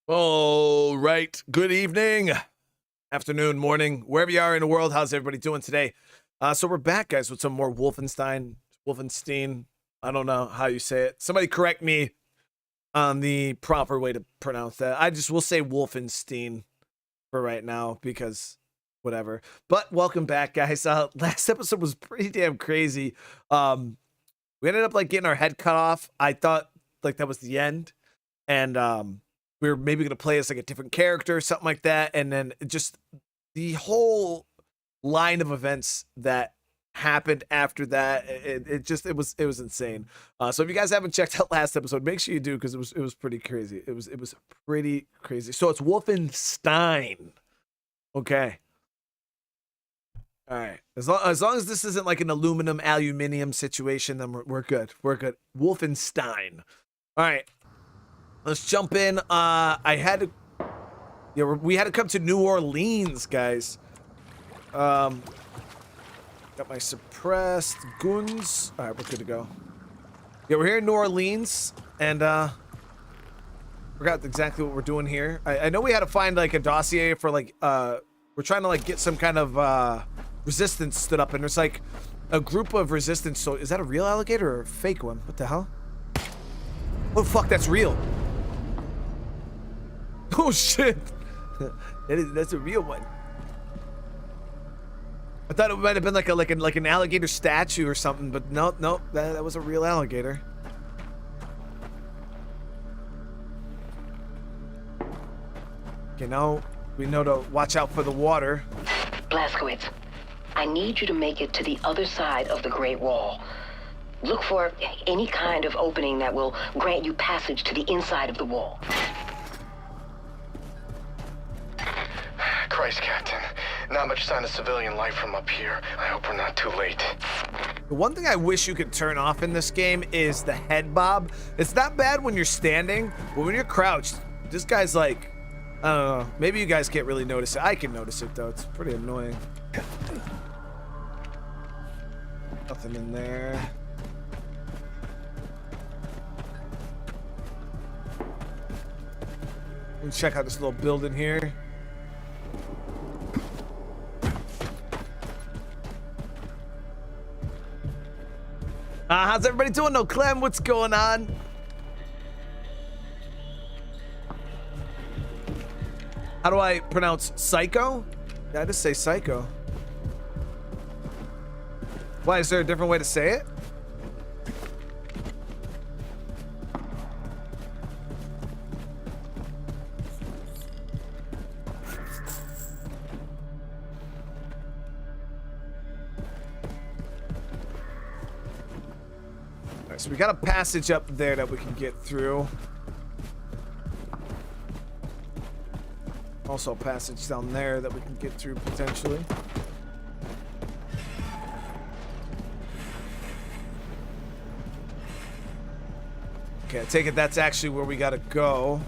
All right. Good evening, afternoon, morning, wherever you are in the world. How's everybody doing today? So we're back, guys, with some more Wolfenstein. I don't know how you say it. Somebody correct me on the proper way to pronounce that. I just will say Wolfenstein for right now because whatever. But welcome back, guys. Last episode was pretty damn crazy. We ended up like getting our head cut off. I thought like that was the end, and we were maybe gonna play as like a different character or something like that, and then just the whole line of events that happened after that, it was insane. So if you guys haven't checked out last episode, make sure you do, because it was pretty crazy. It was pretty crazy. So it's Wolfenstein. Okay. All right. As long as this isn't like an aluminium situation, then we're good. We're good. Wolfenstein. All right. Let's jump in. We had to come to New Orleans, guys. Got my suppressed guns. All right, we're good to go. Yeah, we're here in New Orleans, and forgot exactly what we're doing here. I know we had to find like a dossier for like we're trying to like get some kind of resistance stood up, and there's like a group of resistance. So is that a real alligator or a fake one? What the hell? Oh fuck, that's real. Oh shit. That's a real one. I thought it might have been like an alligator statue or something, but no, that was a real alligator. Okay, now we know to watch out for the water. Blazkowicz, I need you to make it to the other side of the Great Wall. Look for any kind of opening that will grant you passage to the inside of the wall. Christ, Captain. Not much sign of civilian life from up here. I hope we're not too late. The one thing I wish you could turn off in this game is the head bob. It's not bad when you're standing, but when you're crouched, this guy's like, I don't know. Maybe you guys can't really notice it. I can notice it, though. It's pretty annoying. Nothing in there. Let me check out this little building here. How's everybody doing? No, Clem, what's going on? How do I pronounce psycho? Yeah, I just say psycho. Why, is there a different way to say it? So we got a passage up there that we can get through. Also a passage down there that we can get through potentially. Okay, I take it that's actually where we gotta go.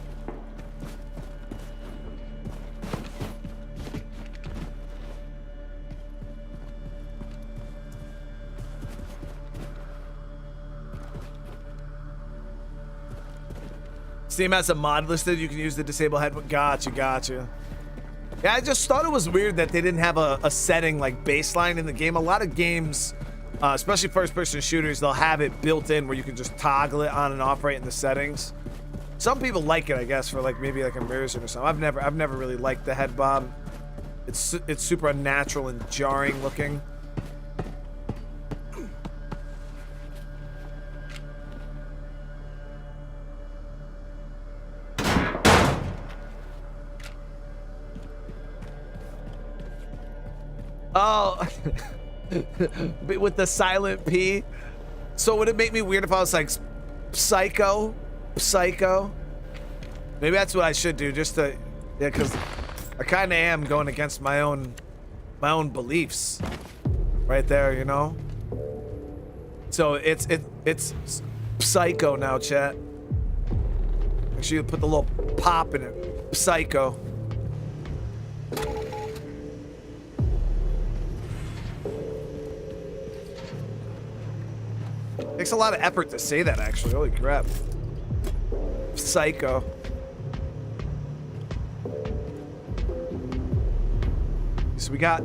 Steam has a mod listed. You can use the disable headphone. Gotcha. Yeah, I just thought it was weird that they didn't have a setting like baseline in the game. A lot of games, especially first-person shooters, they'll have it built in where you can just toggle it on and off right in the settings. Some people like it, I guess, for like maybe like immersion or something. I've never really liked the head bob. It's super unnatural and jarring looking. Oh, with the silent P. So would it make me weird if I was like psycho? Maybe that's what I should do, just to, yeah, because I kind of am going against my own beliefs, right there, you know. So it's psycho now, chat. Make sure you put the little pop in it. Psycho. Takes a lot of effort to say that, actually. Holy crap. Psycho. so we got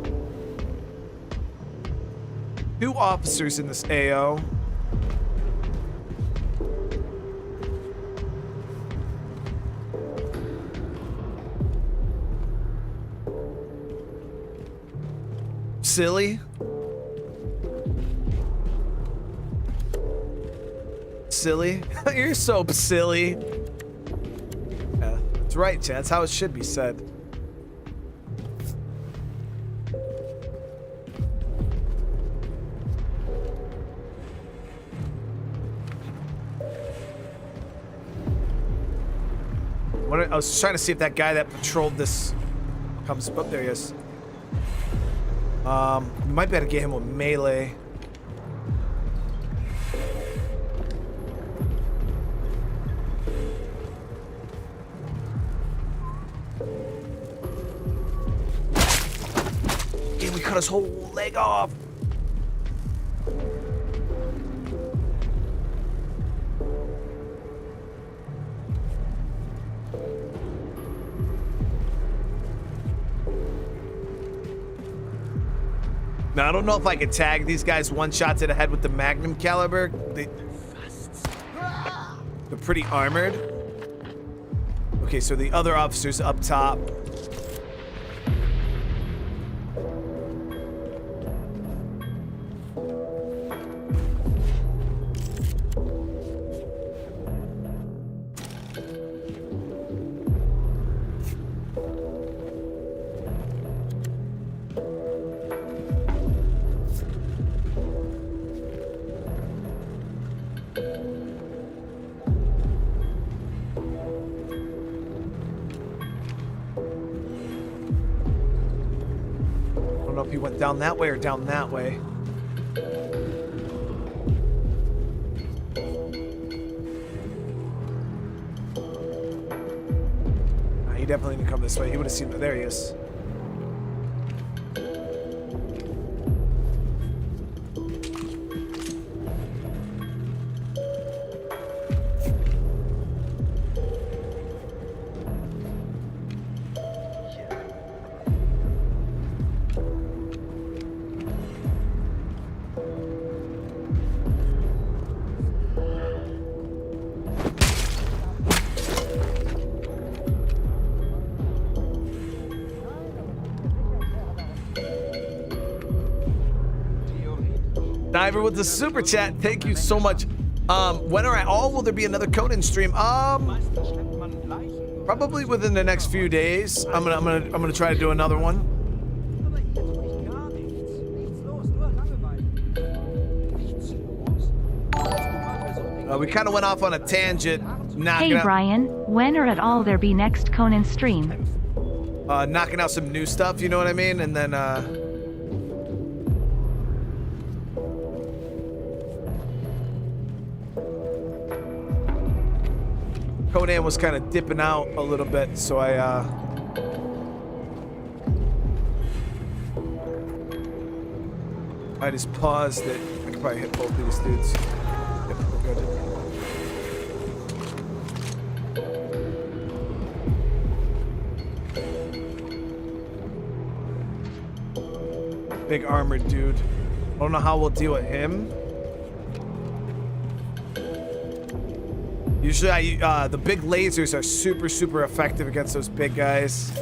2 officers in this AO. Silly. Silly. You're so silly. Yeah, that's right, Chad. That's how it should be said. I was trying to see if that guy that patrolled this comes. Oh, there he is. We might be able to get him with melee. Damn, we cut his whole leg off. Now, I don't know if I could tag these guys one shot to the head with the Magnum caliber. They're pretty armored. Okay, so the other officer's up top. He went down that way or down that way. He definitely didn't come this way. He would have seen. There he is. Diver with the super chat. Thank you so much. When are will there be another Conan stream? Probably within the next few days. I'm gonna try to do another one. We kind of went off on a tangent. Hey Brian, when or at all there be next Conan stream? Knocking out some new stuff, you know what I mean? And then Conan was kind of dipping out a little bit, so I just paused it. I could probably hit both of these dudes. Yep, we're good. Big armored dude. I don't know how we'll deal with him. Usually, the big lasers are super effective against those big guys.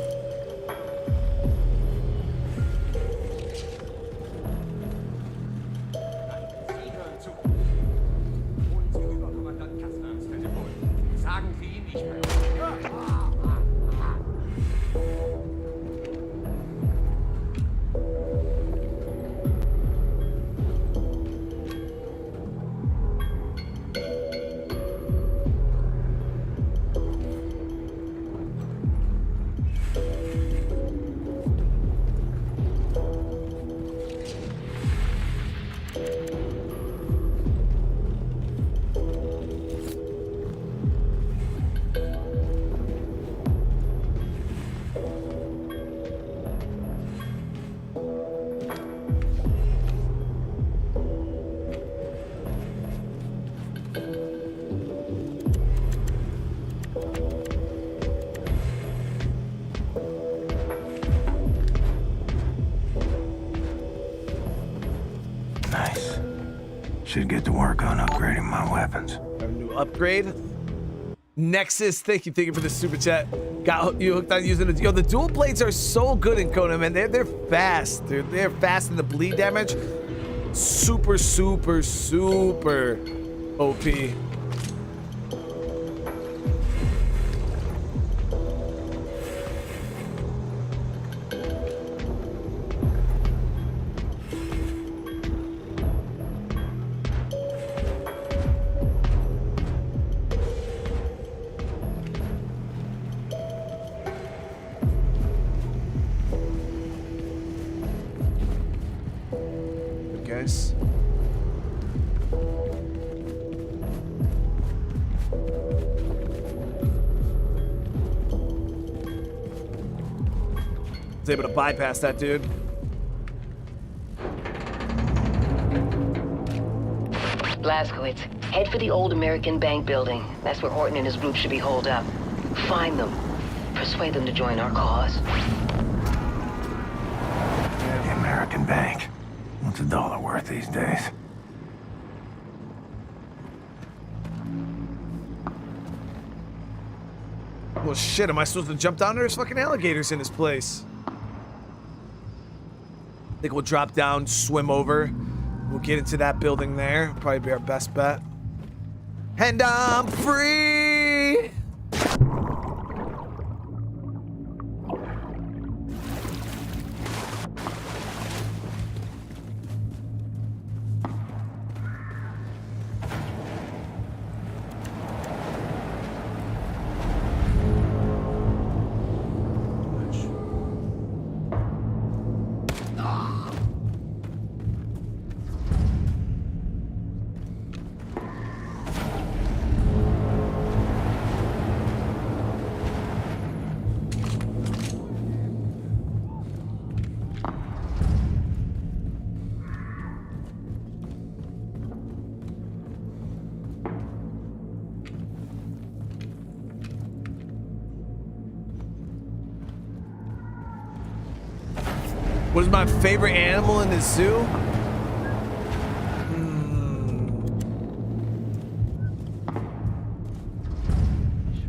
Should get to work on upgrading my weapons. A new upgrade. Nexus, thank you for the super chat. Got you hooked on using it. Yo, the dual blades are so good in Conan, man. They're fast, dude. They're fast in the bleed damage. Super OP. Guys. Was able to bypass that dude. Blazkowicz, head for the old American Bank building. That's where Horton and his group should be holed up. Find them. Persuade them to join our cause. The American Bank. What's a dollar worth these days? Well, shit, am I supposed to jump down? There's fucking alligators in this place. I think we'll drop down, swim over. We'll get into that building there. Probably be our best bet. And I'm free! What is my favorite animal in the zoo?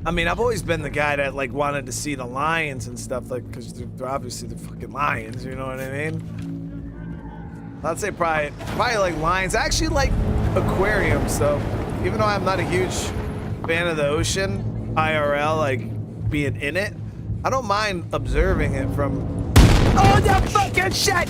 I mean, I've always been the guy that like wanted to see the lions and stuff, like, because they're obviously the fucking lions, you know what I mean? I'd say probably like lions. I actually like aquariums, though. Even though I'm not a huge fan of the ocean, IRL, like being in it, I don't mind observing it from. Oh, the fucking shit!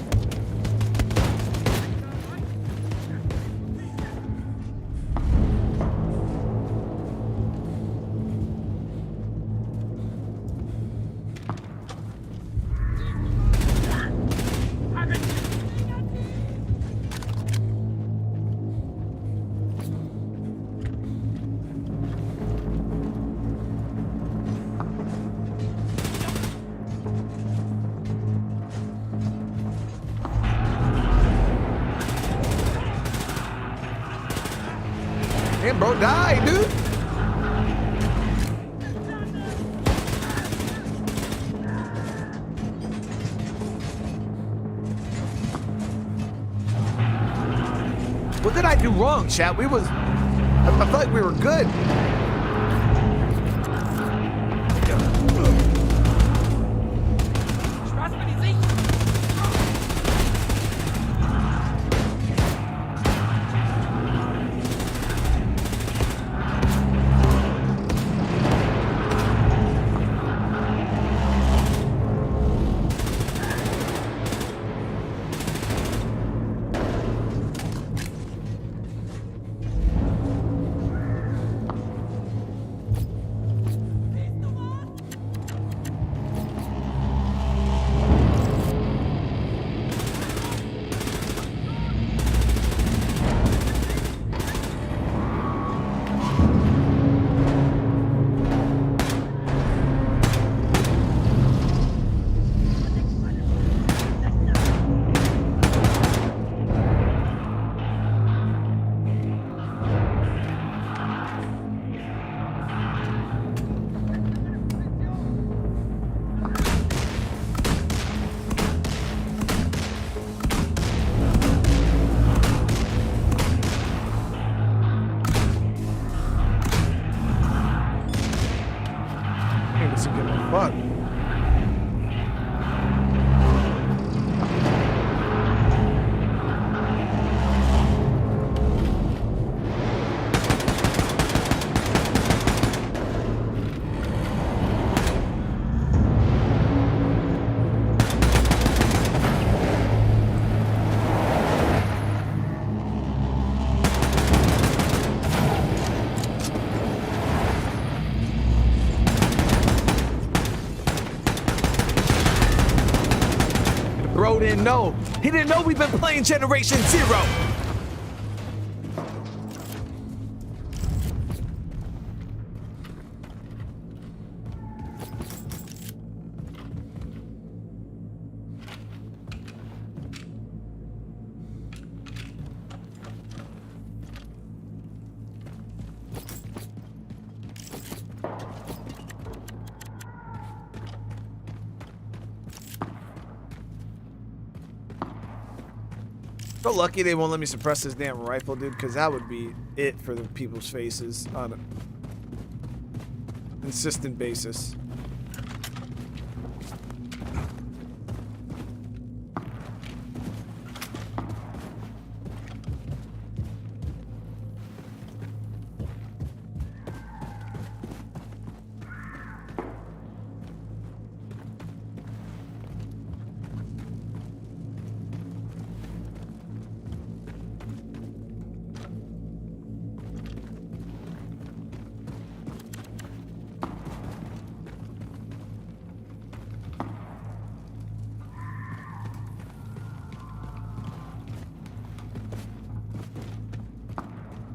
Damn, bro, die, dude. What did I do wrong, chat? I felt like we were good. Fuck. Bro didn't know. He didn't know we've been playing Generation Zero. So lucky they won't let me suppress this damn rifle, dude, because that would be it for the people's faces on an consistent basis.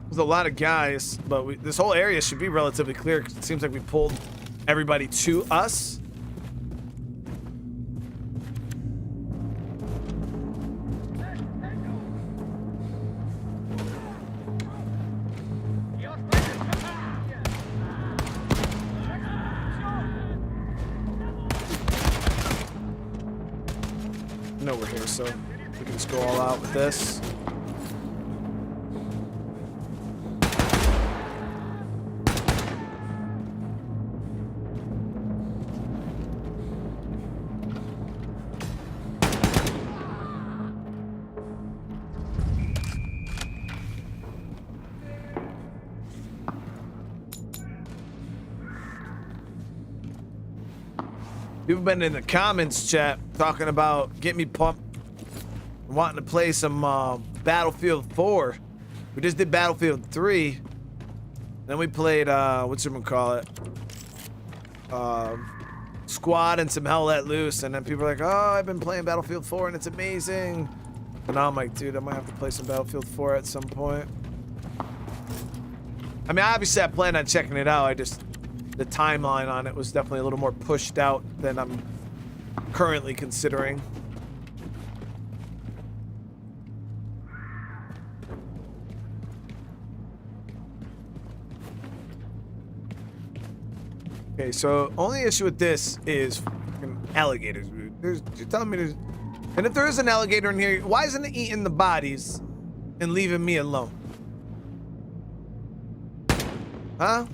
There's a lot of guys, but this whole area should be relatively clear because it seems like we pulled everybody to us. No, we're here, so we can just go all out with this. People been in the comments chat talking about getting me pumped, wanting to play some Battlefield 4. We just did Battlefield 3. Then we played whatchamacallit? Squad and some Hell Let Loose. And then people are like, oh, I've been playing Battlefield 4 and it's amazing. And now I'm like, dude, I might have to play some Battlefield 4 at some point. I mean, obviously I plan on checking it out. The timeline on it was definitely a little more pushed out than I'm currently considering. Okay, so only issue with this is fucking alligators, dude. You're telling me there's... And if there is an alligator in here, why isn't it eating the bodies and leaving me alone? Huh?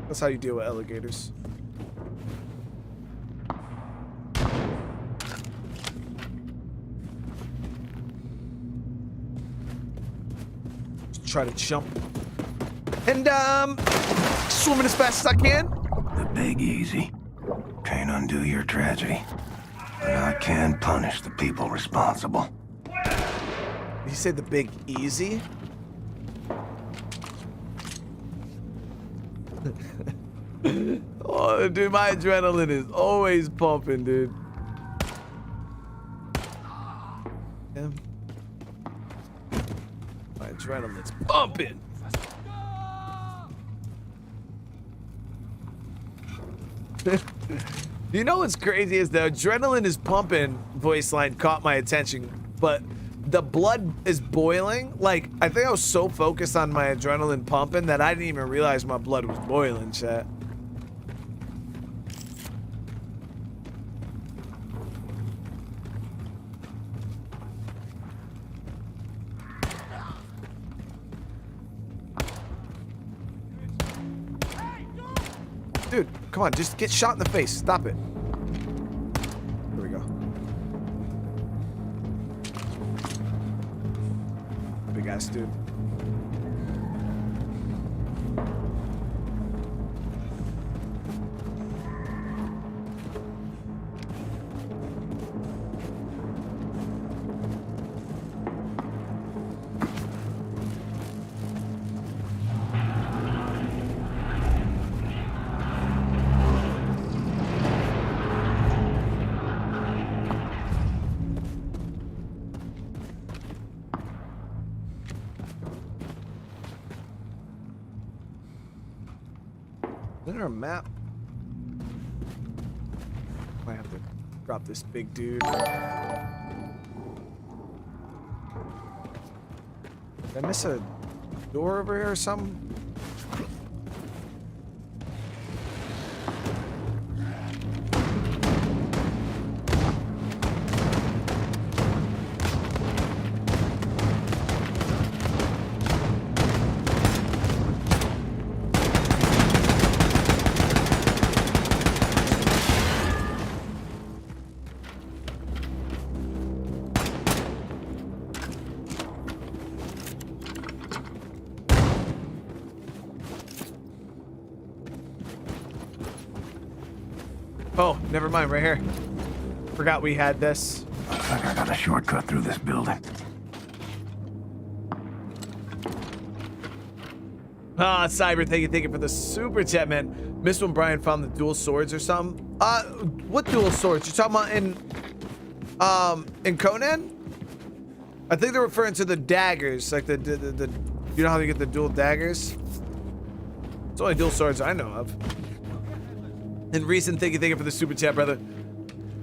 That's how you deal with alligators. Just try to jump. And, swimming as fast as I can. The big easy. Can't undo your tragedy. But I can punish the people responsible. Did you say the big easy? Oh, dude, my adrenaline is always pumping, dude. Yeah. My adrenaline's pumping. You know what's crazy is the adrenaline is pumping voice line caught my attention, but the blood is boiling. Like, I think I was so focused on my adrenaline pumping that I didn't even realize my blood was boiling, chat. Dude, come on, just get shot in the face. Stop it. There we go. Big ass dude. Isn't there a map? Might have to drop this big dude. Did I miss a door over here or something? Oh, never mind, right here. Forgot we had this. Looks like I got a shortcut through this building. Ah, Cyber, thank you for the super chat, man. Missed when Brian found the dual swords or something. What dual swords? You talking about in Conan? I think they're referring to the daggers, like the you know how you get the dual daggers? It's only dual swords I know of. And Reason, thank you for the super chat, brother.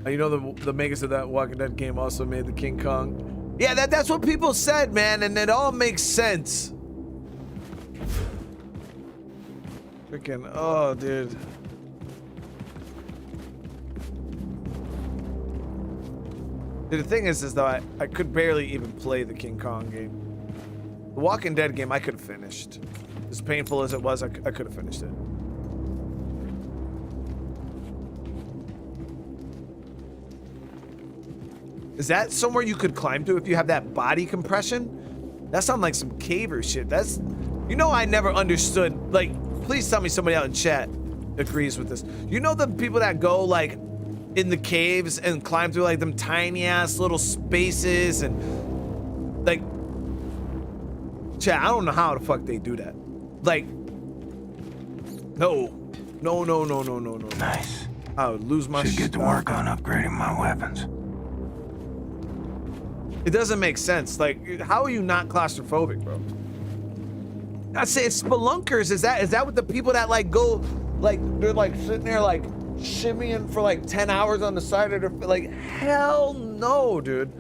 You know the makers of that Walking Dead game also made the King Kong. Yeah, that's what people said, man, and it all makes sense. Freaking, oh, dude. Dude, the thing is though, I could barely even play the King Kong game. The Walking Dead game I could have finished. As painful as it was, I could have finished it. Is that somewhere you could climb to if you have that body compression? That sounds like some caver shit. That's, you know, I never understood. Like, please tell me somebody out in chat agrees with this. You know the people that go like in the caves and climb through like them tiny ass little spaces and like, chat, I don't know how the fuck they do that. Like, no. Nice. I would lose my Should get to work on upgrading my weapons. It doesn't make sense. Like, how are you not claustrophobic, bro? I say it's spelunkers. Is that what the people that like go, like they're like sitting there like shimmying for like 10 hours on the side of their, like, hell no, dude.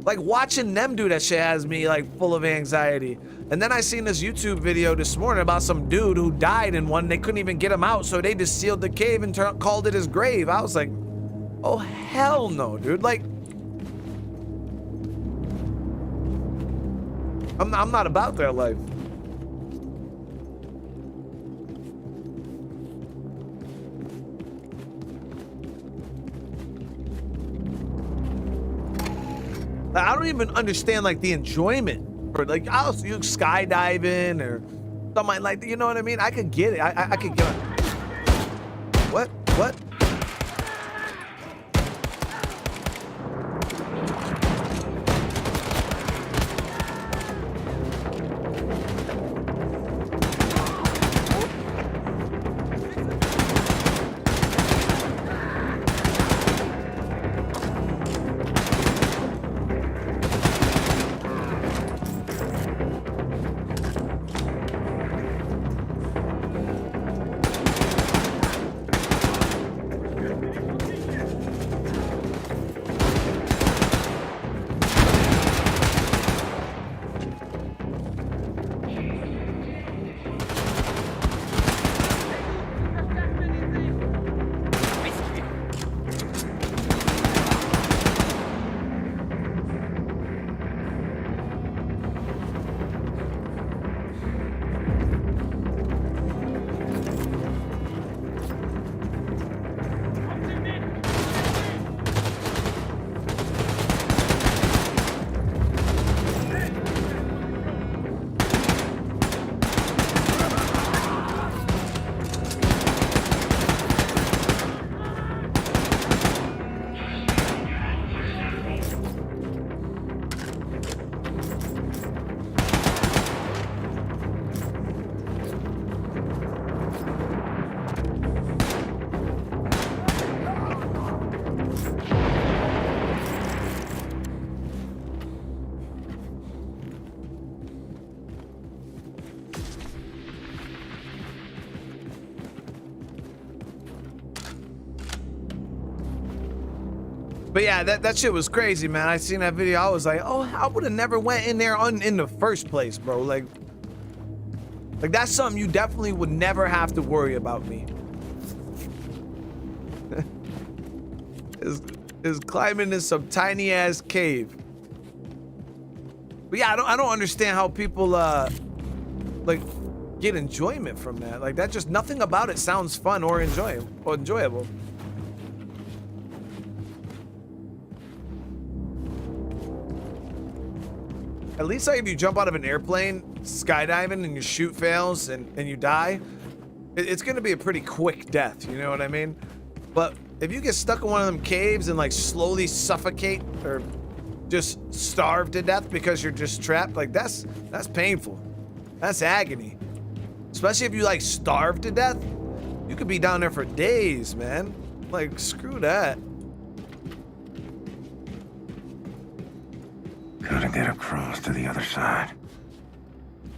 Like watching them do that shit has me like full of anxiety. And then I seen this YouTube video this morning about some dude who died in one. They couldn't even get him out, so they just sealed the cave and called it his grave. I was like, oh hell no, dude. Like, I'm not about that life. I don't even understand like the enjoyment, or like I'll you skydiving or something like that. You know what I mean? I could get it. I could get it. What? But yeah, that shit was crazy, man. I seen that video. I was like, oh, I would have never went in there in the first place, bro. Like that's something you definitely would never have to worry about me. is climbing in some tiny ass cave. But yeah, I don't understand how people like get enjoyment from that. Like that just nothing about it sounds fun or enjoyable. At least like if you jump out of an airplane skydiving and your chute fails and you die, it's gonna be a pretty quick death, you know what I mean? But if you get stuck in one of them caves and like slowly suffocate or just starve to death because you're just trapped, like that's painful. That's agony. Especially if you like starve to death, you could be down there for days, man. Like screw that. Gotta get across to the other side.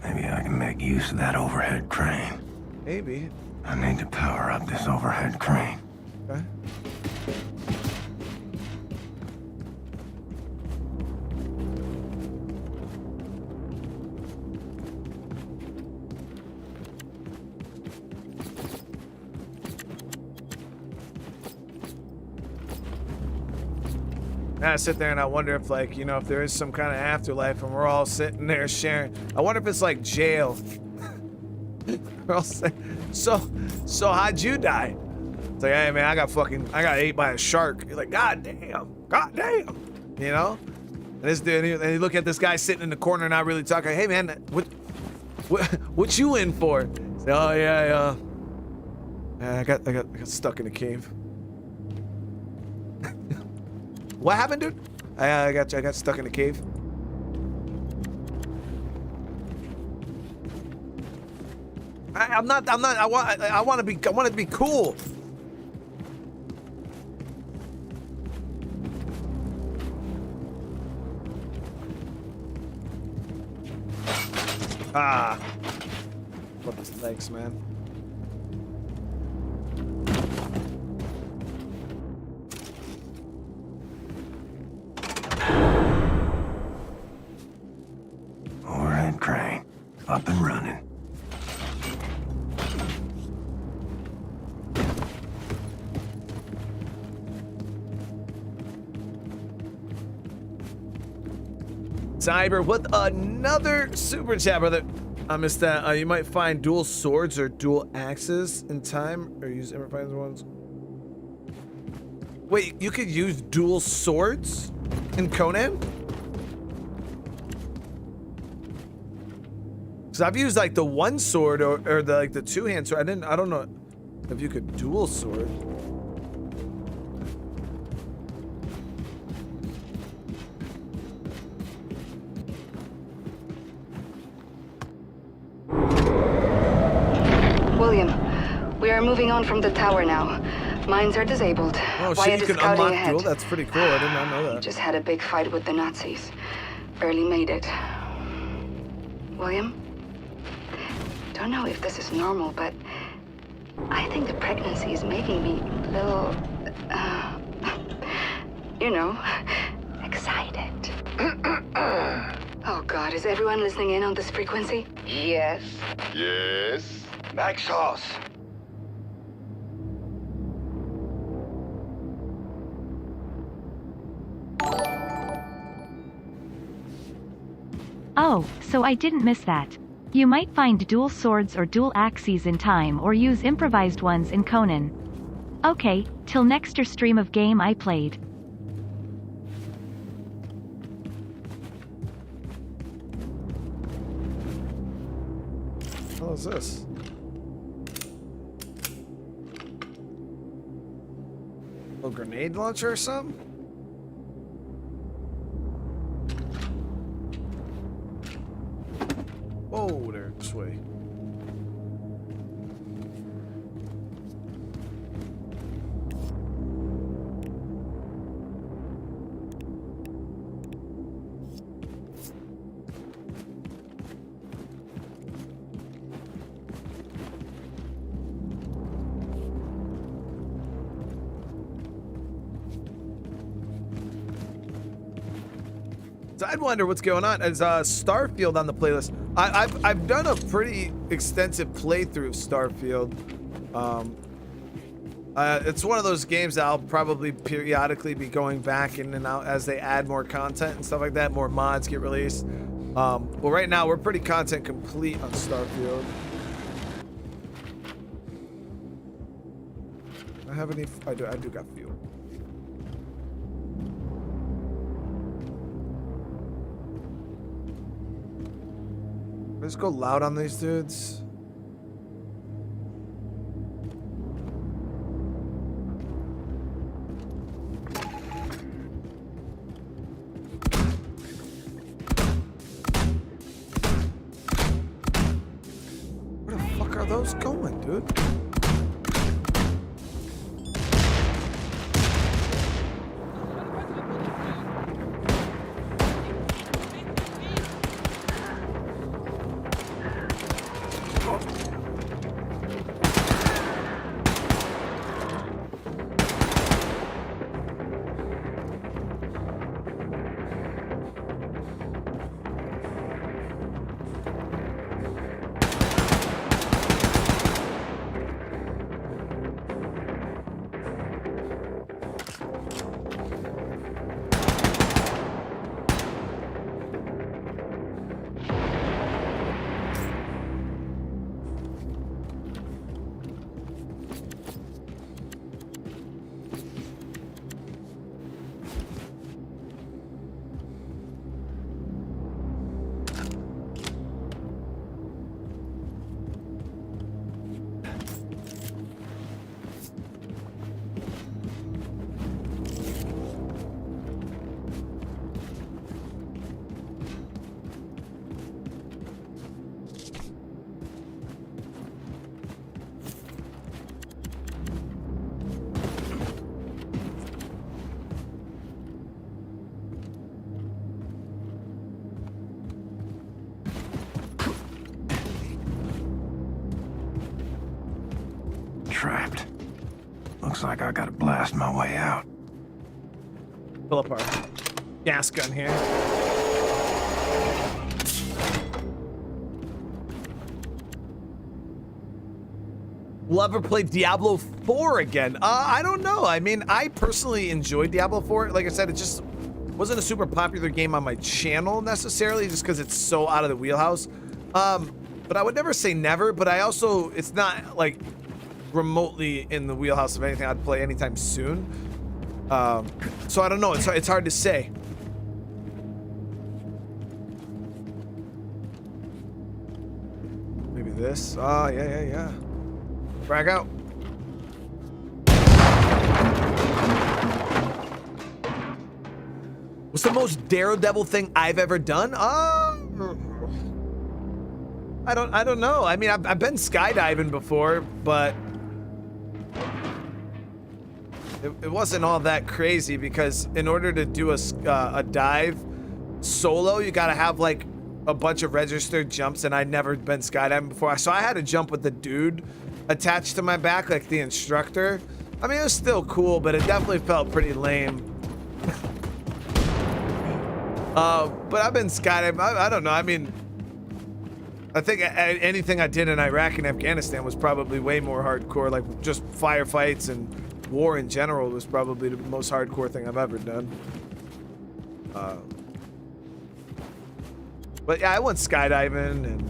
Maybe I can make use of that overhead crane. Maybe. I need to power up this overhead crane. Okay. I sit there and I wonder if, like, you know, if there is some kind of afterlife and we're all sitting there sharing. I wonder if it's like jail. We're all saying, so how'd you die? It's like, hey man, I got ate by a shark. You're like, god damn, you know? And this dude, and you look at this guy sitting in the corner, not really talking. Hey man, what you in for? Say, oh yeah, I got stuck in a cave. What happened, dude? I got stuck in a cave. I want to be cool. Ah. Love his legs, man. Overhead crane, up and running. Cyber with another super chat, brother. I missed that. You might find dual swords or dual axes in time, or use improvised ones. Wait, you could use dual swords in Conan? Because I've used like the one sword or the like the two-hand sword. I don't know if you could dual sword. William, we are moving on from the tower now. Mines are disabled. Oh, Wyatt shit, you is can unlock ahead. dual? That's pretty cool. I did not know that. Just had a big fight with the Nazis. Barely made it. William? Don't know if this is normal, but I think the pregnancy is making me a little, you know, excited. Oh God, is everyone listening in on this frequency? Yes. Yes? Back sauce. Oh, so I didn't miss that. You might find dual swords or dual axes in time or use improvised ones in Conan. Okay, till next stream of game I played. What is this? A grenade launcher or something? Oh, there, this way. So I'd wonder what's going on. Is Starfield on the playlist? I've done a pretty extensive playthrough of Starfield. It's one of those games that I'll probably periodically be going back in and out as they add more content and stuff like that. More mods get released. Well, right now we're pretty content complete on Starfield. I have any? I do got fuel. Let's go loud on these dudes. Where the fuck are those going, dude? Trapped. Looks like I gotta blast my way out. Pull up our gas gun here. We'll ever play Diablo 4 again? I don't know. I mean, I personally enjoyed Diablo 4. Like I said, it just wasn't a super popular game on my channel necessarily, just because it's so out of the wheelhouse. But I would never say never, but I also, it's not like remotely in the wheelhouse of anything I'd play anytime soon. So I don't know. It's hard to say. Maybe this. Oh, yeah. Frag out. What's the most daredevil thing I've ever done? I don't know. I mean, I've been skydiving before, but it wasn't all that crazy, because in order to do a dive solo, you gotta have like a bunch of registered jumps, and I'd never been skydiving before, so I had to jump with the dude attached to my back, like the instructor. I mean, it was still cool, but it definitely felt pretty lame. But I've been skydiving. I don't know. I mean, I think anything I did in Iraq and Afghanistan was probably way more hardcore. Like just firefights and war in general was probably the most hardcore thing I've ever done. But yeah, I went skydiving and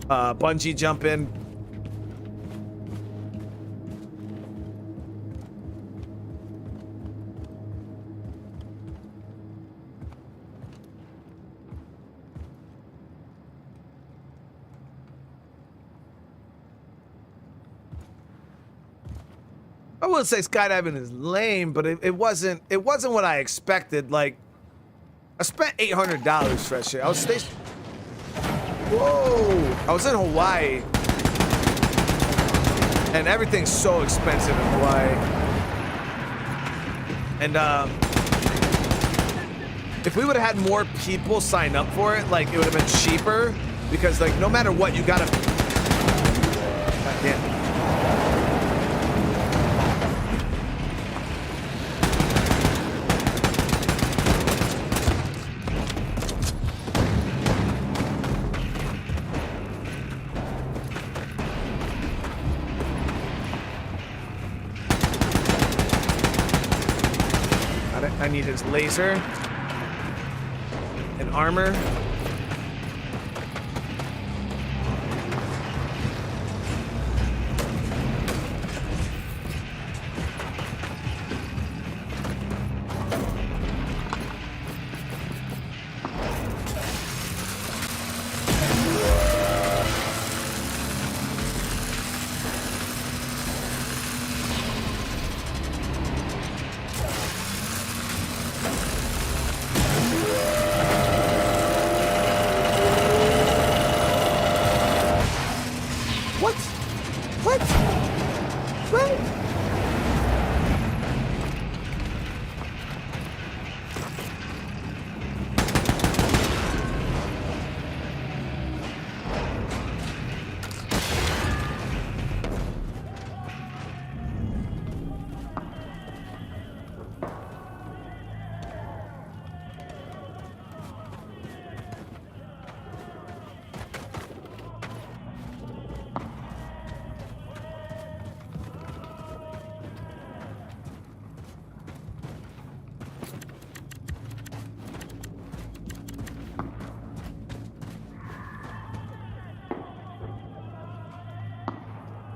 bungee jumping. I wouldn't say skydiving is lame, but it wasn't what I expected. Like, I spent $800 for that shit. I was stationed. Whoa! I was in Hawaii, and everything's so expensive in Hawaii. And if we would have had more people sign up for it, like it would have been cheaper, because like no matter what, you gotta. God damn. need his laser and armor.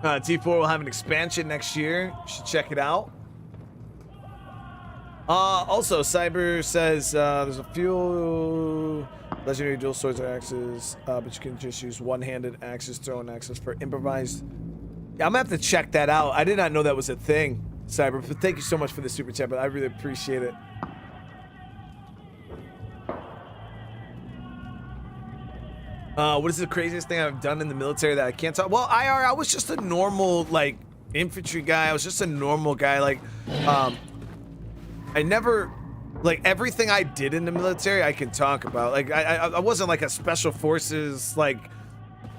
D4 will have an expansion next year. You should check it out. Also, Cyber says there's a few legendary dual swords or axes, but you can just use one-handed axes, throwing axes for improvised. Yeah, I'm gonna have to check that out. I did not know that was a thing, Cyber. But thank you so much for the super chat, but I really appreciate it. What is the craziest thing I've done in the military that I can't talk? Well, I was just a normal, like, infantry guy. I was just a normal guy. Like, I never, like, everything I did in the military, I can talk about. Like, I wasn't like a special forces, like,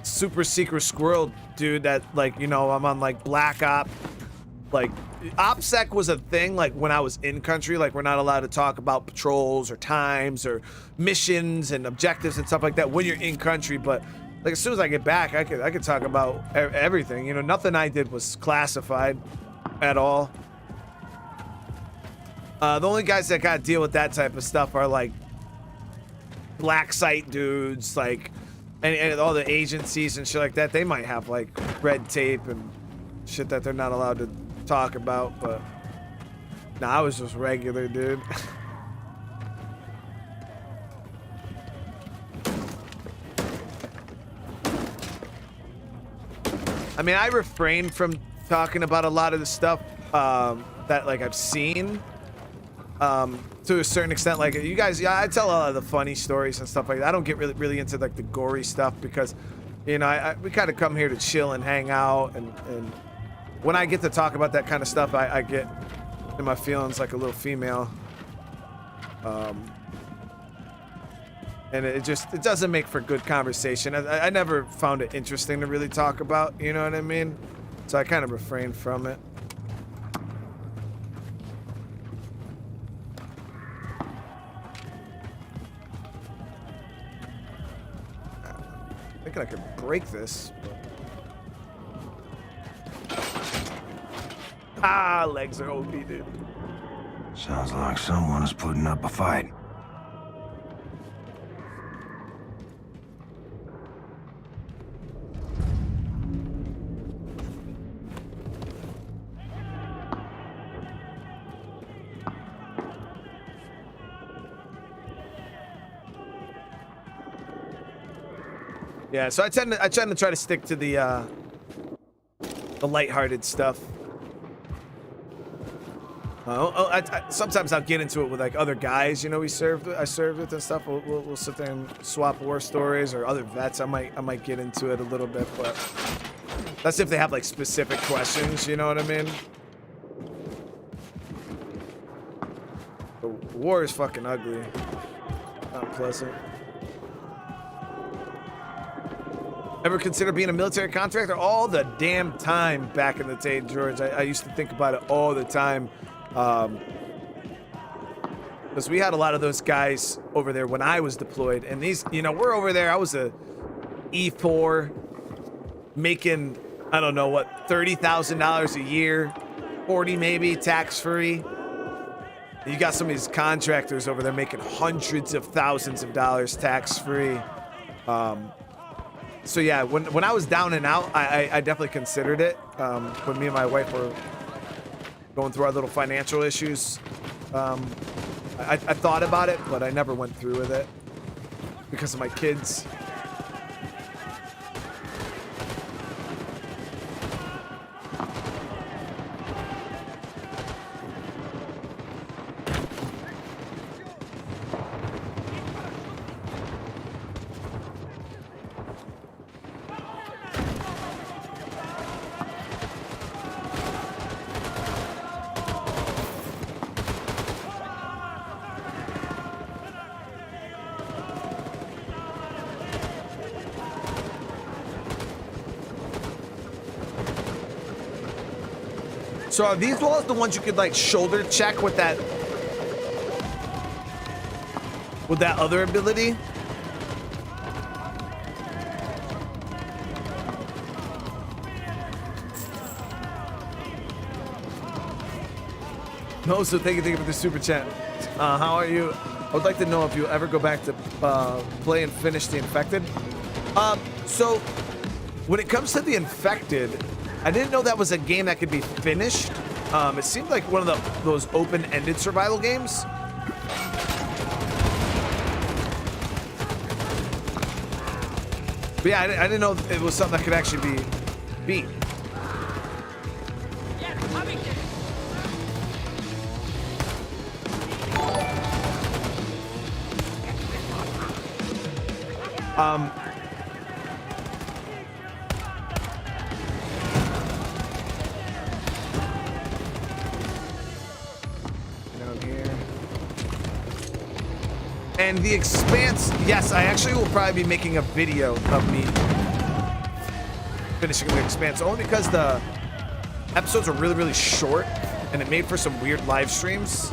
super secret squirrel dude that, like, you know, I'm on, like, black op. Like, OPSEC was a thing, like, when I was in country. Like, we're not allowed to talk about patrols or times or missions and objectives and stuff like that when you're in country. But, like, as soon as I get back, I could talk about everything. You know, nothing I did was classified at all. The only guys that gotta deal with that type of stuff are, like, black site dudes, like, and all the agencies and shit like that. They might have, like, red tape and shit that they're not allowed to talk about, but nah, I was just regular, dude. I mean, I refrain from talking about a lot of the stuff that, like, I've seen to a certain extent. Like, you guys, yeah, I tell a lot of the funny stories and stuff like that. I don't get really into, like, the gory stuff because, you know, we kind of come here to chill and hang out, and when I get to talk about that kind of stuff, I get in my feelings like a little female. And it doesn't make for good conversation. I never found it interesting to really talk about, you know what I mean? So I kind of refrain from it. I'm thinking I could break this. Ah, legs are OP, dude. Sounds like someone is putting up a fight. Yeah, so I tend to try to stick to the lighthearted stuff. Sometimes I'll get into it with, like, other guys, you know, I served with and stuff. We'll sit there and swap war stories, or other vets. I might get into it a little bit, but that's if they have, like, specific questions, you know what I mean? The war is fucking ugly. Not pleasant. Ever consider being a military contractor? All the damn time back in the day, George. I used to think about it all the time. Because we had a lot of those guys over there when I was deployed, and these, you know, we're over there. I was a E4 making, I don't know what, $30,000 a year, 40 maybe, tax-free. You got some of these contractors over there making hundreds of thousands of dollars tax-free. So yeah, when I was down and out, I definitely considered it. When me and my wife were going through our little financial issues, I thought about it, but I never went through with it because of my kids. So are these walls the ones you could like shoulder check with that other ability? No, so thank you for the super chat. How are you? I would like to know if you ever go back to play and finish the Infected. So when it comes to the Infected, I didn't know that was a game that could be finished. It seemed like one of those open-ended survival games. But yeah, I didn't know it was something that could actually be beat. And the Expanse, yes, I actually will probably be making a video of me finishing the Expanse, only because the episodes are really, really short, and it made for some weird live streams.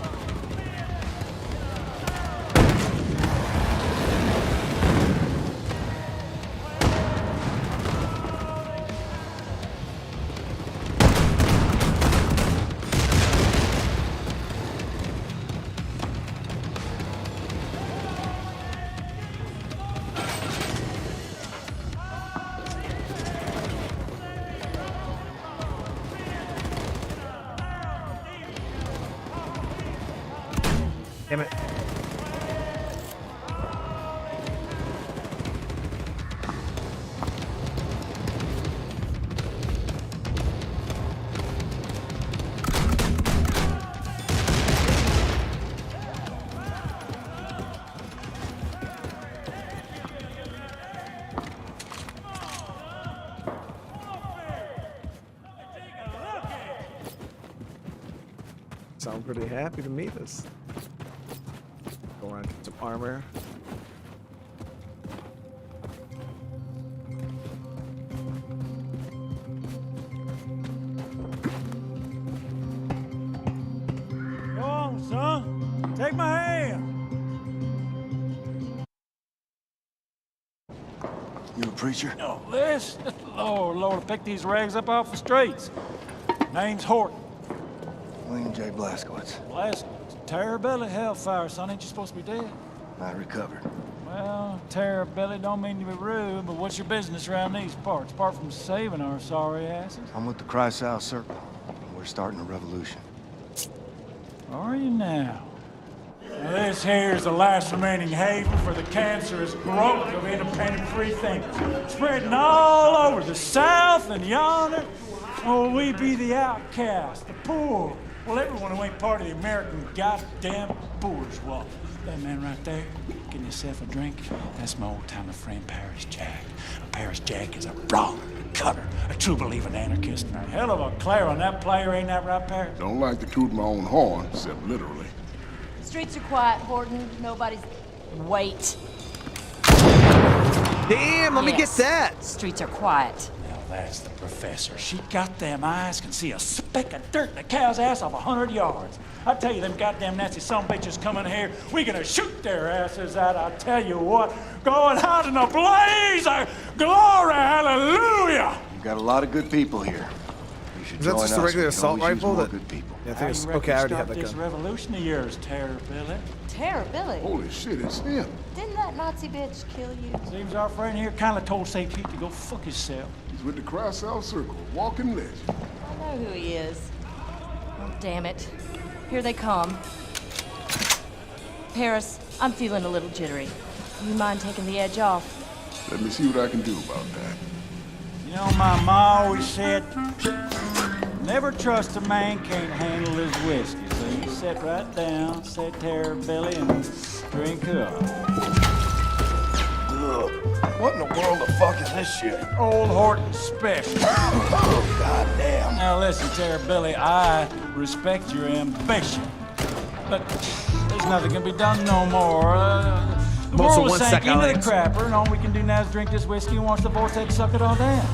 Damn it. Sound pretty happy to meet us. Go around, get some armor. Go on, son. Take my hand. You a preacher? No, this? Lord, pick these rags up off the streets. Name's Horton. William J. Blazkowicz. Blazkowicz. Terror belly, hellfire, son. Ain't you supposed to be dead? I recovered. Well, terror belly don't mean to be rude, but what's your business around these parts, apart from saving our sorry asses? I'm with the CORSAIR Circle. We're starting a revolution. Are you now? Now this here's the last remaining haven for the cancerous growth of independent free thinkers, spreading all over the South and yonder. Oh, we be the outcast, the poor. Well, everyone who ain't part of the American goddamn bourgeois. That man right there, getting himself a drink, that's my old-timer friend Paris Jack. Paris Jack is a brawler, a cutter, a true believing anarchist, and a hell of a clair on that player, ain't that right, Paris? Don't like to toot my own horn, except literally. Streets are quiet, Horton. Nobody's... Wait. Damn, let me get that. Streets are quiet. Now that's the professor. She got them eyes, can see a speck of dirt in a cow's ass off 100 yards. I tell you, them goddamn Nazi sumbitches coming here, we gonna shoot their asses out, I tell you what. Going out in a blaze of glory, hallelujah! You've got a lot of good people here. should Is that join just us. a regular We can assault always use rifle? more That good people. yeah, I How think you it's reckon okay. I already start have that this gun. revolution of yours, Terror Billy? Terror Billy. Holy shit, it's him. Didn't that Nazi bitch kill you? Seems our friend here kind of told St. Pete to go fuck himself. He's with the Crossout Circle, walking legend. I know who he is. Oh, damn it. Here they come. Paris, I'm feeling a little jittery. You mind taking the edge off? Let me see what I can do about that. You know, my ma always said, never trust a man can't handle his whiskey. So you sit right down, say Terror Billy, and drink up. Ugh. What in the world the fuck is this shit? Old Horton Special. Oh, goddamn. Now listen, Terror Billy, I respect your ambition, but there's nothing can be done no more. The Also, world one sank second, into the Alex. crapper, and all we can do now is drink this whiskey and watch the vortex suck it all down.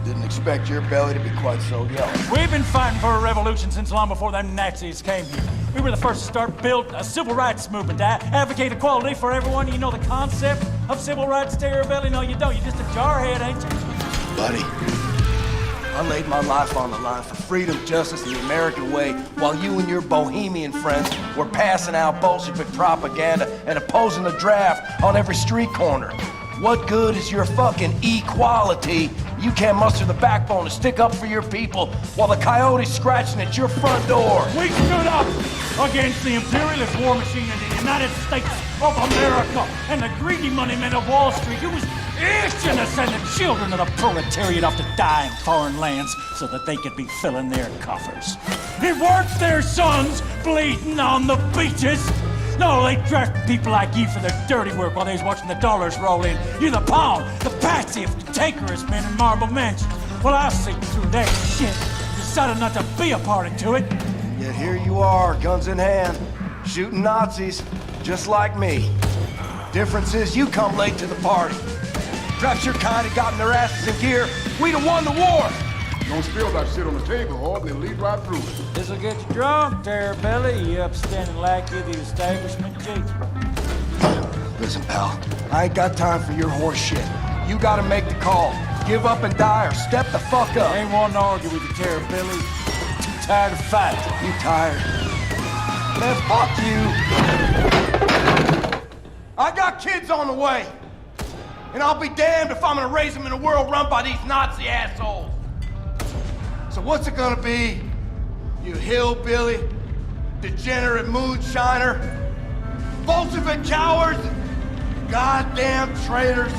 Didn't expect your belly to be quite so yellow. We've been fighting for a revolution since long before them Nazis came here. We were the first to start build a civil rights movement to advocate equality for everyone. You know the concept of civil rights, Terror Billy? No, you don't. You're just a jarhead, ain't you? Buddy, I laid my life on the line for freedom, justice, and the American way, while you and your bohemian friends were passing out Bolshevik propaganda and opposing the draft on every street corner. What good is your fucking equality? You can't muster the backbone to stick up for your people while the coyote's scratching at your front door. We stood up against the imperialist war machine in the United States of America and the greedy money men of Wall Street who was itching to send the children of the proletariat off to die in foreign lands so that they could be filling their coffers. It weren't their sons bleeding on the beaches. No, they draft people like you for their dirty work while they was watching the dollars roll in. You're the pawn, the patsy, cantankerous men in marble mansions. Well, I see through that shit. Decided not to be a party to it. Yet here you are, guns in hand, shooting Nazis, just like me. Difference is you come late to the party. Perhaps your kind had gotten their asses in gear, we'd have won the war. Don't spill that shit on the table, Horton, and lead right through it. This'll get you drunk, Terror Billy, you upstanding lackey of the establishment, Jake. Listen, pal, I ain't got time for your horse shit. You gotta make the call. Give up and die or step the fuck up. I ain't wanting to argue with you, Terror Billy. Too tired of fighting. You tired? Man, fuck you. I got kids on the way. And I'll be damned if I'm gonna raise them in a world run by these Nazi assholes. So what's it gonna be? You hillbilly, degenerate moonshiner, Bolshevik cowards, goddamn traitors.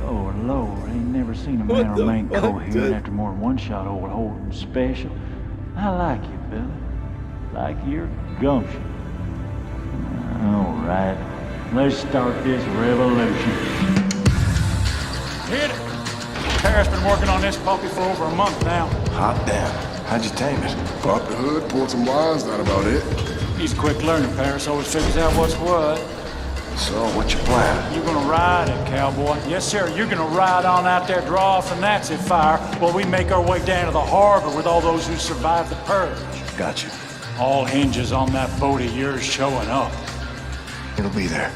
Oh, Lord, ain't never seen a man remain coherent after more than one shot old Horton Special. I like you, Billy. Like your gumption. All right, let's start this revolution. Hit it! Paris been working on this puppy for over a month now. Hot damn. How'd you tame it? Pop the hood, pulled some wires, not about it. He's a quick learner, Paris. Always figures out what's what. So, what's your plan? You're gonna ride it, cowboy. Yes, sir. You're gonna ride on out there, draw off the Nazi fire, while we make our way down to the harbor with all those who survived the purge. Got you. All hinges on that boat of yours showing up. It'll be there.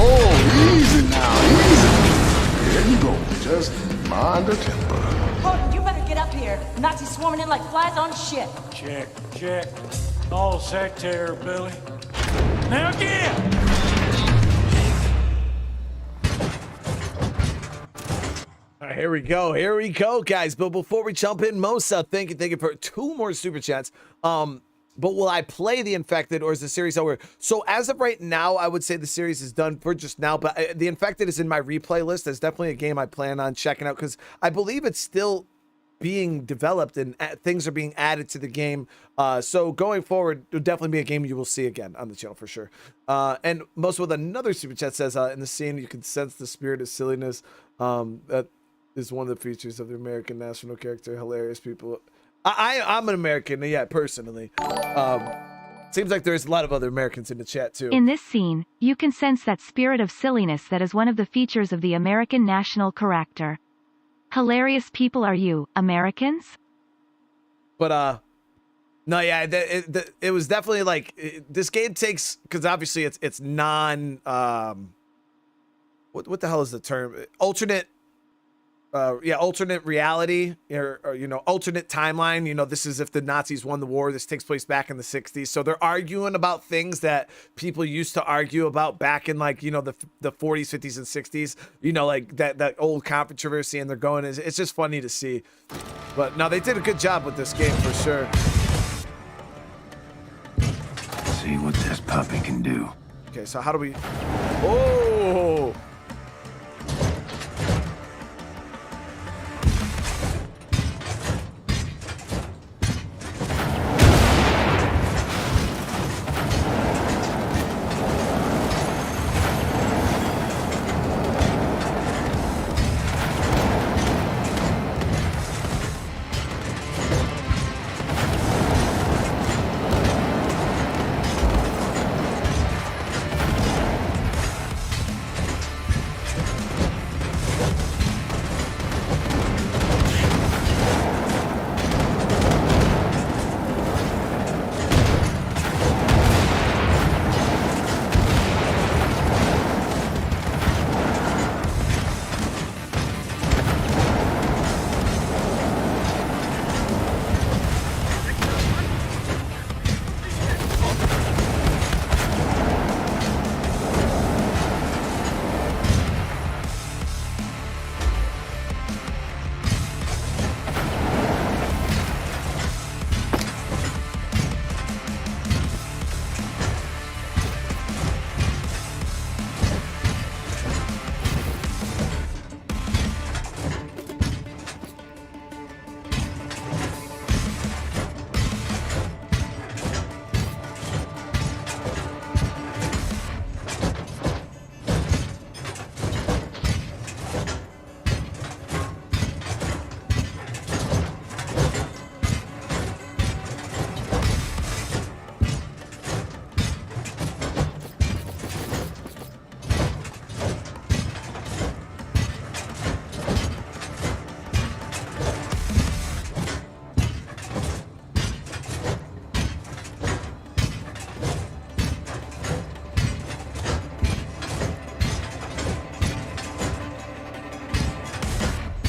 Oh, easy now, easy. There you go. Just mind the temper. Horton, you better get up here. Nazis swarming in like flies on shit. Check, check. All set, Terror Billy. Now get! All right, here we go, guys. But before we jump in, Mosa, thank you for 2 more super chats. But will I play The Infected, or is the series over? So as of right now, I would say the series is done for just now, but The Infected is in my replay list. That's definitely a game I plan on checking out because I believe it's still being developed and things are being added to the game. So going forward, it'll definitely be a game you will see again on the channel for sure. And most with another super chat says, in the scene, you can sense the spirit of silliness. That is one of the features of the American national character. Hilarious people. I'm an American, yeah, personally. Seems like there's a lot of other Americans in the chat too. In this scene, you can sense that spirit of silliness that is one of the features of the American national character. Hilarious people are you, Americans? But no, yeah, it was definitely like this game takes, because obviously it's non what the hell is the term? Alternate. Yeah, alternate reality or you know, alternate timeline. You know, this is if the Nazis won the war. This takes place back in the 60s. So they're arguing about things that people used to argue about back in, like, you know, the 40s, 50s, and 60s. You know, like that old controversy, and they're going. It's just funny to see. But no, they did a good job with this game for sure. See what this puppy can do. Okay, so how do we? Oh.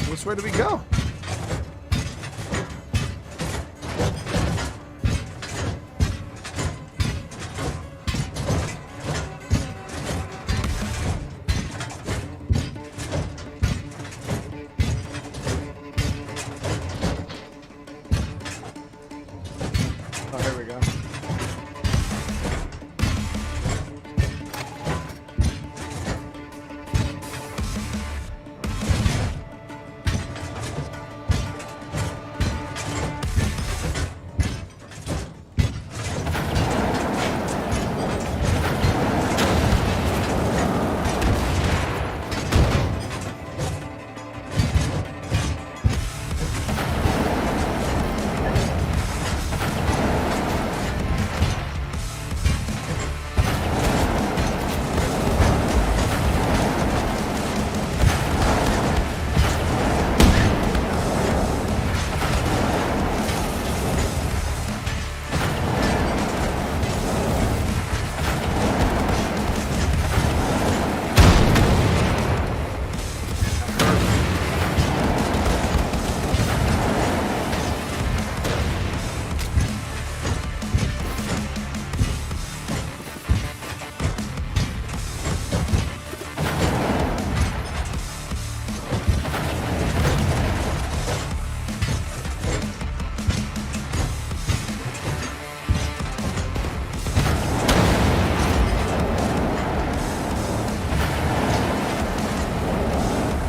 Which way do we go? Oh, here we go.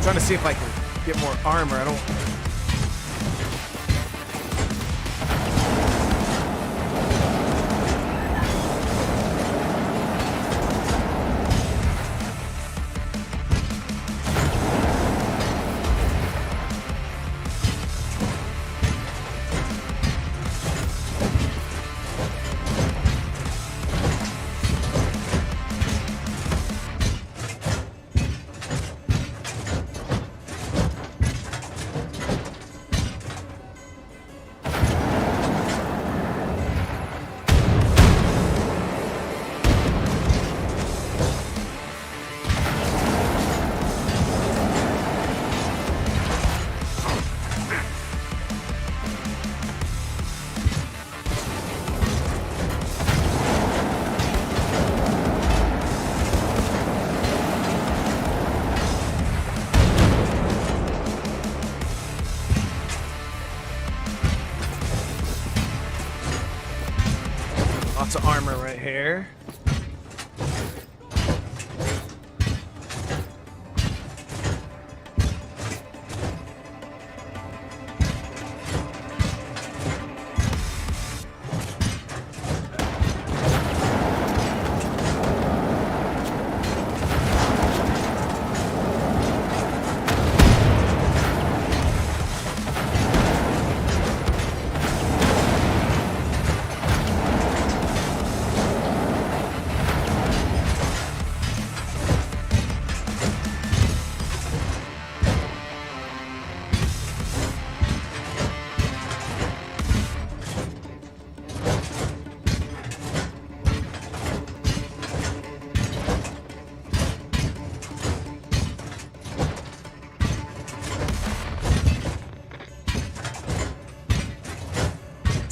Trying to see if I can get more armor. I don't. here.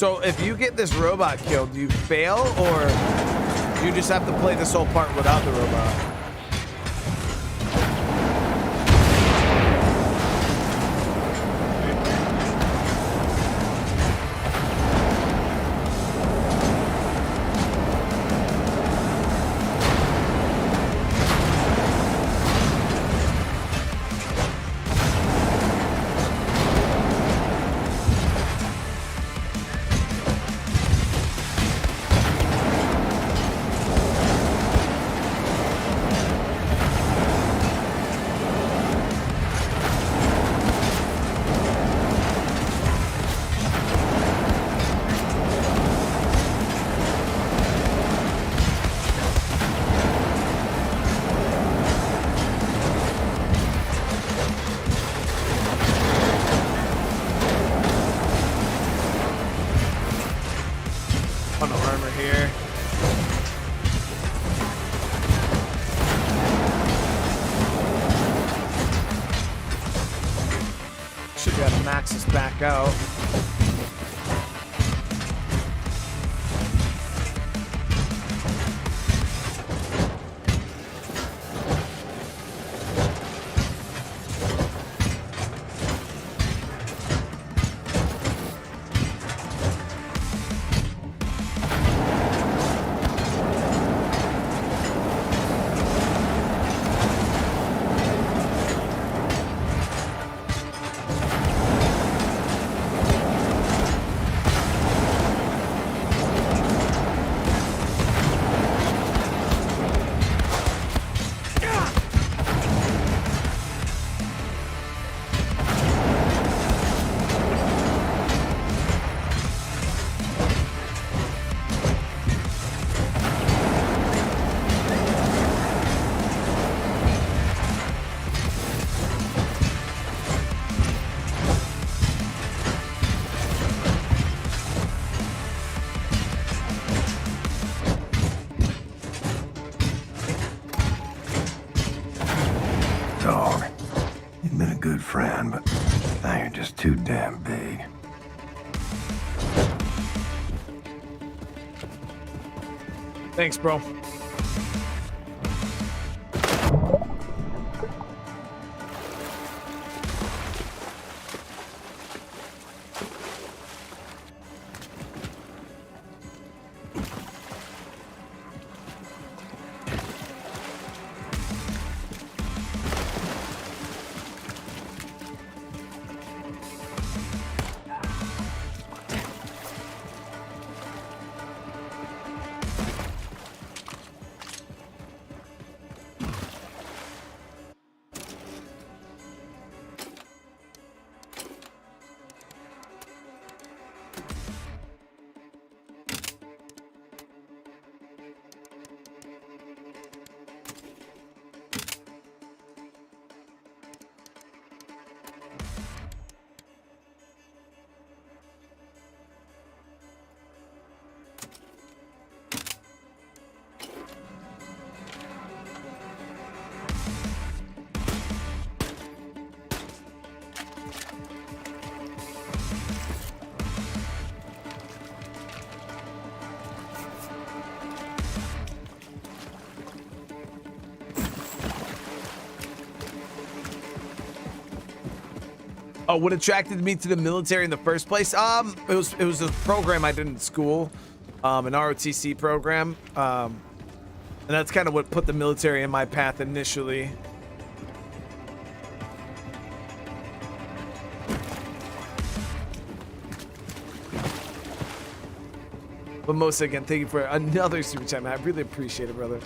So if you get this robot killed, do you fail, or you just have to play this whole part without the robot? Back out. Too damn big. Thanks, bro. Oh, what attracted me to the military in the first place? It was a program I did in school. an ROTC program. And that's kind of what put the military in my path initially. But most again, thank you for another super chat, man. I really appreciate it, brother.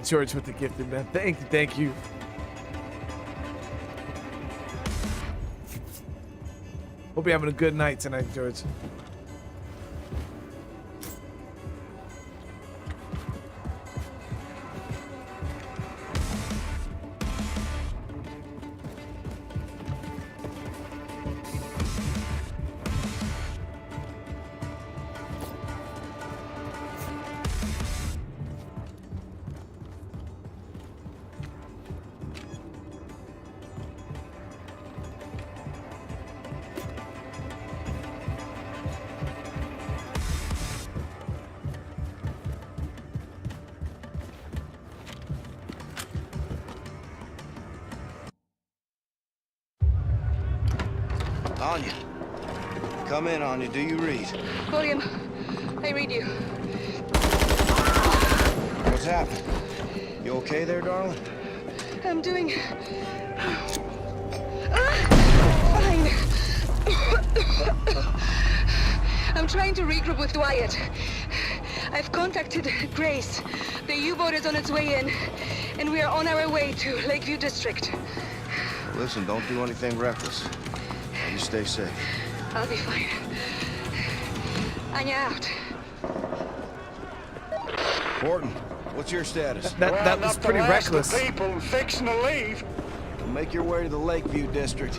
George with the gifted, man. Thank you. Hope you're having a good night tonight, George. Anya. Come in, Anya. Do you read? William, I read you. What's happened? You okay there, darling? I'm doing... fine. I'm trying to regroup with Wyatt. I've contacted Grace. The U-boat is on its way in, and we are on our way to Lakeview District. Listen, don't do anything reckless. You stay safe. I'll be fine. Anya out. Horton, what's your status? That was pretty reckless. People fixing to leave. Well, make your way to the Lakeview District.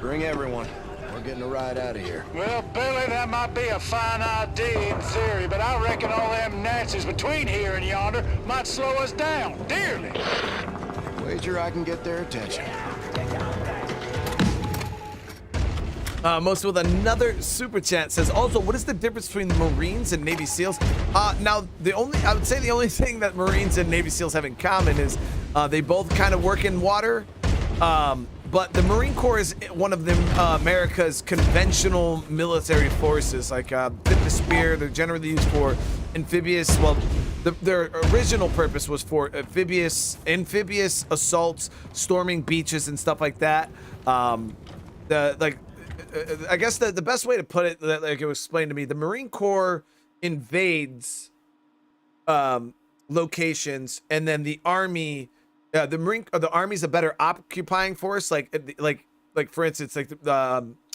Bring everyone. We're getting a ride out of here. Well, Billy, that might be a fine idea in theory, but I reckon all them Nazis between here and yonder might slow us down, dearly. Wager I can get their attention. Most with another super chat says, also, what is the difference between the Marines and Navy SEALs? Now, I would say the only thing that Marines and Navy SEALs have in common is they both kind of work in water. But the Marine Corps is one of America's conventional military forces, like tip the spear. They're generally used for amphibious. Well, their original purpose was for amphibious assaults, storming beaches and stuff like that. I guess the best way to put it, like it was explained to me, the Marine Corps invades locations, and then the Army, the Army's a better occupying force. Like for instance, like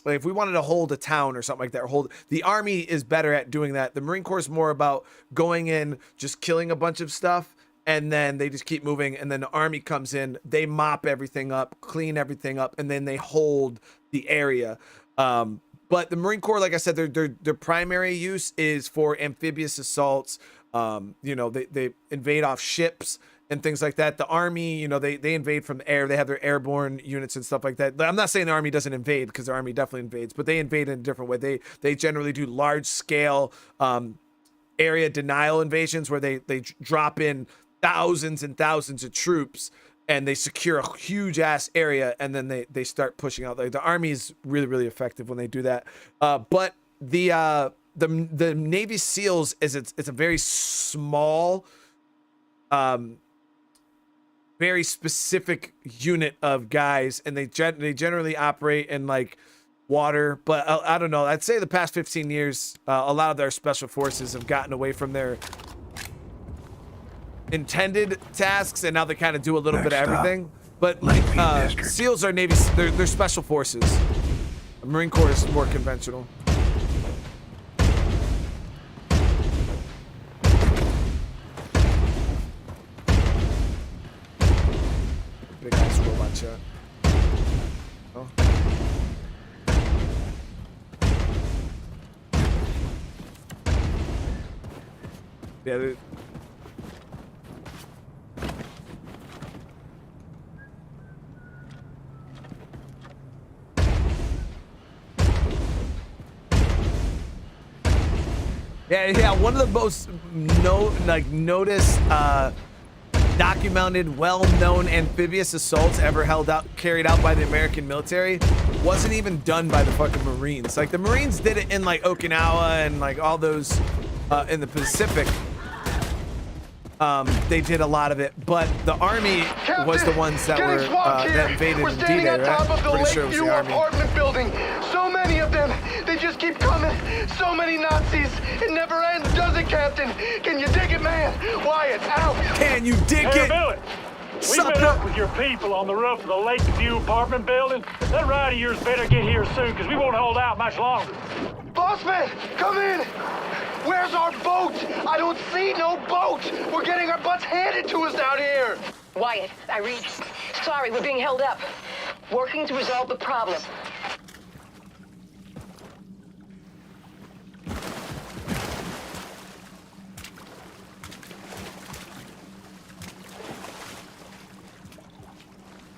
if we wanted to hold a town or something like that, the Army is better at doing that. The Marine Corps is more about going in, just killing a bunch of stuff, and then they just keep moving, and then the Army comes in, they mop everything up, clean everything up, and then they hold the area. But the Marine Corps, like I said, their primary use is for amphibious assaults. They invade off ships and things like that. The Army, they invade from the air. They have their airborne units and stuff like that. I'm not saying the Army doesn't invade, because the Army definitely invades, but they invade in a different way. They generally do large scale area denial invasions, where they drop in thousands and thousands of troops, and they secure a huge ass area, and then they start pushing out. Like, the Army is really, really effective when they do that. But the Navy SEALs it's a very small, very specific unit of guys, and they generally operate in like water. But I don't know. I'd say the past 15 years, a lot of their special forces have gotten away from their intended tasks, and now they kind of do a little bit of everything. But SEALs are Navy, they're special forces. The Marine Corps is more conventional. big ass robot chat. Oh. Yeah, dude. Yeah, one of the most noticed, documented, well-known amphibious assaults ever carried out by the American military wasn't even done by the fucking Marines. Like, the Marines did it in like Okinawa and like all those in the Pacific. They did a lot of it, but the Army was the ones that were that invaded in D-Day, right? Pretty sure it was the Army. Apartment building. So many of them. They just keep coming. So many Nazis. It never ends, does it, Captain? Can you dig it, man? Wyatt, out. Can you dig it? Billy, we've been up with your people on the roof of the Lakeview apartment building. That ride of yours better get here soon, because we won't hold out much longer. Bossman, come in. Where's our boat? I don't see no boat. We're getting our butts handed to us out here. Wyatt, Irene, sorry, we're being held up. Working to resolve the problem.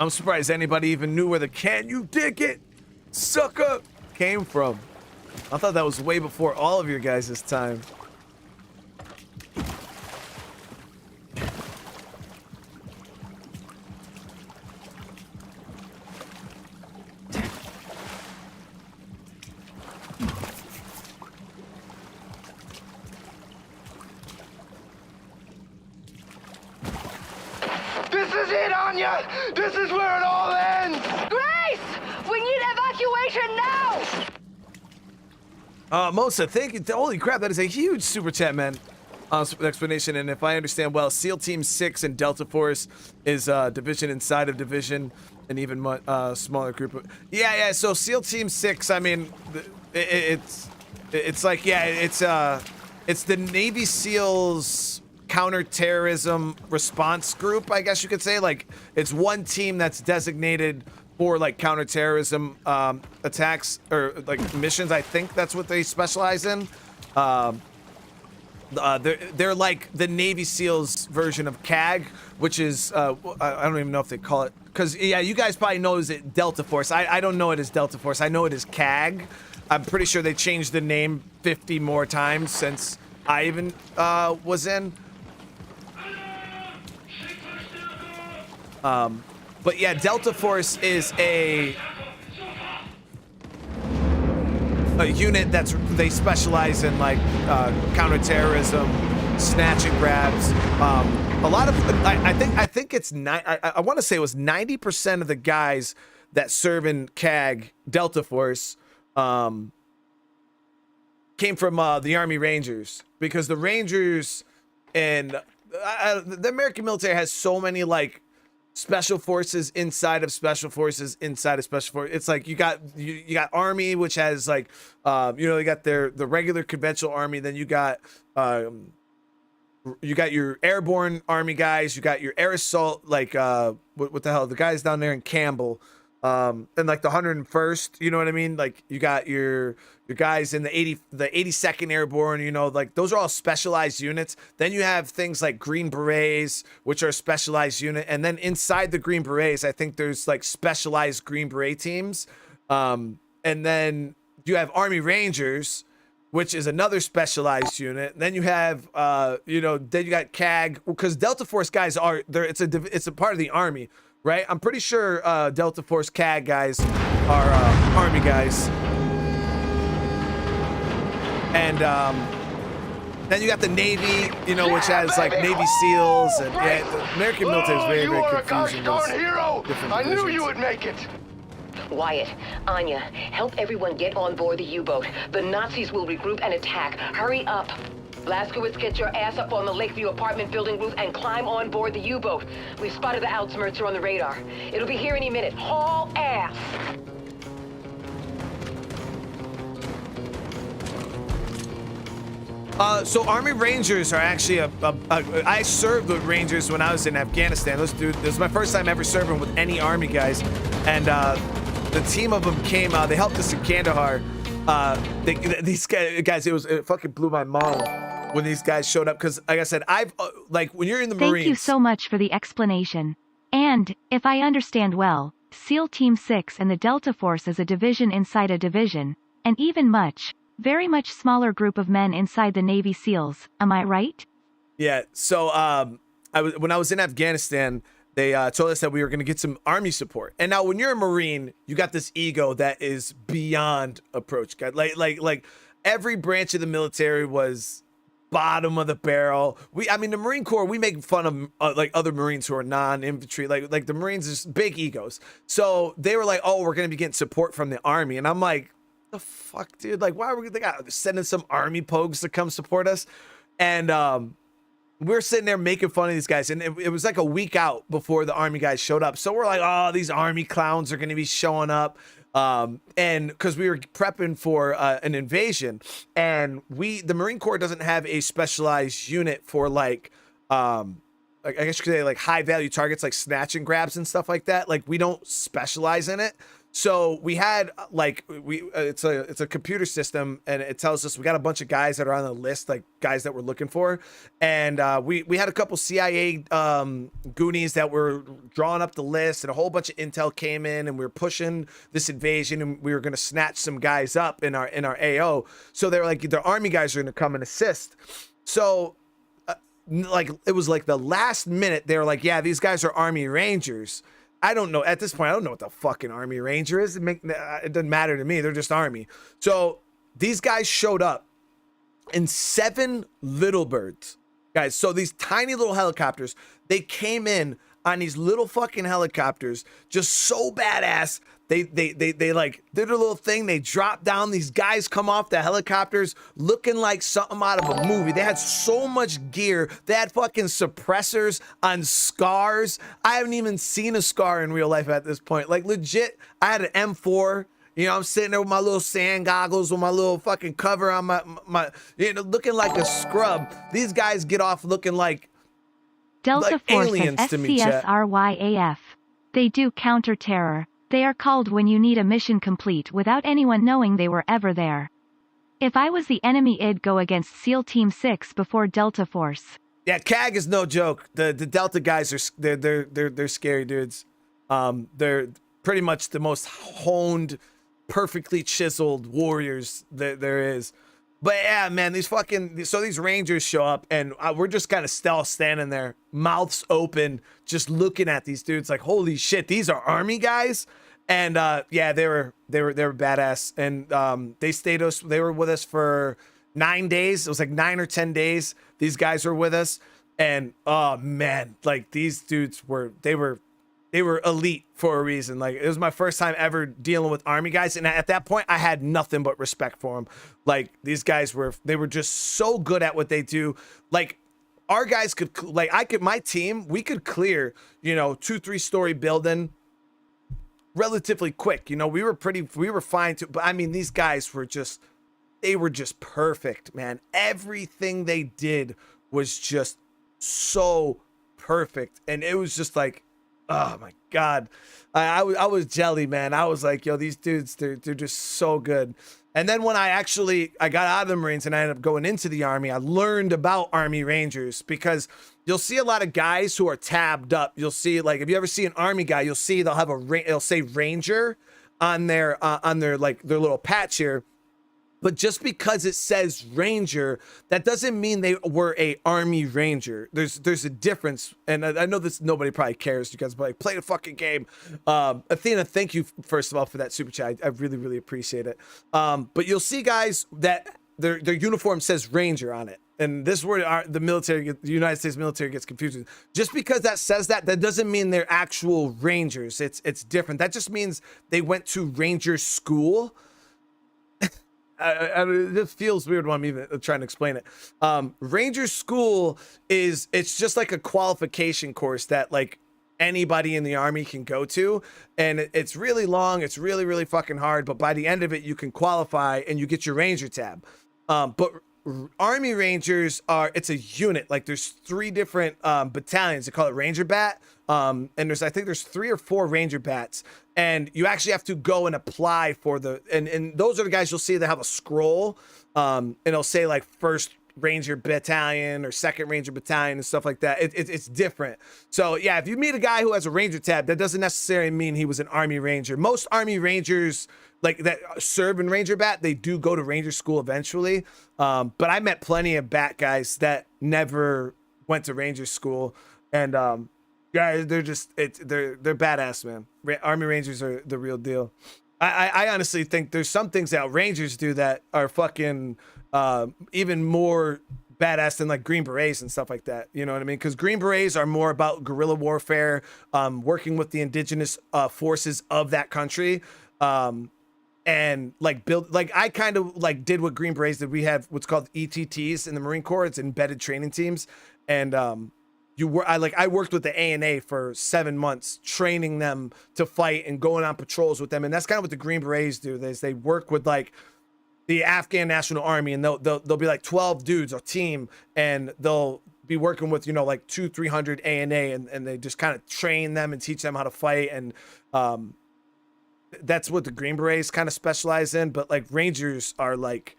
I'm surprised anybody even knew where the "can you dig it, sucker" came from. I thought that was way before all of your guys' time. This is it, Anya. This is where it all ends. Grace! We need evacuation now! Mosa, thank you. Holy crap, that is a huge super chat, man. Explanation, and if I understand well, SEAL Team 6 and Delta Force is division inside of division, and even smaller group. Yeah. So SEAL Team 6, I mean, it's like, yeah, it's the Navy SEALs counterterrorism response group, I guess you could say. Like, it's one team that's designated for like counterterrorism attacks or like missions. I think that's what they specialize in. They're like the Navy SEALs version of CAG, which is I don't even know if they call it, because yeah, you guys probably know it Delta Force. I don't know it as Delta Force. I know it as CAG. I'm pretty sure they changed the name 50 more times since I even was in. But yeah, Delta Force is a unit they specialize in like counterterrorism, snatch and grabs. A lot of I think it's I want to say it was 90% of the guys that serve in CAG Delta Force came from the Army Rangers, because the Rangers and the American military has so many like special forces inside of special forces inside of special forces. It's like you got Army, which has like you got the regular conventional Army, then you got your airborne Army guys, you got your air assault, like what the hell, the guys down there in Campbell, and like the 101st, you know what I mean? Like you got your guys in the 82nd Airborne, you know, like those are all specialized units. Then you have things like Green Berets, which are a specialized unit, and then inside the Green Berets, I think there's like specialized Green Beret teams, and then you have Army Rangers, which is another specialized unit. Then you have then you got CAG, because Delta Force guys are there. It's a part of the Army, right? I'm pretty sure Delta Force CAG guys are Army guys. And then you got the Navy, which has like Navy SEALs, and yeah, the American military is very, very confusing. You are a gosh darn hero. I knew you would make it. Wyatt, Anya, help everyone get on board the U-boat. The Nazis will regroup and attack. Hurry up. Blazkowicz, get your ass up on the Lakeview apartment building roof and climb on board the U-boat. We've spotted the Outsmirtser on the radar. It'll be here any minute. Haul ass. So Army Rangers are actually I served with Rangers when I was in Afghanistan. This was my first time ever serving with any Army guys, and the team of them came. They helped us in Kandahar. These guys, it fucking blew my mind when these guys showed up. Because, like I said, like when you're in the Marines. Thank you so much for the explanation. And if I understand well, SEAL Team 6 and the Delta Force is a division inside a division, and even very much smaller group of men inside the Navy SEALs. Am I right? Yeah. So when I was in Afghanistan, they told us that we were going to get some Army support. And now when you're a Marine, you got this ego that is beyond approach. Like every branch of the military was bottom of the barrel. I mean, the Marine Corps, we make fun of like other Marines who are non-infantry. Like the Marines is big egos. So they were like, oh, we're going to be getting support from the Army. And I'm like, the fuck, dude? Like, why are we sending some Army pogues to come support us? And we're sitting there making fun of these guys, and it was like a week out before the Army guys showed up. So we're like, oh, these Army clowns are going to be showing up, and because we were prepping for an invasion, and the Marine Corps doesn't have a specialized unit for like I guess you could say like high value targets like snatch and grabs and stuff like that. Like we don't specialize in it. So we had it's a computer system, and it tells us we got a bunch of guys that are on the list, like guys that we're looking for, and we had a couple CIA goonies that were drawing up the list, and a whole bunch of intel came in, and we were pushing this invasion, and we were going to snatch some guys up in our AO. So they were like, the Army guys are going to come and assist. So like it was like the last minute, they were like, yeah, these guys are Army Rangers. I don't know. At this point, I don't know what the fucking Army Ranger is. It doesn't matter to me. They're just Army. So these guys showed up in 7 little birds, guys. So these tiny little helicopters, they came in on these little fucking helicopters, just so badass. They like did a little thing. They dropped down. These guys come off the helicopters looking like something out of a movie. They had so much gear. They had fucking suppressors on scars. I haven't even seen a scar in real life at this point. Like legit, I had an M4. You know, I'm sitting there with my little sand goggles, with my little fucking cover on my looking like a scrub. These guys get off looking like Delta Force aliens has to me, chat. SCSRYAF. They do counter-terror. They are called when you need a mission complete without anyone knowing they were ever there. If I was the enemy, I'd go against SEAL Team 6 before Delta Force. Yeah, CAG is no joke. The Delta guys are they're scary dudes. They're pretty much the most honed, perfectly chiseled warriors that there is. But yeah, man, these Rangers show up, and we're just kind of still standing there, mouths open, just looking at these dudes like, holy shit, these are Army guys. And yeah, they were badass, and they were with us for 9 days. It was like 9 or 10 days. These guys were with us, and oh man, like these dudes were elite for a reason. Like it was my first time ever dealing with Army guys, and at that point I had nothing but respect for them. Like these guys were just so good at what they do. Like our guys my team, we could clear 2-3 story building relatively quick. We were fine too, but I mean these guys were just perfect, man. Everything they did was just so perfect, and it was just like, oh my god, I was jelly, man. I was like, yo, these dudes, they're just so good. And then when I got out of the Marines and I ended up going into the Army, I learned about Army Rangers, because you'll see a lot of guys who are tabbed up. You'll see, like, if you ever see an Army guy, you'll see it'll say Ranger on their like their little patch here. But just because it says Ranger, that doesn't mean they were a Army Ranger. There's a difference, and I know this, nobody probably cares. You guys are like, play the fucking game. Athena, thank you first of all for that super chat. I really, really appreciate it. But you'll see guys that their uniform says Ranger on it, and this is where the United States military gets confused. Just because that says that doesn't mean they're actual Rangers. It's different. That just means they went to Ranger school. It just feels weird when I'm even trying to explain it. Ranger school it's just like a qualification course that like anybody in the Army can go to, and it's really long. It's really, really fucking hard, but by the end of it, you can qualify and you get your Ranger tab. But Army Rangers it's a unit. Like there's 3 different battalions. They call it Ranger Bat. And I think there's 3 or 4 Ranger Bats. And you actually have to go and apply for and those are the guys you'll see that have a scroll. And it'll say like 1st Ranger Battalion or 2nd Ranger Battalion and stuff like that. It's different. So yeah, if you meet a guy who has a Ranger tab, that doesn't necessarily mean he was an Army Ranger. Most Army Rangers like that serve in Ranger Bat, they do go to Ranger school eventually. But I met plenty of Bat guys that never went to Ranger school, and guys, they're badass, man. Army Rangers are the real deal. I honestly think there's some things that Rangers do that are fucking even more badass than like Green Berets and stuff like that. You know what I mean? Because Green Berets are more about guerrilla warfare, working with the indigenous forces of that country. And like I kind of like did what Green Berets did. We have what's called ETTs in the Marine Corps. It's embedded training teams. And I worked with the ANA for 7 months, training them to fight and going on patrols with them. And that's kind of what the Green Berets do. They work with like the Afghan National Army, and they'll be like 12 dudes, a team, and they'll be working with, like 200-300 ANA, and they just kind of train them and teach them how to fight. And that's what the Green Berets kind of specialize in. But like Rangers are like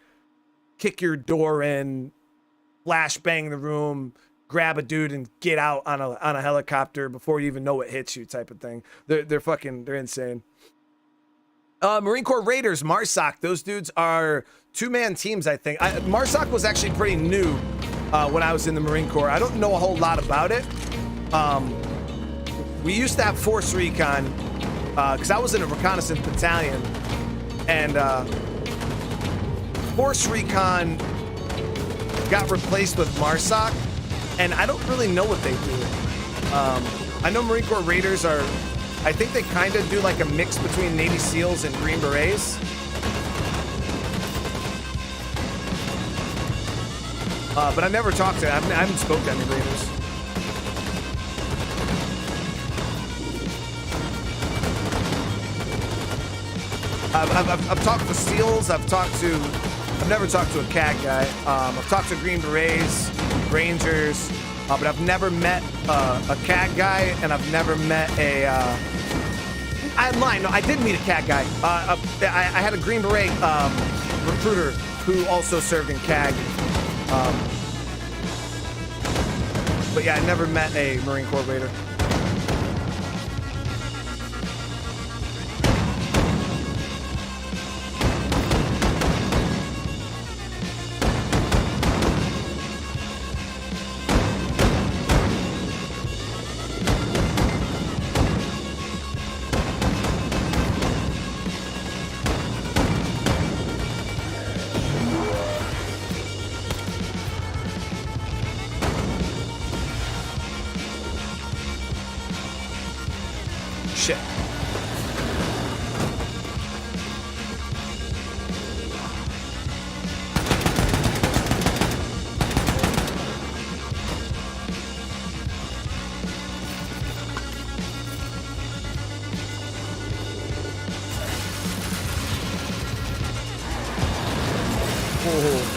kick your door in, flash bang the room, grab a dude and get out on a helicopter before you even know what hits you type of thing. They're insane. Marine Corps Raiders, MARSOC, those dudes are 2-man teams, I think. MARSOC was actually pretty new when I was in the Marine Corps. I don't know a whole lot about it. We used to have Force Recon because I was in a reconnaissance battalion, and Force Recon got replaced with MARSOC, and I don't really know what they do. I know Marine Corps Raiders I think they kind of do like a mix between Navy SEALs and Green Berets. But I've never talked to I haven't spoken to any Raiders. I've talked to SEALs. I've never talked to a CAG guy. I've talked to Green Berets, Rangers, but I've never met a CAG guy, and I've never met I'm lying. No, I did meet a CAG guy. I had a Green Beret recruiter who also served in CAG. But yeah, I never met a Marine Corps Raider. Shit. Oh.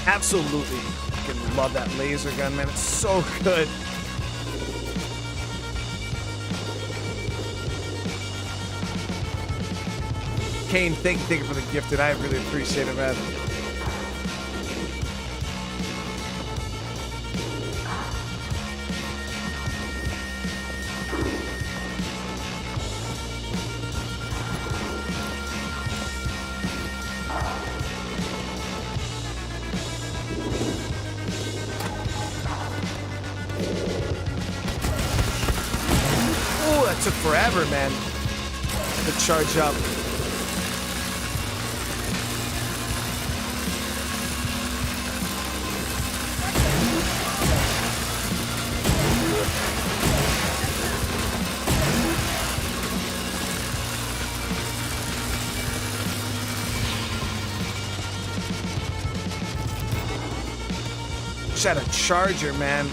Absolutely fucking love that laser gun, man. It's so good. Kane, thank you for the gifted. I really appreciate it, man. Took forever, man, to charge up. Just had a charger, man.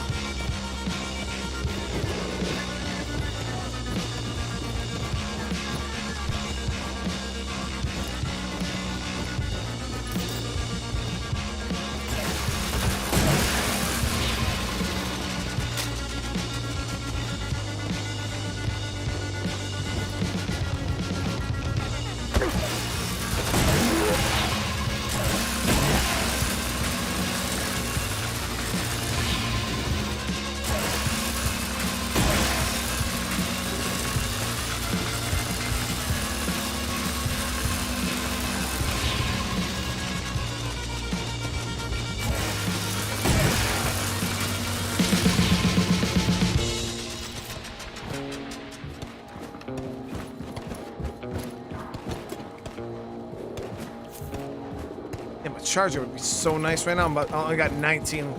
charger would be so nice right now, but I only got 19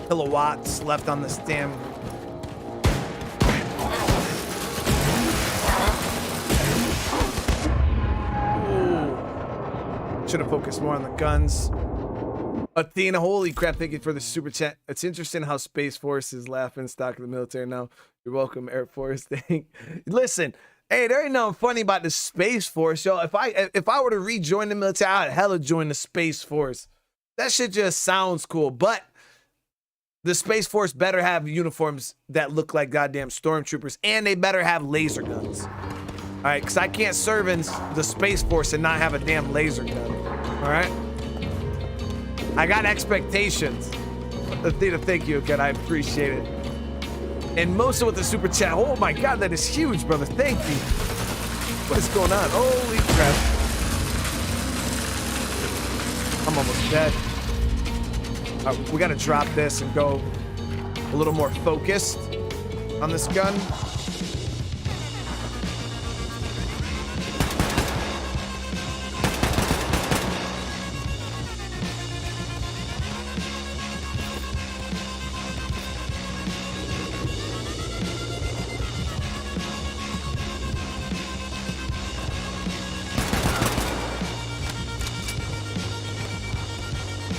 kilowatts left on this damn. Should have focused more on the guns. Athena, holy crap, thank you for the super chat. It's interesting how Space Force is laughing stock of the military now. You're welcome, Air Force. Listen, hey, there ain't nothing funny about the Space Force, yo. If I were to rejoin the military, I'd hella join the Space Force. That shit just sounds cool, but the Space Force better have uniforms that look like goddamn stormtroopers, and they better have laser guns. All right, because I can't serve in the Space Force and not have a damn laser gun. All right? I got expectations. Athena, thank you again. I appreciate it. And most of what the super chat. Oh my God, that is huge, brother. Thank you. What is going on? Holy crap. I'm almost dead. All right, we got to drop this and go a little more focused on this gun.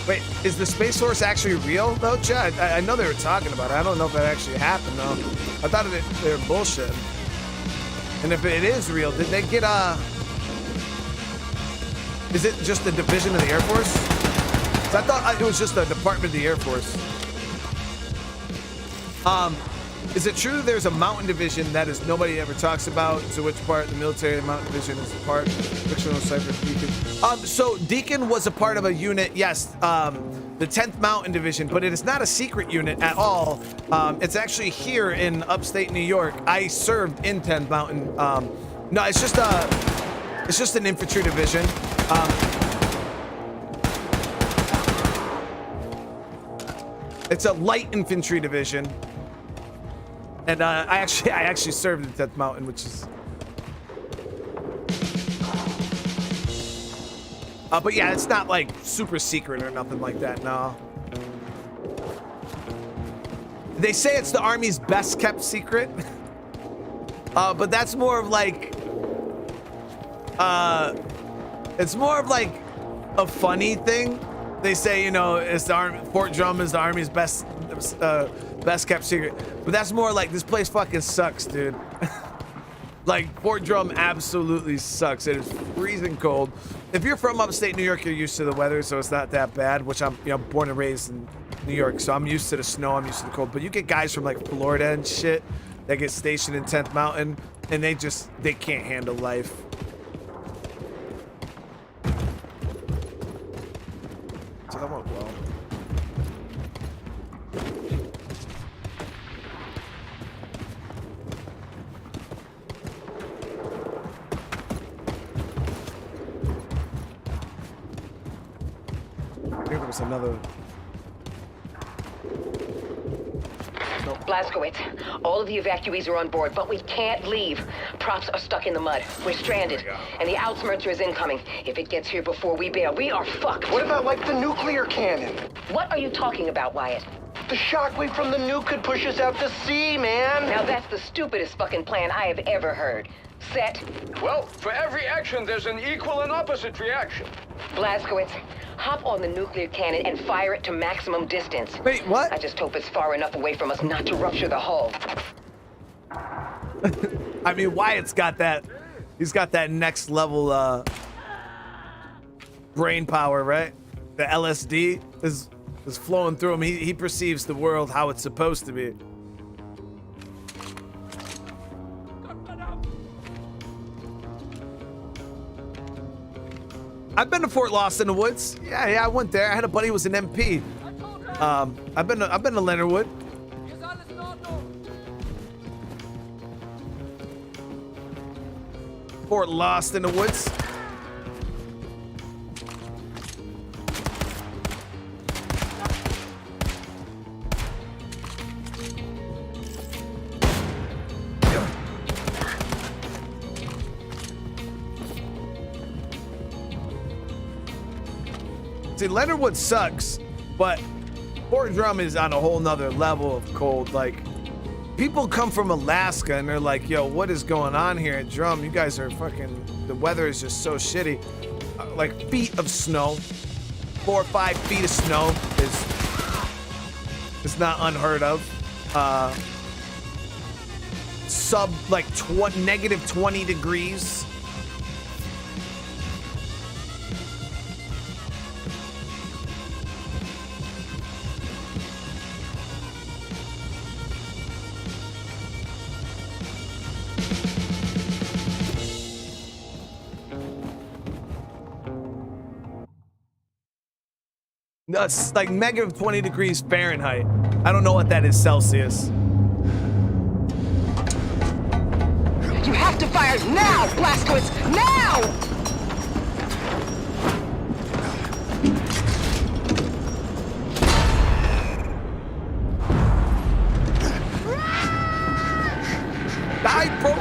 Wait, is the Space Force actually real though, Chad? I know they were talking about it. I don't know if that actually happened though. I thought they were bullshit. And if it is real, did they get is it just a division of the Air Force? 'Cause I thought it was just a department of the Air Force. Is it true there's a mountain division that is nobody ever talks about? So which part of the military mountain division is a part? Fictional Cypher Deacon. So Deacon was a part of a unit, yes, the 10th Mountain Division, but it is not a secret unit at all. It's actually here in upstate New York. I served in 10th Mountain. No, it's just an infantry division. It's a light infantry division. And I actually served in 10th Mountain, which is. But yeah, it's not like super secret or nothing like that. No. They say it's the Army's best kept secret, but that's more of like. It's more of like a funny thing. They say, you know, it's the Fort Drum is the Army's best kept secret, but that's more like this place fucking sucks, dude. Like Fort Drum absolutely sucks. It is freezing cold. If you're from upstate New York, you're used to the weather, so it's not that bad. Which I'm, you know, born and raised in New York, so I'm used to the snow. I'm used to the cold. But you get guys from like Florida and shit that get stationed in 10th Mountain, and they can't handle life. So that went well. I think there was another. Blazkowicz, all of the evacuees are on board, but we can't leave. Props are stuck in the mud. We're stranded, and the Outsmercher is incoming. If it gets here before we bail, we are fucked. What about, like, the nuclear cannon? What are you talking about, Wyatt? The shockwave from the nuke could push us out to sea, man. Now that's the stupidest fucking plan I have ever heard. Set. Well, for every action, there's an equal and opposite reaction. Blazkowicz, hop on the nuclear cannon and fire it to maximum distance. Wait, what? I just hope it's far enough away from us not to rupture the hull. I mean, Wyatt's got that. He's got that next level brain power, right? The LSD is flowing through him. He perceives the world how it's supposed to be. I've been to Fort Lost in the Woods. Yeah, I went there. I had a buddy who was an MP. I've been to Leonard Wood. Fort Lost in the Woods. See, Leonard Wood sucks, but Fort Drum is on a whole nother level of cold. Like, people come from Alaska and they're like, yo, what is going on here at Drum? You guys are fucking, the weather is just so shitty. Like, feet of snow, 4 or 5 feet of snow is not unheard of. Sub, like, negative 20 degrees. That's like negative 20 degrees Fahrenheit. I don't know what that is Celsius. You have to fire now, Blazkowicz! Now! Die, bro!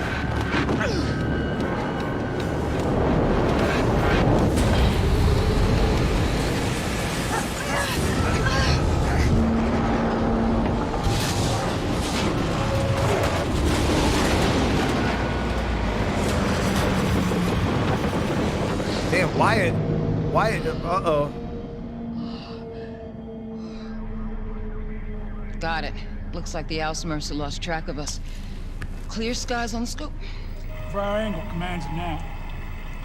Damn, Wyatt, uh-oh. Got it. Looks like the Ausmercer lost track of us. Clear skies on the scope. For our angle commands it now.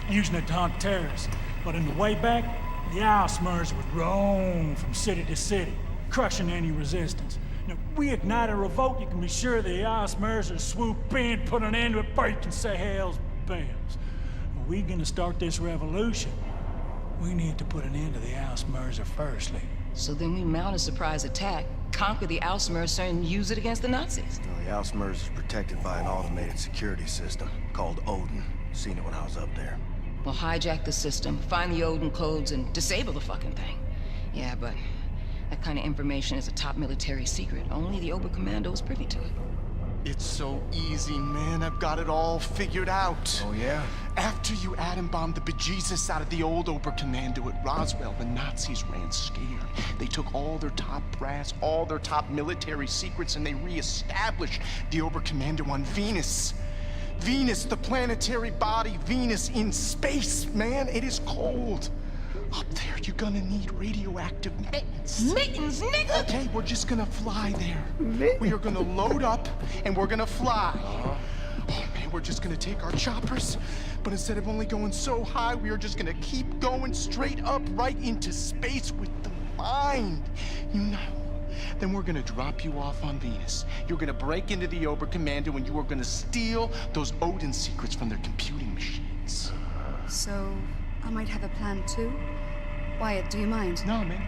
Using it to hunt terrorists. But in the way back, the Ausmercer would roam from city to city, crushing any resistance. Now, if we ignite a revolt, you can be sure the Ausmercer swoop in, put an end to it, before you can say hell's bells. If we're gonna start this revolution, we need to put an end to the Ausmercer firstly. So then we mount a surprise attack, conquer the Ausmercer, and use it against the Nazis. The Ausmercer is protected by an automated security system called Odin. Seen it when I was up there. We'll hijack the system, find the Odin codes, and disable the fucking thing. Yeah, but that kind of information is a top military secret. Only the Oberkommando is privy to it. It's so easy, man. I've got it all figured out. Oh, yeah? After you atom bombed the bejesus out of the old Oberkommando at Roswell, the Nazis ran scared. They took all their top brass, all their top military secrets, and they re-established the Oberkommando on Venus. Venus, the planetary body, Venus in space, man. It is cold. Up there, you're gonna need radioactive mittens. Mittens, nigga! Okay, we're just gonna fly there. We are gonna load up, and we're gonna fly. Oh, man, we're just gonna take our choppers, but instead of only going so high, we are just gonna keep going straight up right into space with the mind. You know? Then we're gonna drop you off on Venus. You're gonna break into the Oberkommando, and you are gonna steal those Odin secrets from their computing machines. So, I might have a plan too? Wyatt, do you mind? No, man.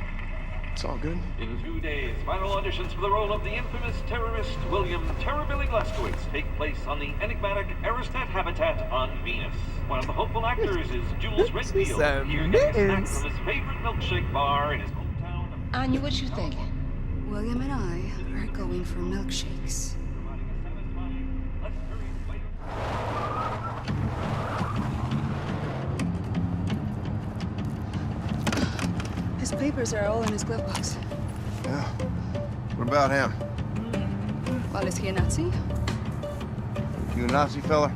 It's all good. In 2 days, final auditions for the role of the infamous terrorist William Terrorbilly Blazkowicz take place on the enigmatic Aristat habitat on Venus. One of the hopeful actors is Jules Redfield, here getting a snack from his favorite milkshake bar in his hometown. Anya, what you think? William and I are going for milkshakes. His papers are all in his glove box. Yeah. What about him? Well, is he a Nazi? You a Nazi fella?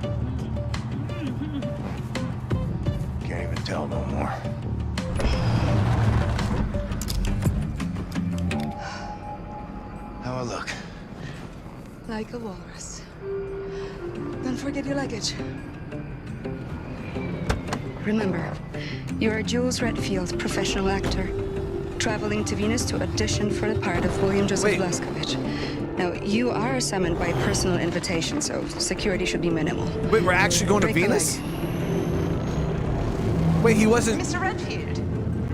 Can't even tell no more. How I look? Like a walrus. Don't forget your luggage. Remember, you're Jules Redfield, professional actor, traveling to Venus to audition for the part of William Joseph Blazkowicz. Now, you are summoned by personal invitation, so security should be minimal. Wait, we're actually going to Venus? Wait, he wasn't... Mr. Redfield?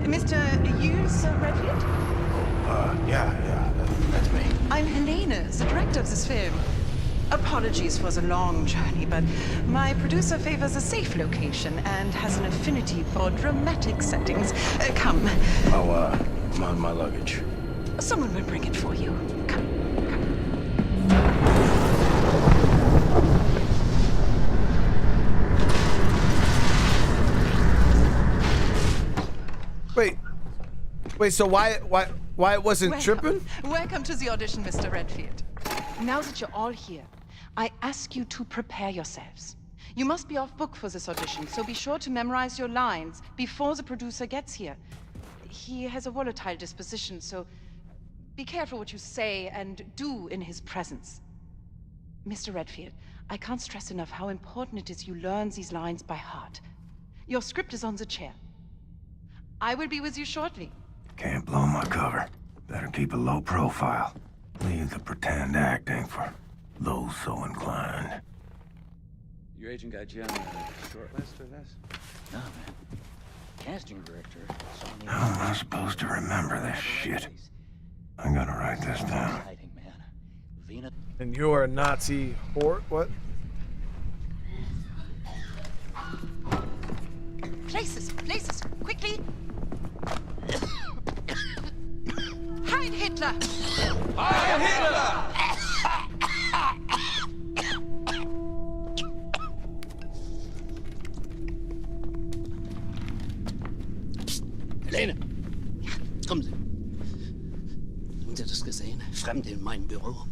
Mr. Hughes Redfield? Yeah, that's me. I'm Helena, the director of this film. Apologies for the long journey, but my producer favors a safe location and has an affinity for dramatic settings. Come. Oh, my luggage. Someone will bring it for you. Come. Wait. Wait, so why it wasn't tripping? Welcome to the audition, Mr. Redfield. Now that you're all here, I ask you to prepare yourselves. You must be off book for this audition, so be sure to memorize your lines before the producer gets here. He has a volatile disposition, so be careful what you say and do in his presence. Mr. Redfield, I can't stress enough how important it is you learn these lines by heart. Your script is on the chair. I will be with you shortly. Can't blow my cover. Better keep a low profile. Leave the pretend acting for those so inclined. Your agent got you on the short list for this? No, man. Casting director. How am I supposed to remember this shit? I gotta write this down. And you're a Nazi whore? What? Places, quickly! Heil Hitler! Heil Hitler! Helene! Kommen Sie. Haben Sie das gesehen? Fremde in meinem Büro.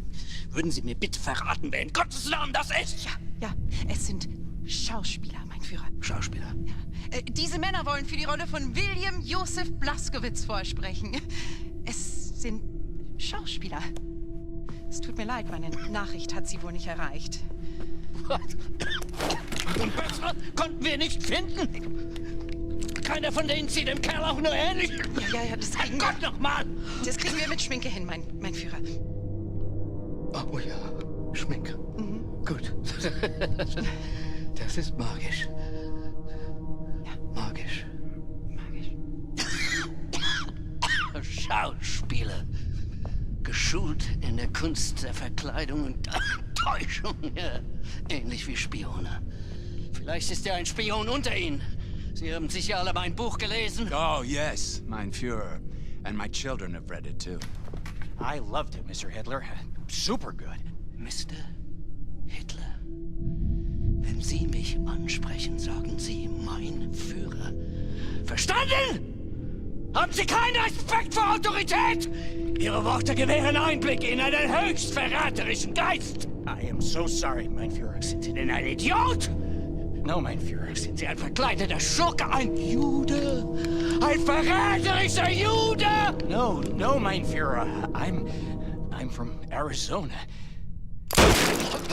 Würden Sie mir bitte verraten, wer in Gottes Namen das ist? Ja, es sind Schauspieler, mein Führer. Schauspieler? Ja. Diese Männer wollen für die Rolle von William Joseph Blazkowicz vorsprechen. Es sind Schauspieler. Es tut mir leid, meine Nachricht hat sie wohl nicht erreicht. Was? Und bessere konnten wir nicht finden? Keiner von denen sieht dem Kerl auch nur ähnlich. Ja, das kriegen wir. Gott nochmal! Das kriegen wir mit Schminke hin, mein Führer. Oh ja, Schminke. Gut. Das ist magisch. Ja. Magisch. Schauspieler. Geschult in der Kunst der Verkleidung und Täuschung. Ja. Ähnlich wie Spione. Vielleicht ist ja ein Spion unter Ihnen. Sie haben sicher alle mein Buch gelesen. Oh, yes, mein Führer. And my children have read it too. I loved it, Mr. Hitler. Super good. Mr. Hitler. Wenn Sie mich ansprechen, sagen Sie mein Führer. Verstanden? Haben Sie keinen Respekt vor Autorität? Ihre Worte gewähren Einblick in einen höchst verräterischen Geist. I am so sorry, mein Führer. Sind Sie denn ein Idiot? No, mein Führer. Sind Sie ein verkleideter Schurke, ein Jude? Ein verräterischer Jude? No, mein Führer. I'm from Arizona. What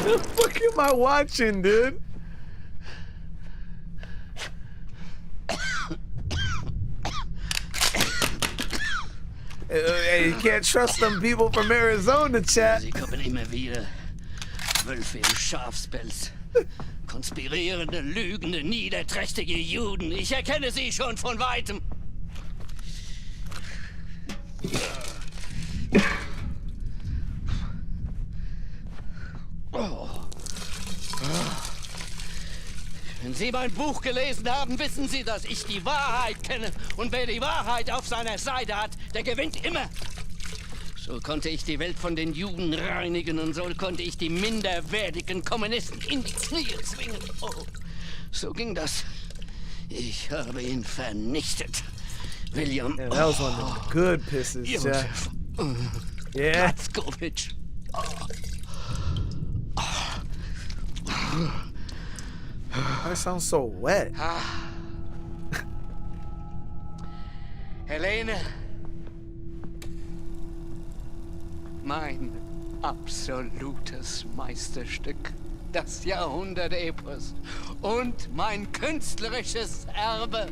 the fuck am I watching, dude? Hey, you can't trust them people from Arizona, chat. Sie kommen immer wieder. Wölfe im Schafspelz. Konspirierende, lügende, niederträchtige Juden. Ich erkenne sie schon von Weitem. Wenn Sie mein Buch gelesen haben, wissen Sie, dass ich die Wahrheit kenne. Und wer die Wahrheit auf seiner Seite hat, der gewinnt immer. So konnte ich die Welt von den Juden reinigen und so konnte ich die minderwertigen Kommunisten in die Knie zwingen. Oh, so ging das. Ich habe ihn vernichtet. William. Yeah, that was one of the good pisses, Joseph. Yeah. Blazkowicz. That sounds so wet. Helene. Mein absolutes Meisterstück. Das Jahrhundert-Epos. Und mein künstlerisches Erbe.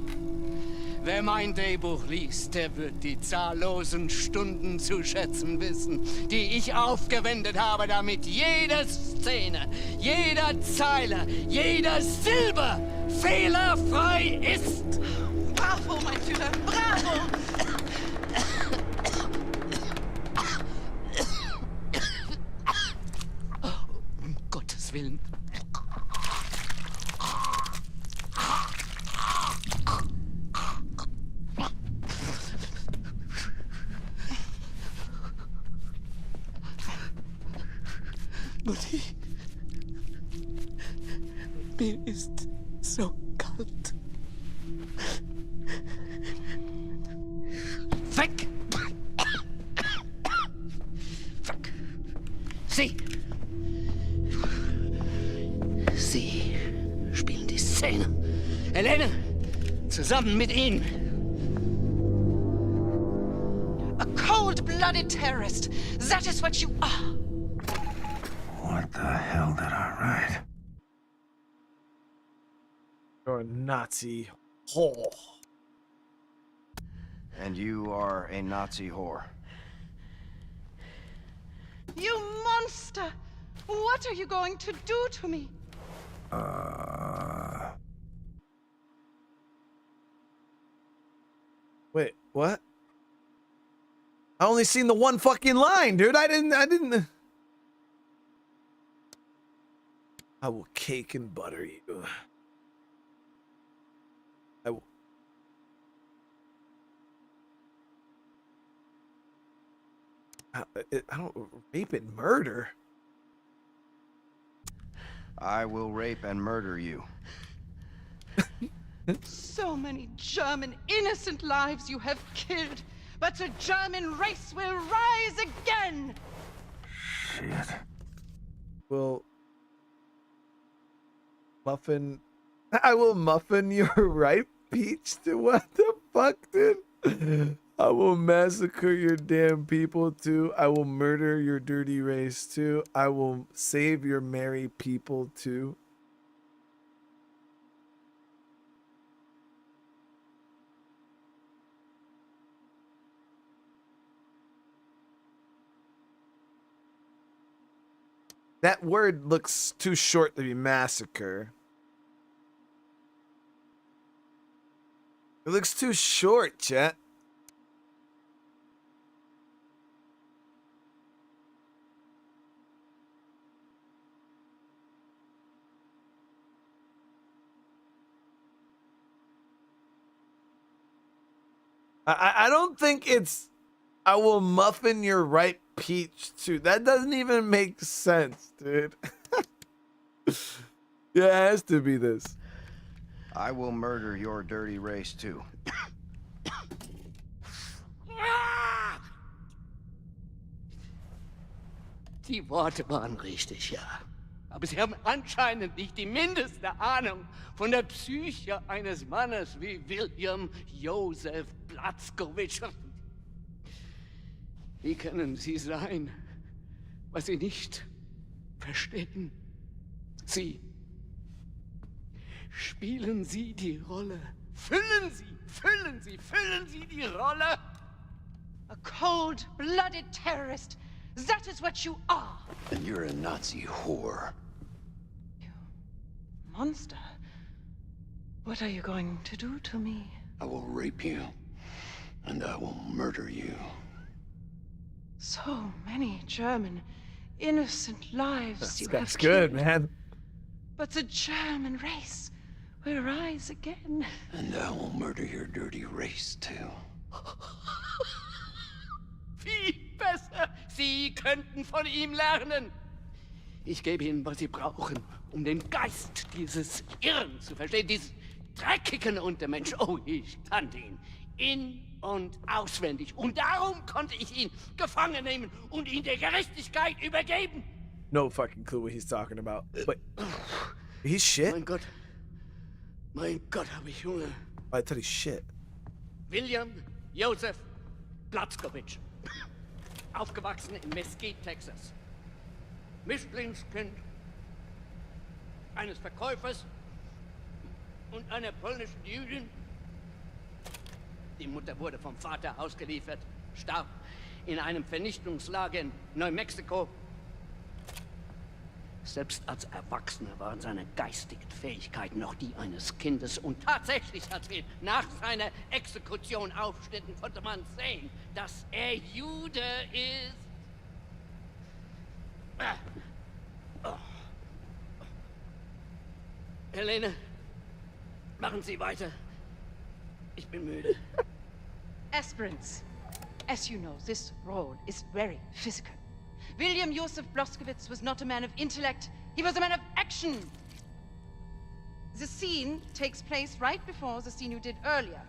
Wer mein Drehbuch liest, der wird die zahllosen Stunden zu schätzen wissen, die ich aufgewendet habe, damit jede Szene, jeder Zeile, jeder Silbe fehlerfrei ist. Bravo, mein Führer, bravo! Um Gottes Willen. Mutti, mir ist So kalt. Weg! Fuck. Sie! Sie spielen die Szene. Helene! Zusammen mit Ihnen. A cold-blooded terrorist. That is what you are. What the hell did I write? You're a Nazi whore. And you are a Nazi whore. You monster! What are you going to do to me? Wait, what? I only seen the one fucking line, dude. I didn't. I will cake and butter you. I will. I don't rape and murder. I will rape and murder you. So many German innocent lives you have killed, but the German race will rise again! Shit. Will muffin. I will muffin your ripe peach. Dude, what the fuck, dude? I will massacre your damn people too. I will murder your dirty race too. I will save your merry people too. That word looks too short to be massacre. It looks too short, chat. I don't think it's I will muffin your ripe peach too. That doesn't even make sense, dude. Yeah, it has to be this. I will murder your dirty race too. Die Worte waren richtig, ja. Aber Sie haben anscheinend nicht die mindeste Ahnung von der Psyche eines Mannes wie William Joseph Blazkowicz. Wie können Sie sein, was Sie nicht verstehen? Sie. Spielen Sie die Rolle. Füllen Sie die Rolle. A cold-blooded terrorist. That is what you are. And you're a Nazi whore. You monster. What are you going to do to me? I will rape you, and I will murder you. So many German innocent lives you have That's good, killed. man. But the German race will rise again. And I will murder your dirty race too. Viel besser. Sie könnten von ihm lernen. Ich gebe Ihnen, was Sie brauchen, um den Geist dieses Irren zu verstehen, dieses dreckigen Untermensch. Oh, ich kannte ihn in- und auswendig. Und darum konnte ich ihn gefangen nehmen und ihn der Gerechtigkeit übergeben. No fucking clue what he's talking about. But he's shit. Mein Gott, habe ich Hunger. I tell you shit. William Joseph Blazkowicz. Aufgewachsen in Mesquite, Texas. Mischlingskind eines Verkäufers und einer polnischen Jüdin. Die Mutter wurde vom Vater ausgeliefert, starb in einem Vernichtungslager in Neumexiko. Selbst als Erwachsener waren seine geistigen Fähigkeiten noch die eines Kindes. Und tatsächlich hat er nach seiner Exekution aufschnitten, konnte man sehen, dass er Jude ist. Oh. Helene, machen Sie weiter. Ich bin müde. Aspirants, as you know, this role is very physical. William Joseph Blazkowicz was not a man of intellect, he was a man of action. The scene takes place right before the scene you did earlier.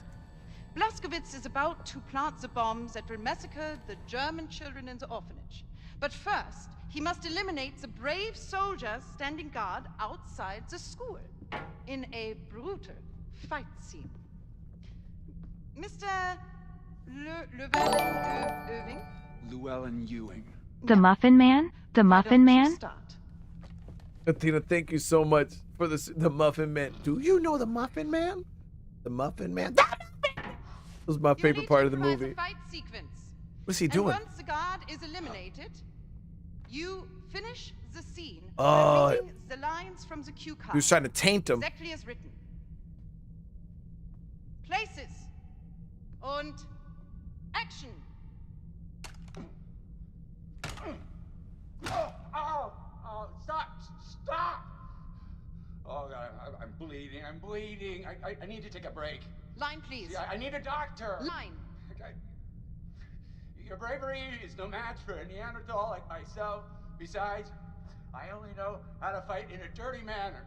Blazkowicz is about to plant the bombs that will massacre the German children in the orphanage. But first, he must eliminate the brave soldiers standing guard outside the school in a brutal fight scene. Mr. Llewellyn Llewellyn Ewing. The Muffin Man? The Muffin Man? Athena, thank you so much for this. The Muffin Man. Do you know the Muffin Man? The Muffin Man. This was my favorite part of the movie. Fight sequence. What's he doing? And once the guard is eliminated, you finish the scene Oh, by reading the lines from the cue card. he was trying to taint him. Exactly as written. Places. Und action. Oh, stop! Oh, God, I'm bleeding. I need to take a break. Line, please. Yeah, I need a doctor. Line. Your bravery is no match for a Neanderthal like myself. Besides, I only know how to fight in a dirty manner.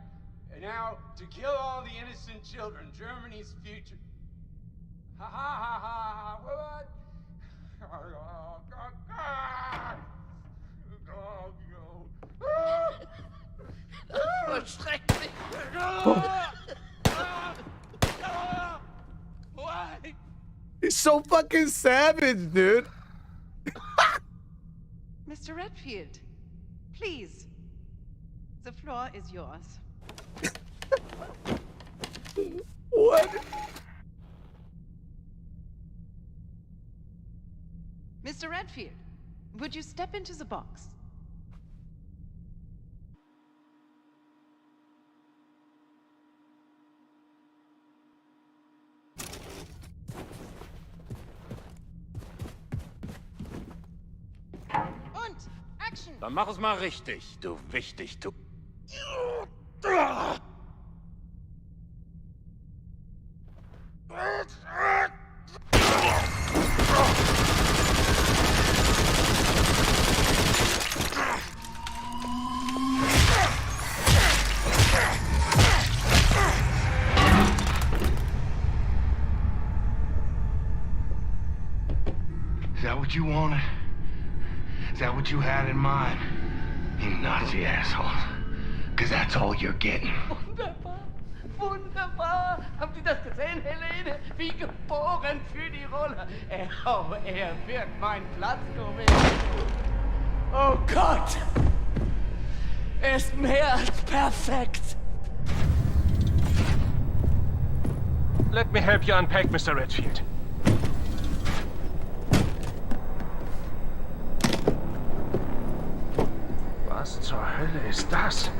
And now, to kill all the innocent children, Germany's future. Ha ha ha ha, what? Oh, God. Das ist schrecklich. Why? He's so fucking savage, dude. Mr. Redfield, please. The floor is yours. What? Mr. Redfield, would you step into the box? Und action! Dann mach es mal richtig, du wichtig, du. Is that what you wanted? Is that what you had in mind? You Nazi assholes. Because that's all you're getting. Wunderbar, wunderbar. Habt ihr das gesehen, Helene? Wie geboren für die Rolle. Er wird mein Blazkowicz. Oh Gott! Er ist mehr als perfekt. Let me help you unpack, Mr. Redfield. Was zur Hölle ist das?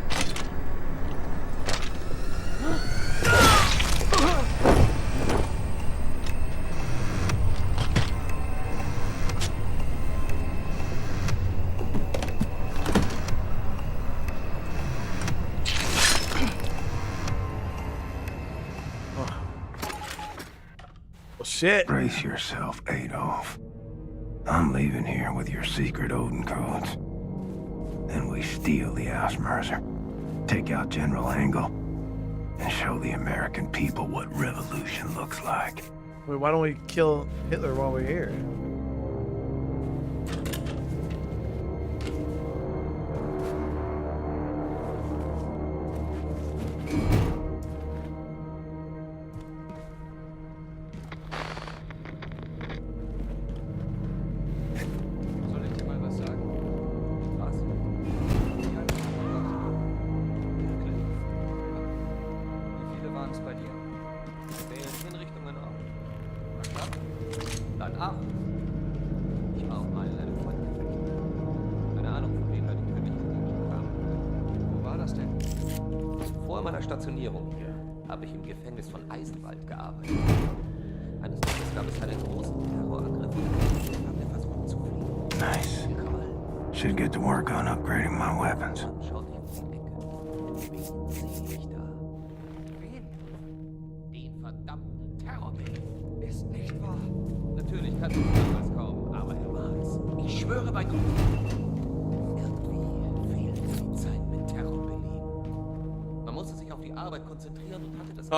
Well, shit. Brace yourself, Adolf. I'm leaving here with your secret Odin codes. Then we steal the Ausmerzer, take out General Engel, and show the American people what revolution looks like. Wait, why don't we kill Hitler while we're here? Soll ich dir mal was sagen? Was? Wie viele waren es bei dir? In Hinrichtungen auch. Verstanden? Dann 8. Ich war auch mal in einem Frontgefecht. Keine Ahnung, von wem da die Königin kam. Wo war das denn? Vor meiner Stationierung hier habe ich im Gefängnis von Eisenwald gearbeitet. Eines Tages gab es einen großen Terrorangriff. Ich habe versucht zu fliehen. Nice. Should get to work on upgrading my weapons. Schaut dich um die Ecke. Wen sehe ich da? Wen? Den verdammten Terrorbild. Ist nicht wahr. Natürlich kannst du das kaum, aber er war es. Ich schwöre bei Gott. Irgendwie fehlt die Zeit mit Terrorbilly. Man musste sich auf die Arbeit konzentrieren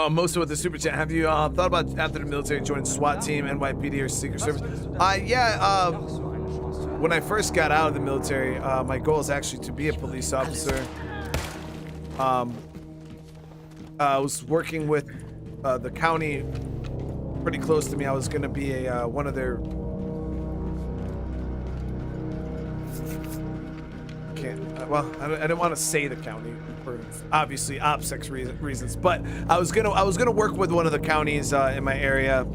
Most of it the super chat. Have you thought about after the military joining SWAT team, NYPD, or Secret Service? Yeah. When I first got out of the military, my goal is actually to be a police officer. I was working with the county pretty close to me. I was going to be a one of their. Well, I didn't want to say the county for obviously OPSEC reasons, but I was gonna work with one of the counties in my area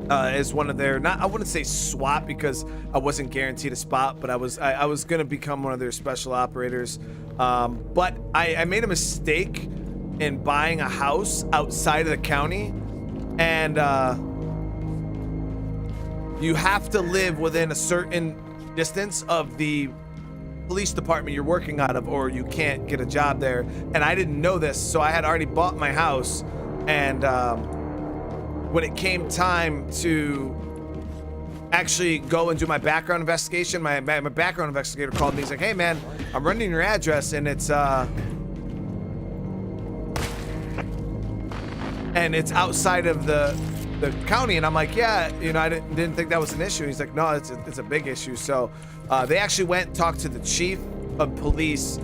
as one of their, I wouldn't say SWAT because I wasn't guaranteed a spot, but I was gonna become one of their special operators. But I made a mistake in buying a house outside of the county, and you have to live within a certain distance of the police department you're working out of, or you can't get a job there. And I didn't know this, so I had already bought my house, and when it came time to actually go and do my background investigation, my background investigator called me. He's like, hey man, I'm running your address and it's outside of the county. And I'm like, yeah, you know, I didn't think that was an issue. He's like, no, it's a big issue. So they actually went and talked to the chief of police.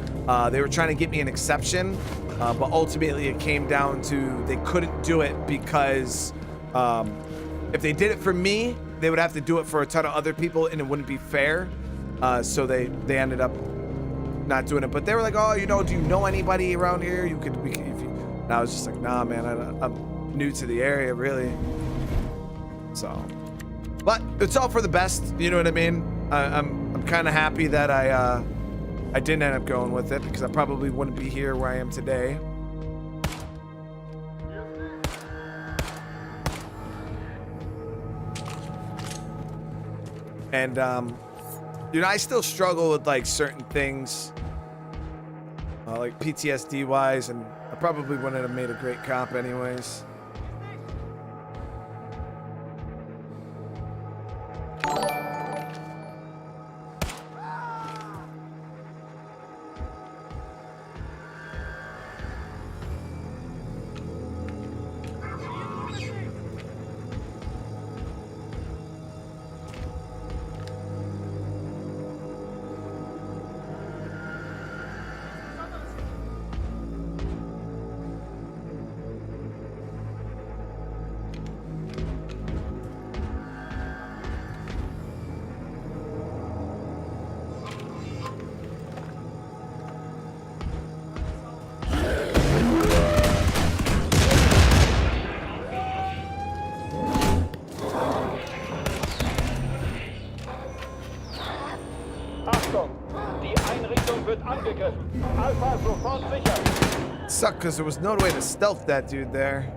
They were trying to get me an exception, but ultimately it came down to they couldn't do it because if they did it for me, they would have to do it for a ton of other people, and it wouldn't be fair. So they ended up not doing it. But they were like, oh, you know, do you know anybody around here? And I was just like, nah, man, I'm new to the area, really. So, but it's all for the best. You know what I mean? I'm kind of happy that I didn't end up going with it, because I probably wouldn't be here where I am today. And you know, I still struggle with like certain things, like PTSD wise, and I probably wouldn't have made a great cop anyways. Sucked because there was no way to stealth that dude there.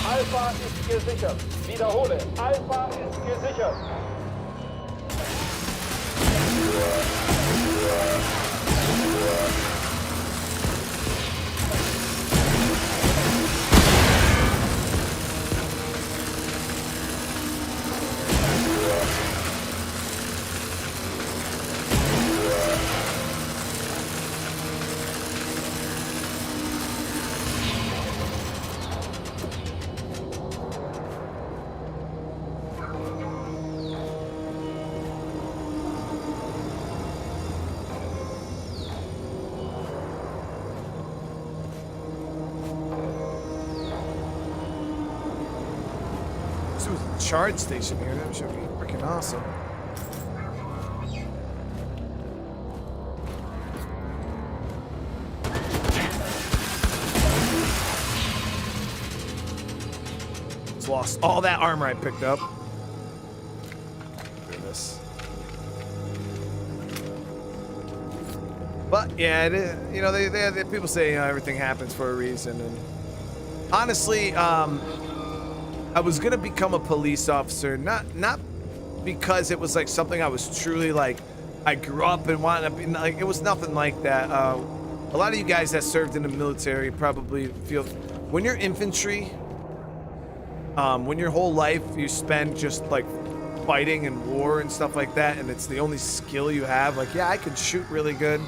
Alpha ist gesichert. Wiederhole, Alpha ist gesichert. Charge station here. That should be freaking awesome. Just lost all that armor I picked up. Look at this. But yeah, you know, they people say, you know, everything happens for a reason, and honestly, I was gonna become a police officer, not because it was like something I was truly like, I grew up and wanted to be, like, it was nothing like that. A lot of you guys that served in the military probably feel, when you're infantry, when your whole life you spend just like fighting and war and stuff like that, and it's the only skill you have. Like, yeah, I can shoot really good.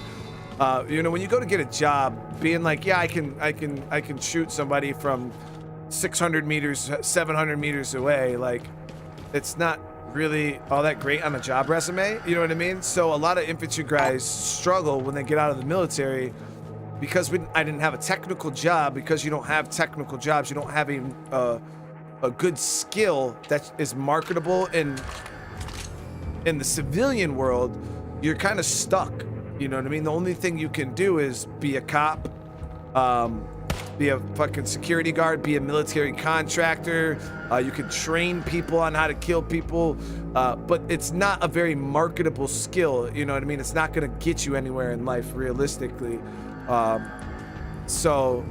You know, when you go to get a job, being like, yeah, I can shoot somebody from 600 meters, 700 meters away. Like, it's not really all that great on a job resume. You know what I mean? So a lot of infantry guys struggle when they get out of the military because I didn't have a technical job. Because you don't have technical jobs, you don't have a good skill that is marketable in the civilian world. You're kind of stuck. You know what I mean? The only thing you can do is be a cop, be a fucking security guard, be a military contractor. You can train people on how to kill people, but it's not a very marketable skill. You know what I mean? It's not going to get you anywhere in life, realistically. So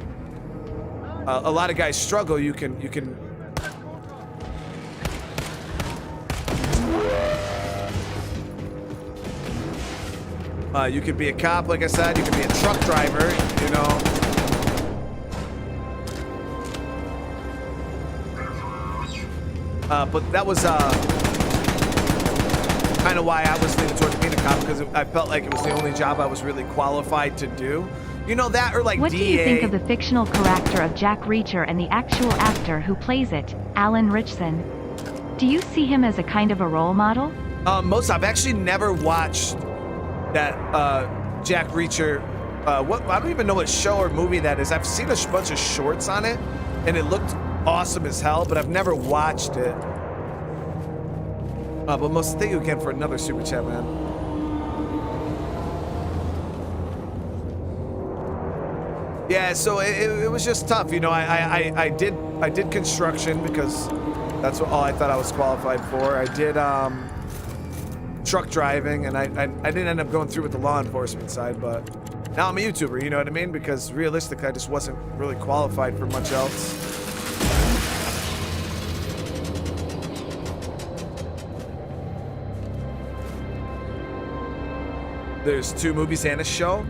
a lot of guys struggle. You can. You could be a cop, like I said. You could be a truck driver, you know. But that was kind of why I was leaning towards being a cop, because I felt like it was the only job I was really qualified to do. You know, that or like What DA. do you think of the fictional character of Jack Reacher and the actual actor who plays it, Alan Ritchson? Do you see him as a kind of a role model? I've actually never watched that Jack Reacher. I don't even know what show or movie that is. I've seen a bunch of shorts on it, and it looked awesome as hell, but I've never watched it. But most thank you again for another super chat, man. Yeah, so it was just tough, you know. I did construction because that's all I thought I was qualified for. I did truck driving, and I didn't end up going through with the law enforcement side, but now I'm a YouTuber, you know what I mean? Because realistically, I just wasn't really qualified for much else. There's 2 movies and a show.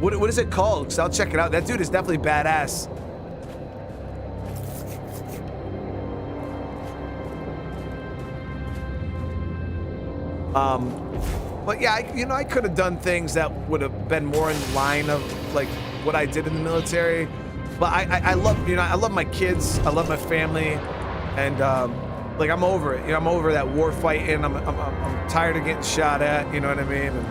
What is it called? Because I'll check it out. That dude is definitely badass. But yeah, I could have done things that would have been more in line of like what I did in the military. But I love my kids. I love my family, and like I'm over it. You know, I'm over that war fighting. I'm tired of getting shot at. You know what I mean? And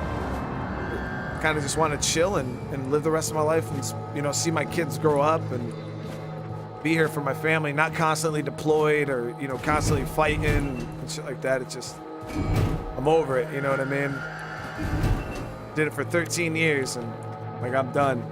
kind of just want to chill and live the rest of my life, and you know, see my kids grow up and be here for my family, not constantly deployed or, you know, constantly fighting and shit like that. It's just, I'm over it, you know what I mean? Did it for 13 years and like, I'm done.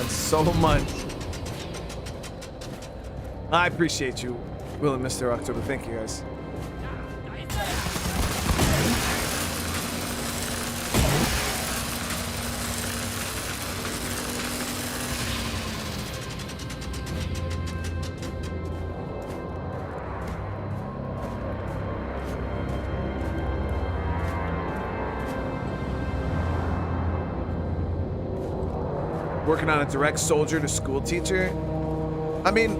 So much. I appreciate you, Will and Mr. October. Thank you, guys. Working on a direct soldier to school teacher. I mean,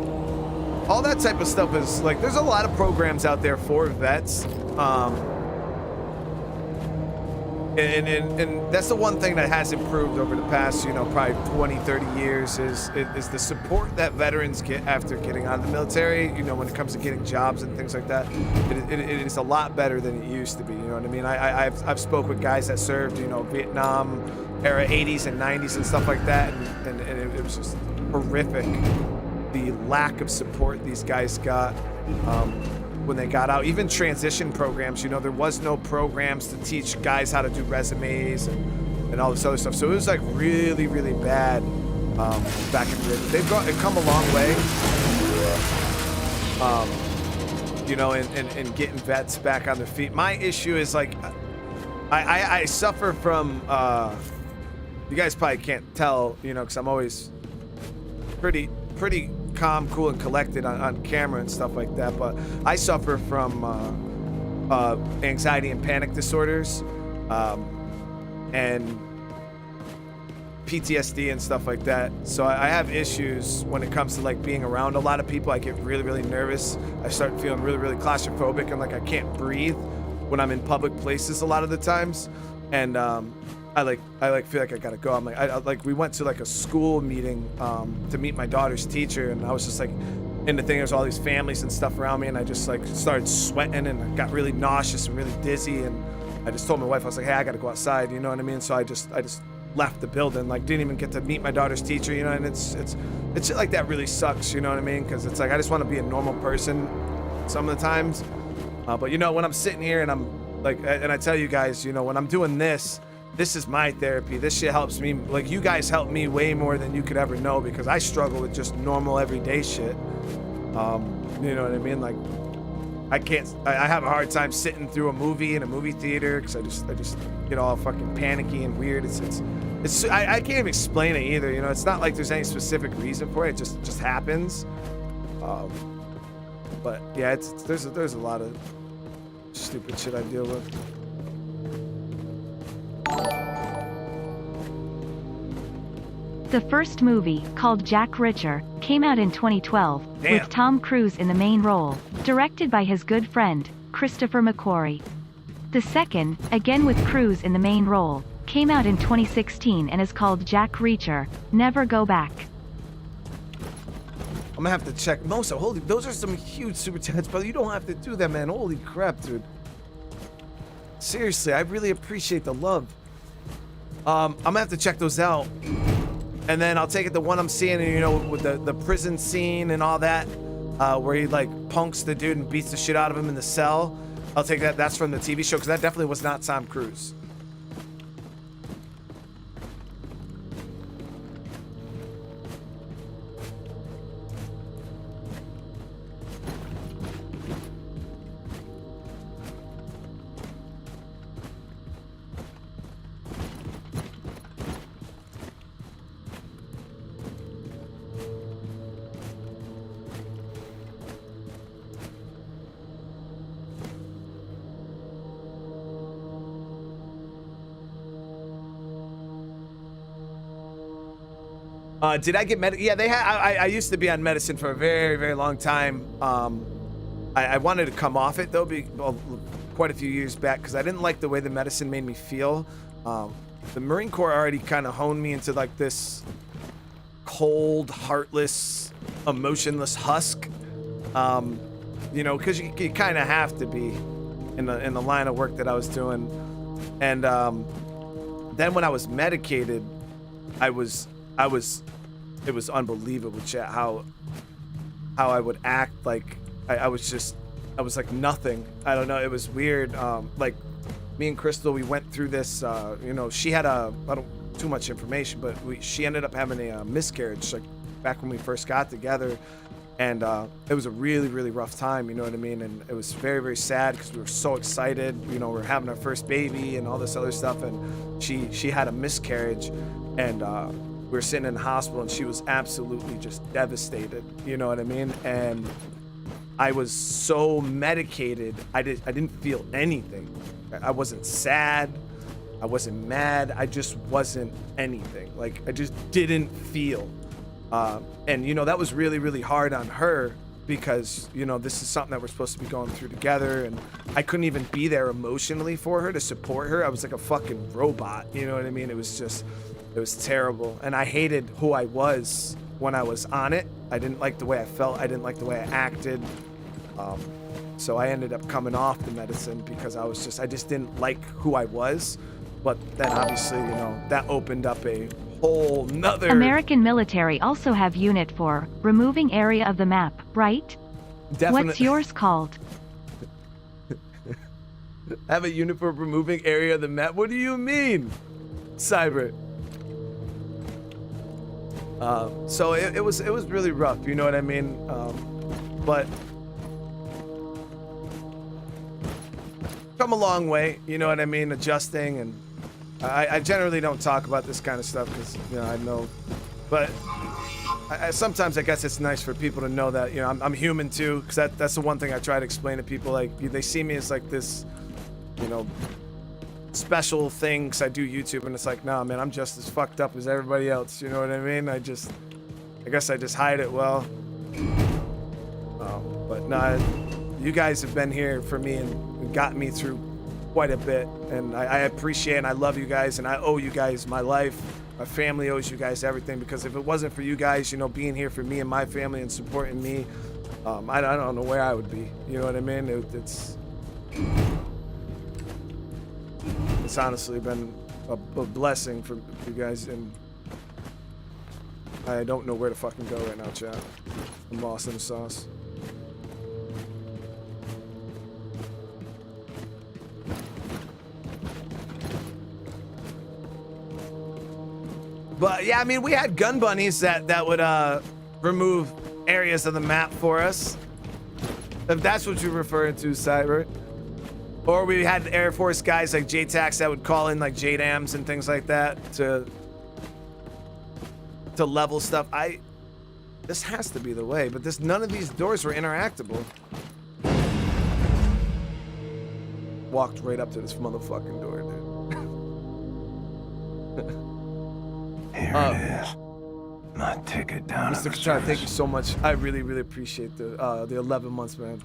all that type of stuff is like, there's a lot of programs out there for vets. And that's the one thing that has improved over the past, you know, probably 20, 30 years is the support that veterans get after getting out of the military, you know, when it comes to getting jobs and things like that. It is a lot better than it used to be, you know what I mean? I've spoke with guys that served, you know, Vietnam era 80s and 90s and stuff like that, and it was just horrific, the lack of support these guys got when they got out. Even transition programs, you know, there was no programs to teach guys how to do resumes and all this other stuff. So it was like really, really bad back in the day. They've come a long way, you know, in getting vets back on their feet. My issue is like, I suffer from, you guys probably can't tell, you know, because I'm always pretty calm, cool, and collected on camera and stuff like that, but I suffer from anxiety and panic disorders and PTSD and stuff like that. So I have issues when it comes to like being around a lot of people. I get really, really nervous. I start feeling really, really claustrophobic, and like I can't breathe when I'm in public places a lot of the times. And I feel like I gotta go. I'm like, we went to like a school meeting to meet my daughter's teacher, and I was just like in the thing, there's all these families and stuff around me, and I just like started sweating and I got really nauseous and really dizzy, and I just told my wife, I was like, hey, I gotta go outside, you know what I mean? So I just left the building, like didn't even get to meet my daughter's teacher, you know, and it's shit like that really sucks, you know what I mean? Because it's like I just want to be a normal person some of the times, but you know, when I'm sitting here and I'm like, and I tell you guys, you know, when I'm doing this is my therapy. This shit helps me. Like, you guys help me way more than you could ever know, because I struggle with just normal everyday shit. You know what I mean? Like, I have a hard time sitting through a movie in a movie theater because I just get all fucking panicky and weird. I can't even explain it either. You know, it's not like there's any specific reason for it. It just happens. But yeah, there's a lot of stupid shit I deal with. The first movie, called Jack Reacher, came out in 2012, with Tom Cruise in the main role, directed by his good friend, Christopher McQuarrie. The second, again with Cruise in the main role, came out in 2016 and is called Jack Reacher, Never Go Back. I'm gonna have to check. Mosa, holy, those are some huge super chats, but you don't have to do that, man. Holy crap, dude. Seriously, I really appreciate the love. I'm gonna have to check those out. And then I'll take it the one I'm seeing, you know, with the prison scene and all that, where he like punks the dude and beats the shit out of him in the cell. I'll take that. That's from the TV show, because that definitely was not Tom Cruise. Did I get medicine? Yeah, they had. I used to be on medicine for a very, very long time. I wanted to come off it though, quite a few years back, because I didn't like the way the medicine made me feel. The Marine Corps already kind of honed me into like this cold, heartless, emotionless husk. You know, because you kind of have to be in the line of work that I was doing. And then when I was medicated, it was unbelievable, chat, how I would act. Like I was like nothing. I don't know, it was weird. Like me and Crystal, we went through this, you know, she had I don't too much information, but she ended up having a miscarriage like back when we first got together, and it was a really, really rough time, you know what I mean? And it was very, very sad because we were so excited, you know, we were having our first baby and all this other stuff, and she had a miscarriage, and we were sitting in the hospital, and she was absolutely just devastated, you know what I mean? And I was so medicated, I didn't feel anything. I wasn't sad, I wasn't mad, I just wasn't anything. Like, I just didn't feel. And you know, that was really, really hard on her, because, you know, this is something that we're supposed to be going through together, and I couldn't even be there emotionally for her to support her. I was like a fucking robot, you know what I mean? It was terrible, and I hated who I was when I was on it. I didn't like the way I felt. I didn't like the way I acted. So I ended up coming off the medicine because I just didn't like who I was. But then obviously, you know, that opened up a whole nother... American military also have unit for removing area of the map, right? Definitely. What's yours called? Have a unit for removing area of the map? What do you mean, Cyber? So it was really rough, you know what I mean? But come a long way, you know what I mean? Adjusting, and I generally don't talk about this kind of stuff because, you know, I know, but sometimes I guess it's nice for people to know that, you know, I'm human too, because that's the one thing I try to explain to people. Like, they see me as like this, you know, special thing because I do YouTube, and it's like, nah, man, I'm just as fucked up as everybody else, you know what I mean? I guess I just hide it well. But nah, you guys have been here for me and got me through quite a bit, and I appreciate and I love you guys, and I owe you guys my life. My family owes you guys everything, because if it wasn't for you guys, you know, being here for me and my family and supporting me, I don't know where I would be, you know what I mean? It's honestly been a blessing for you guys, and I don't know where to fucking go right now, chat. I'm lost in the sauce. But yeah, I mean, we had gun bunnies that would remove areas of the map for us, if that's what you're referring to, Cyber. Or we had Air Force guys like JTACs that would call in like JDAMs and things like that to level stuff. This has to be the way, but none of these doors were interactable. Walked right up to this motherfucking door, dude. Here it is. My ticket down. Mr. Kachar, thank you so much. I really, really appreciate the 11 months, man.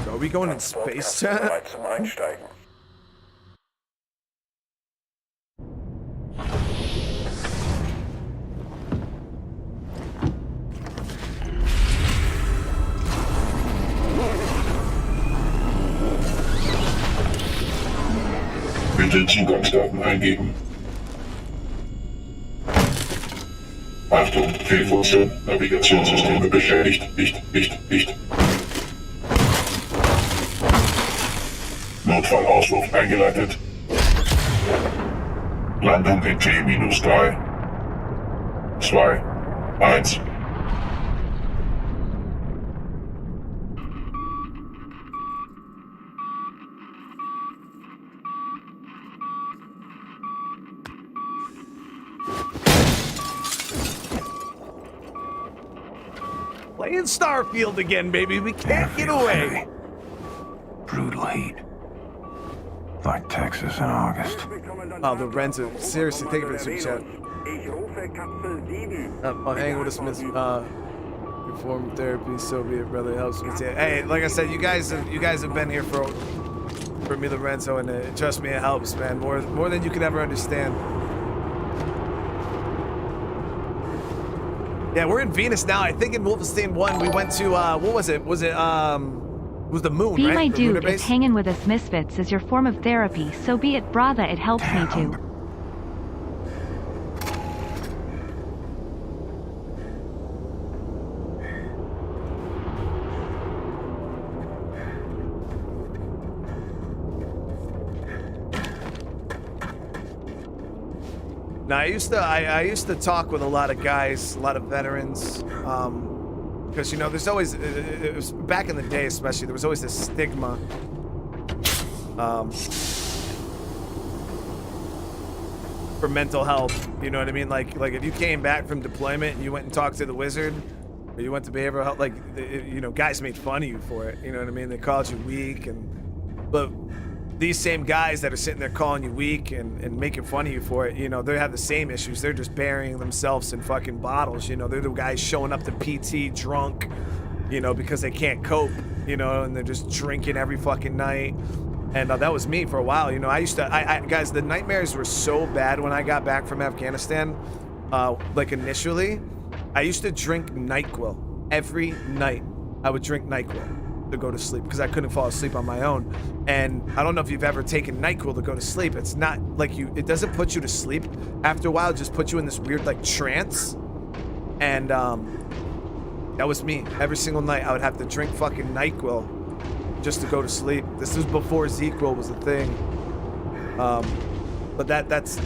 Are we going in space, chat? Bitte Zugangsdaten eingeben. Achtung, Fehlfunktion, Navigationssysteme beschädigt. Nicht. Notfallauswurf eingeleitet. Landung in T-3, 2, 1. Playing Starfield again, baby. We can't get away. Brutal heat. Like Texas in August. Oh, the Renzo. Seriously, thank you for the super chat. I'm hanging with us, Miss Reform Therapy, so be it, brother. It helps me. Hey, like I said, you guys have been here for me, Lorenzo, and trust me, it helps, man. More than you could ever understand. Yeah, we're in Venus now. I think in Wolfenstein 1 we went to what was it? Was it the moon, Be right? my The dude, lunar if base? hanging with us misfits is your form of therapy, so be it, brother, it helps me too. Now, I used to talk with a lot of guys, a lot of veterans, because, you know, there's always, it was back in the day especially, there was always this stigma for mental health. You know what I mean? Like if you came back from deployment and you went and talked to the wizard, or you went to behavioral health, like, you know, guys made fun of you for it. You know what I mean? They called you weak, but these same guys that are sitting there calling you weak and making fun of you for it, you know, they have the same issues. They're just burying themselves in fucking bottles. You know, they're the guys showing up to PT drunk, you know, because they can't cope, you know, and they're just drinking every fucking night. And that was me for a while. You know, guys, the nightmares were so bad when I got back from Afghanistan. Like initially, I used to drink NyQuil every night. I would drink NyQuil to go to sleep because I couldn't fall asleep on my own. And I don't know if you've ever taken NyQuil to go to sleep. It's not like it doesn't put you to sleep. After a while, it just puts you in this weird like trance. And that was me. Every single night, I would have to drink fucking NyQuil just to go to sleep. This was before ZQuil was a thing. But that's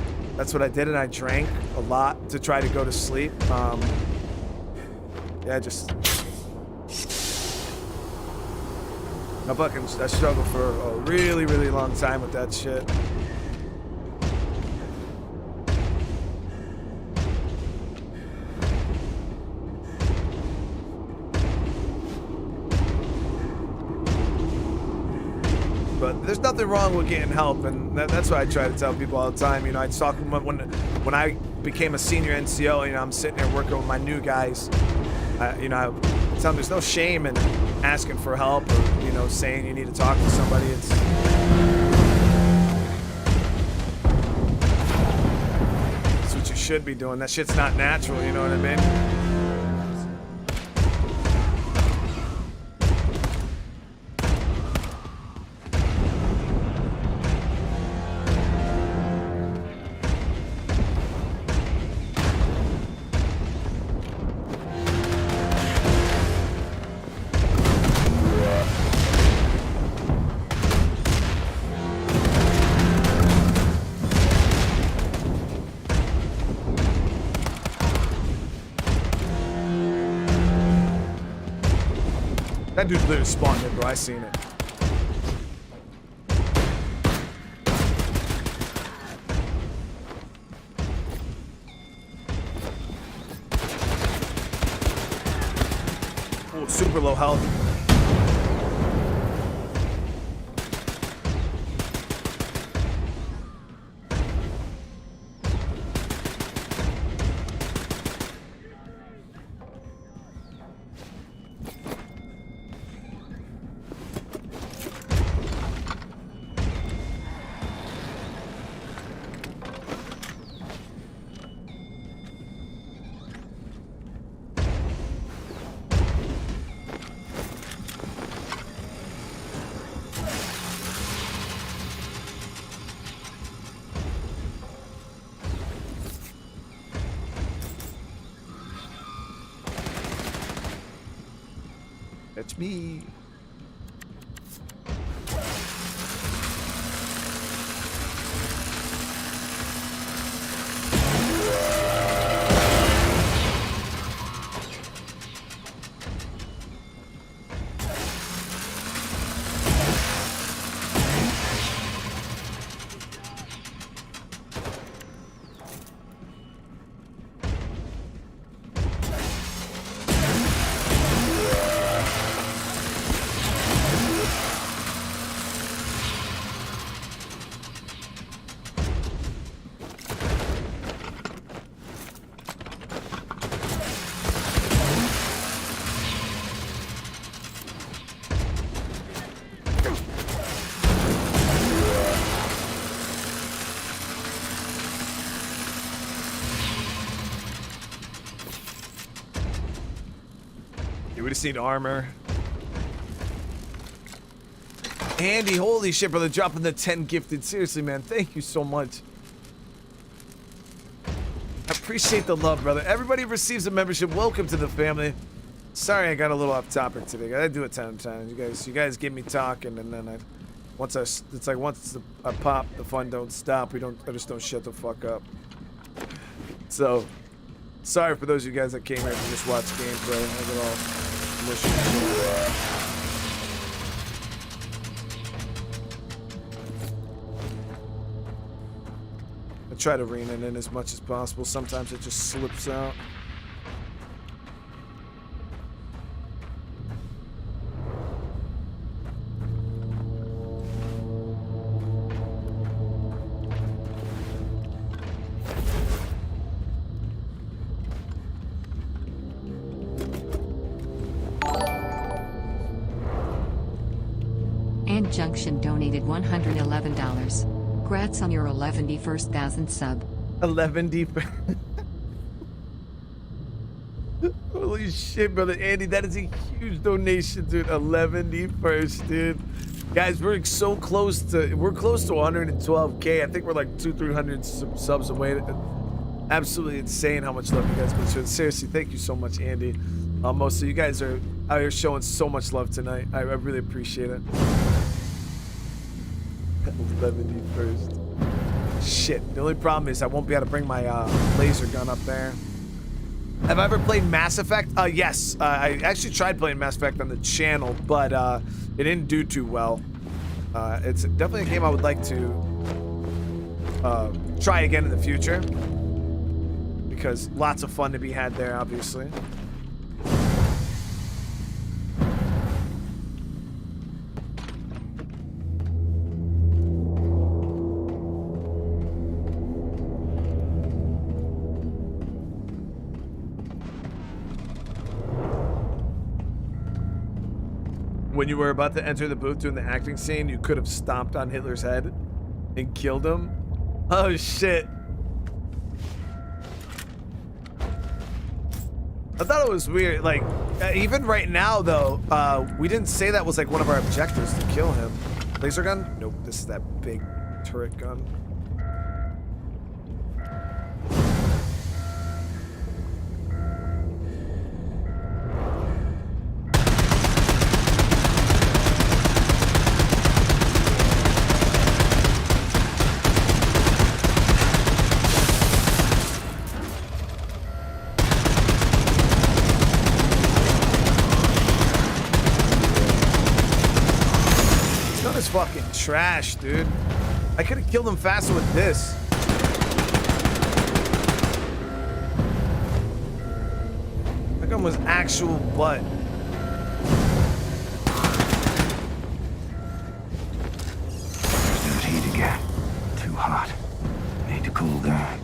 what I did, and I drank a lot to try to go to sleep. Yeah, I struggled for a really, really long time with that shit. But there's nothing wrong with getting help, and that's what I try to tell people all the time. You know, I talk when I became a senior NCO. You know, I'm sitting there working with my new guys. You know, I tell them there's no shame in asking for help or, you know, saying you need to talk to somebody. It's what you should be doing. That shit's not natural. You know what I mean? That dude literally spawned in, bro. I seen it. Oh, super low health. That's me. We just need armor. Andy, holy shit, brother, dropping the 10 gifted. Seriously, man, thank you so much. I appreciate the love, brother. Everybody receives a membership. Welcome to the family. Sorry, I got a little off topic today. I do it time to time. You guys get me talking, and then once I pop, the fun don't stop. I just don't shut the fuck up. So, sorry for those of you guys that came here to just watch gameplay. I get all mushy and shit. I try to rein it in as much as possible. Sometimes it just slips out. And Junction donated $111. Grats on your 11,000 sub. 11D. Holy shit, brother Andy, that is a huge donation, dude. 11D, dude. Guys, we're so close to 112K. I think we're like 200-300 subs away. Absolutely insane how much love you guys been showing. Seriously, thank you so much, Andy. Most of you guys are out here showing so much love tonight. I really appreciate it. 11D. Shit, the only problem is I won't be able to bring my laser gun up there. Have I ever played Mass Effect? Yes. I actually tried playing Mass Effect on the channel, but it didn't do too well. It's definitely a game I would like to try again in the future, because lots of fun to be had there, obviously. When you were about to enter the booth during the acting scene, you could have stomped on Hitler's head and killed him. Oh shit. I thought it was weird. Like, even right now though, we didn't say that was like one of our objectives to kill him. Laser gun? Nope, this is that big turret gun. Fucking trash, dude. I could have killed him faster with this. That gun was actual butt. There's heat again. Too hot. Need to cool down.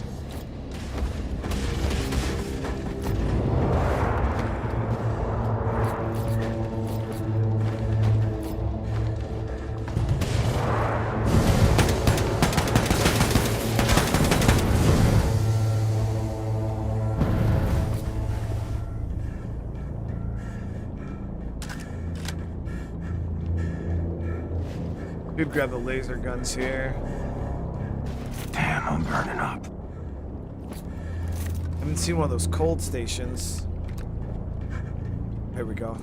Could grab the laser guns here. Damn, I'm burning up. I haven't seen one of those cold stations. Here we go.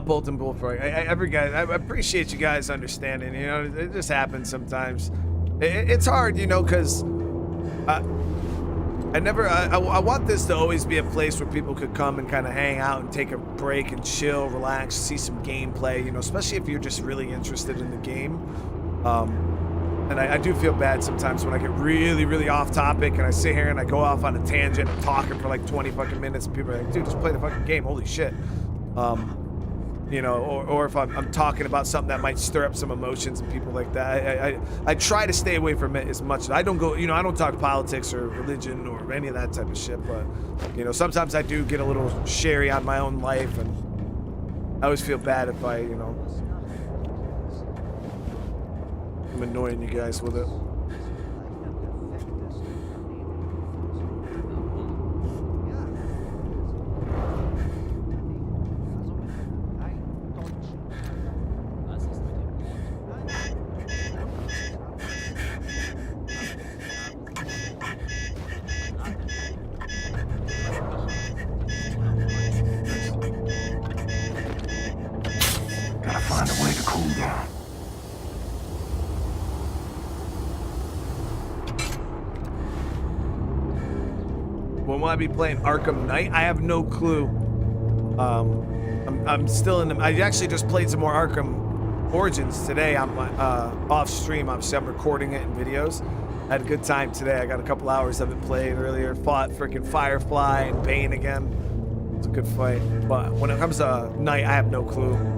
Bolton Bullfrog. Every guy, I appreciate you guys understanding. You know, it just happens sometimes. It's hard, you know, because I want this to always be a place where people could come and kind of hang out and take a break and chill, relax, see some gameplay. You know, especially if you're just really interested in the game. And I do feel bad sometimes when I get really, really off topic and I sit here and I go off on a tangent and talking for like 20 fucking minutes and people are like, dude, just play the fucking game. Holy shit. You know, or if I'm talking about something that might stir up some emotions and people like that. I try to stay away from it as much as I don't go, you know, I don't talk politics or religion or any of that type of shit, but, you know, sometimes I do get a little sherry on my own life, and I always feel bad if I, you know, I'm annoying you guys with it. When will I be playing Arkham Knight? I have no clue. I'm still in the. I actually just played some more Arkham Origins today. I'm off stream. I'm recording it in videos. I had a good time today. I got a couple hours of it played earlier. Fought freaking Firefly and Bane again. It's a good fight. But when it comes to Knight, I have no clue.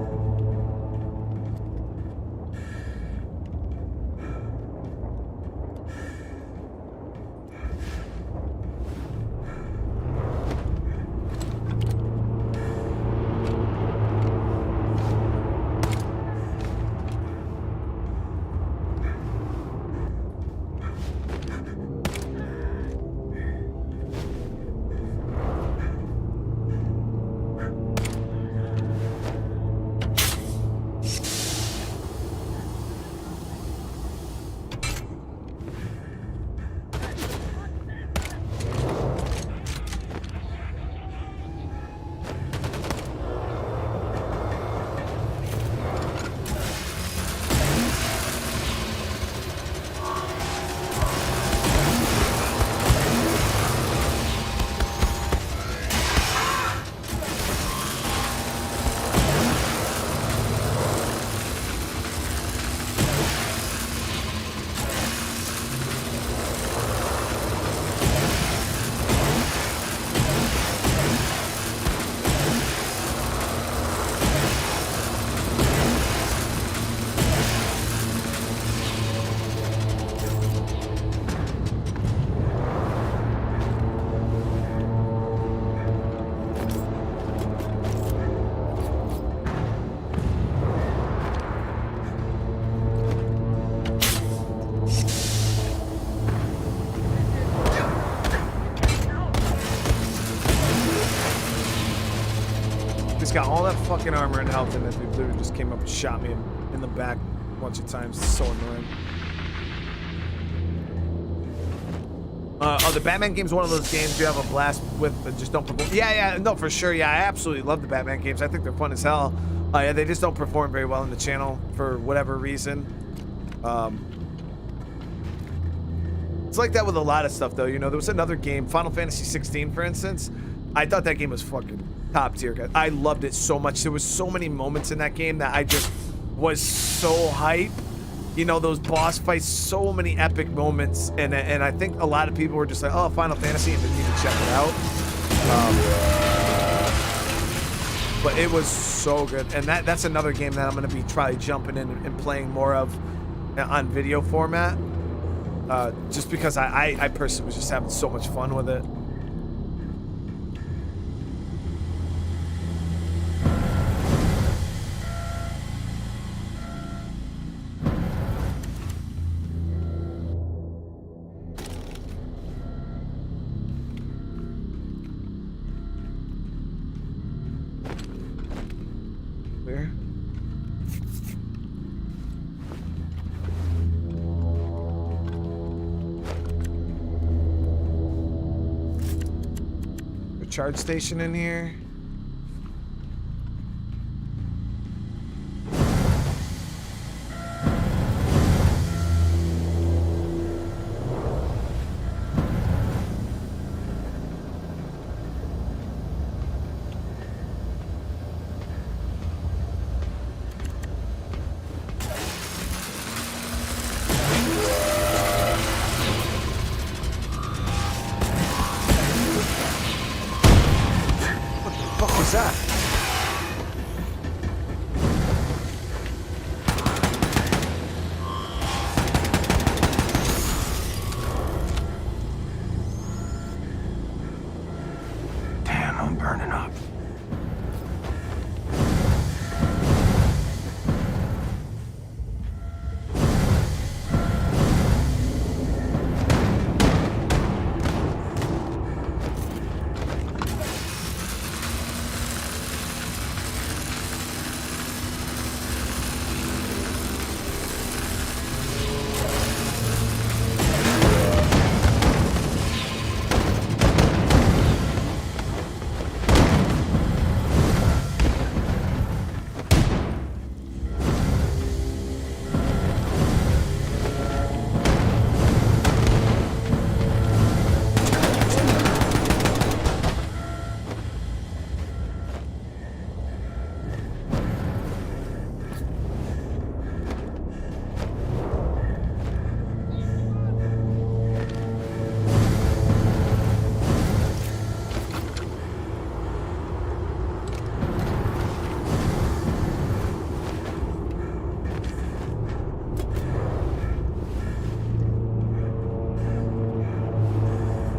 Got all that fucking armor and health in it. Dude literally just came up and shot me in the back a bunch of times. It's so annoying. Oh, the Batman game's one of those games you have a blast with, but just don't perform. Yeah, no, for sure. Yeah, I absolutely love the Batman games. I think they're fun as hell. Yeah, they just don't perform very well in the channel for whatever reason. It's like that with a lot of stuff, though. You know, there was another game, Final Fantasy 16, for instance. I thought that game was fucking top tier, guys. I loved it so much. There was so many moments in that game that I just was so hype. You know, those boss fights, so many epic moments, and I think a lot of people were just like, oh, Final Fantasy, and didn't even check it out. But it was so good, and that's another game that I'm going to be probably jumping in and playing more of on video format, just because I personally was just having so much fun with it. Charge station in here.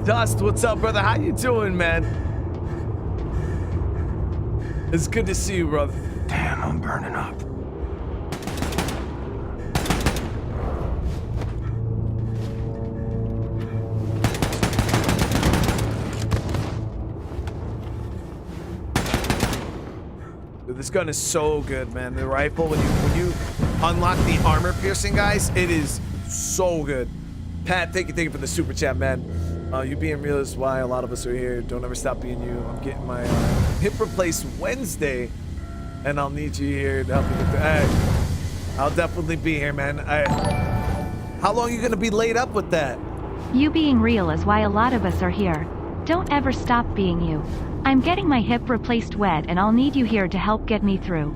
Dust, what's up, brother? How you doing, man? It's good to see you, brother. Damn, I'm burning up. Dude, this gun is so good, man. The rifle, when you unlock the armor piercing, guys, it is so good. Pat, thank you for the super chat, man. You being real is why a lot of us are here. Don't ever stop being you. I'm getting my hip replaced Wednesday, and I'll need you here to help me with that. Hey, I'll definitely be here, man. How long are you gonna be laid up with that? You being real is why a lot of us are here. Don't ever stop being you. I'm getting my hip replaced wet, and I'll need you here to help get me through.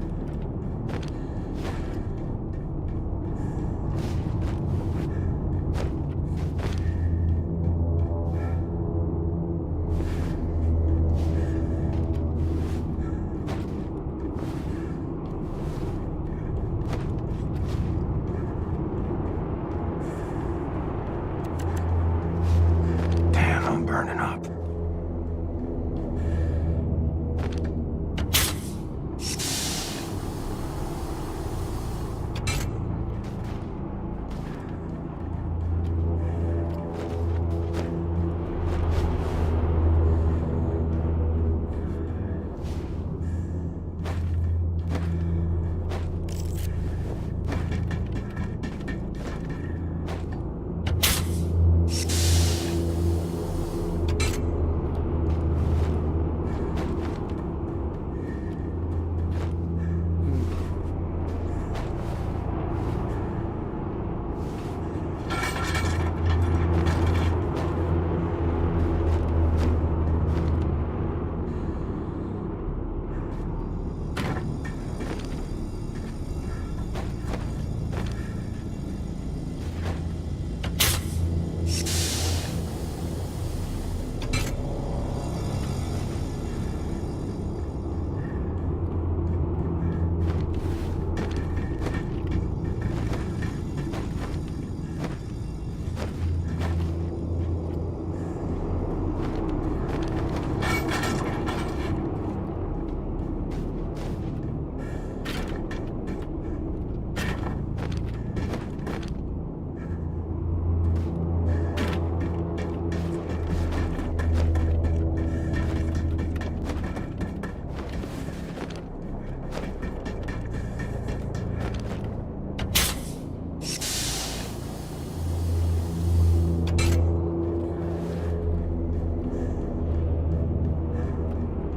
Damn, I'm burning up.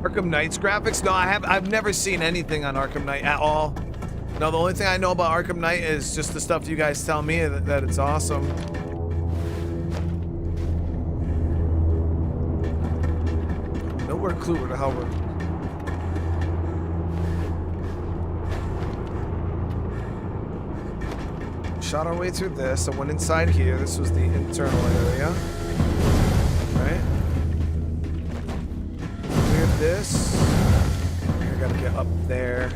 Arkham Knight's graphics? No, I've never seen anything on Arkham Knight at all. No, the only thing I know about Arkham Knight is just the stuff you guys tell me that it's awesome. Nowhere clue where the hell we're... Shot our way through this. I went inside here. This was the internal area. Right? This. I gotta get up there.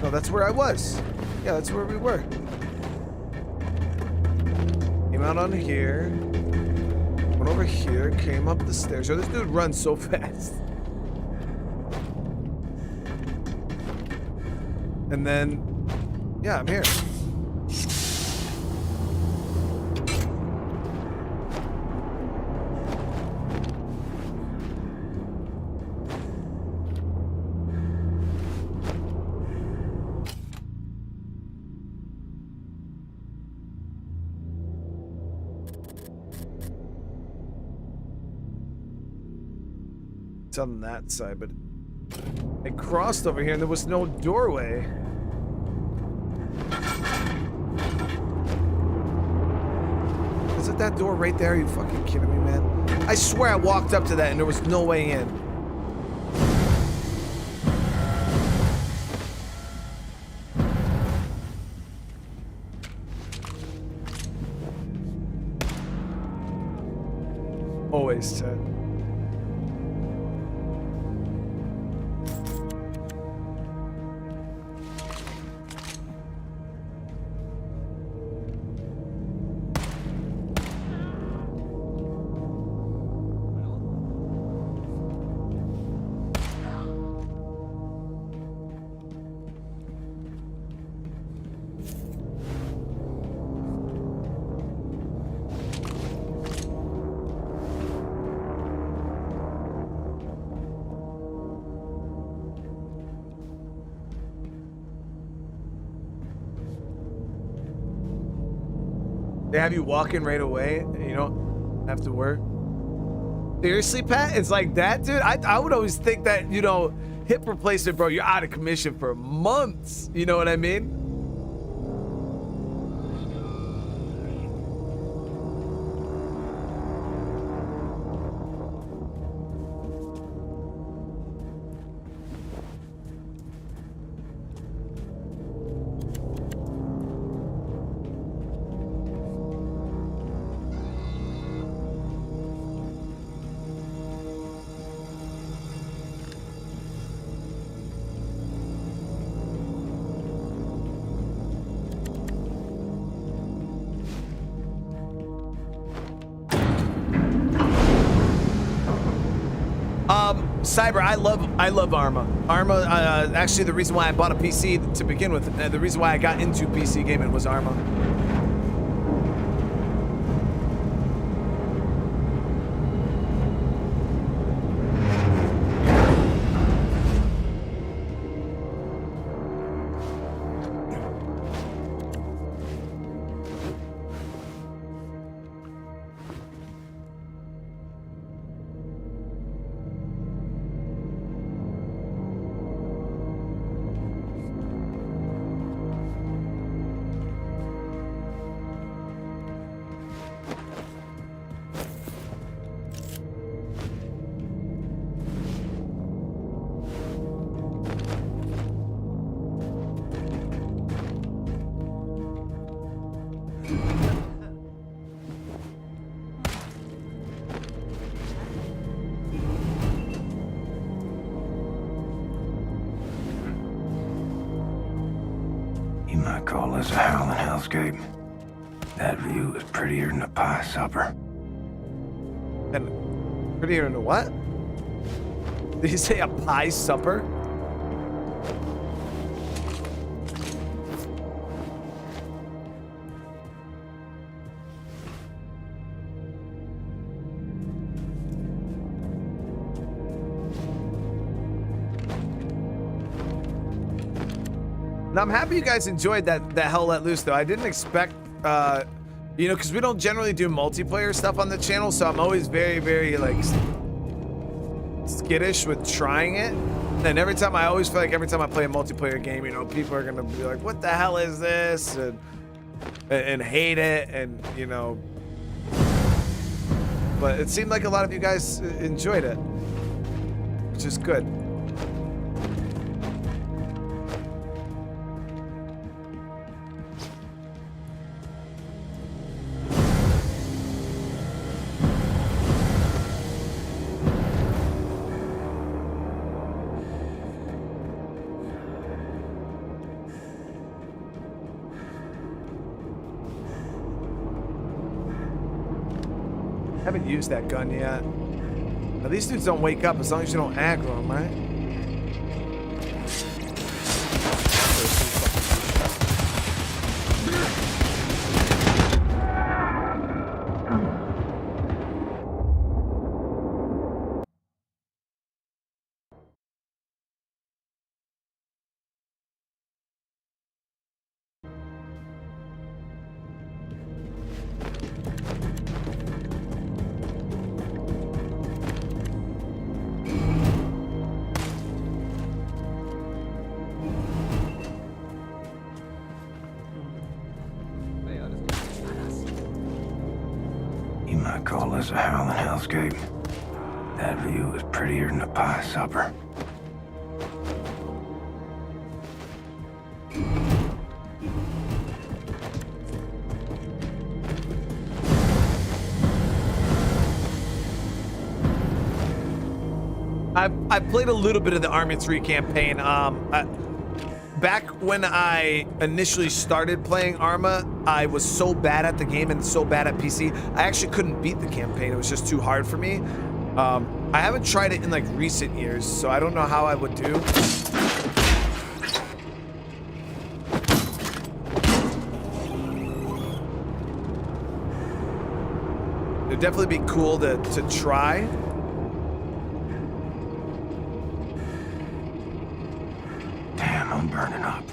No, that's where I was. Yeah, that's where we were. Came out on here. Went over here. Came up the stairs. Oh, this dude runs so fast. And then, yeah, I'm here. On that side, but I crossed over here and there was no doorway. Is it that door right there? Are you fucking kidding me, man? I swear I walked up to that and there was no way in. Always, Ted. They have you walking right away, and you don't have to work. Seriously, Pat? It's like that, dude? I would always think that, you know, hip replacement, bro, you're out of commission for months. You know what I mean? Cyber, I love Arma. Arma, actually the reason why I bought a PC to begin with, the reason why I got into PC gaming was Arma. Call this a howling hellscape. That view is prettier than a pie supper. And prettier than a what? Did you say a pie supper? I'm happy you guys enjoyed that Hell Let Loose, though. I didn't expect, you know, because we don't generally do multiplayer stuff on the channel, so I'm always very, very, like, skittish with trying it. And every time, I always feel like every time I play a multiplayer game, you know, people are going to be like, what the hell is this? And hate it, and, you know. But it seemed like a lot of you guys enjoyed it, which is good. Haven't used that gun yet. Now, these dudes don't wake up as long as you don't aggro them, right? Call this a howling hellscape. That view is prettier than a pie supper. I've played a little bit of the Army 3 campaign. Back when I initially started playing Arma, I was so bad at the game and so bad at PC, I actually couldn't beat the campaign. It was just too hard for me. I haven't tried it in like recent years, so I don't know how I would do. It'd definitely be cool to try. Damn, I'm burning up.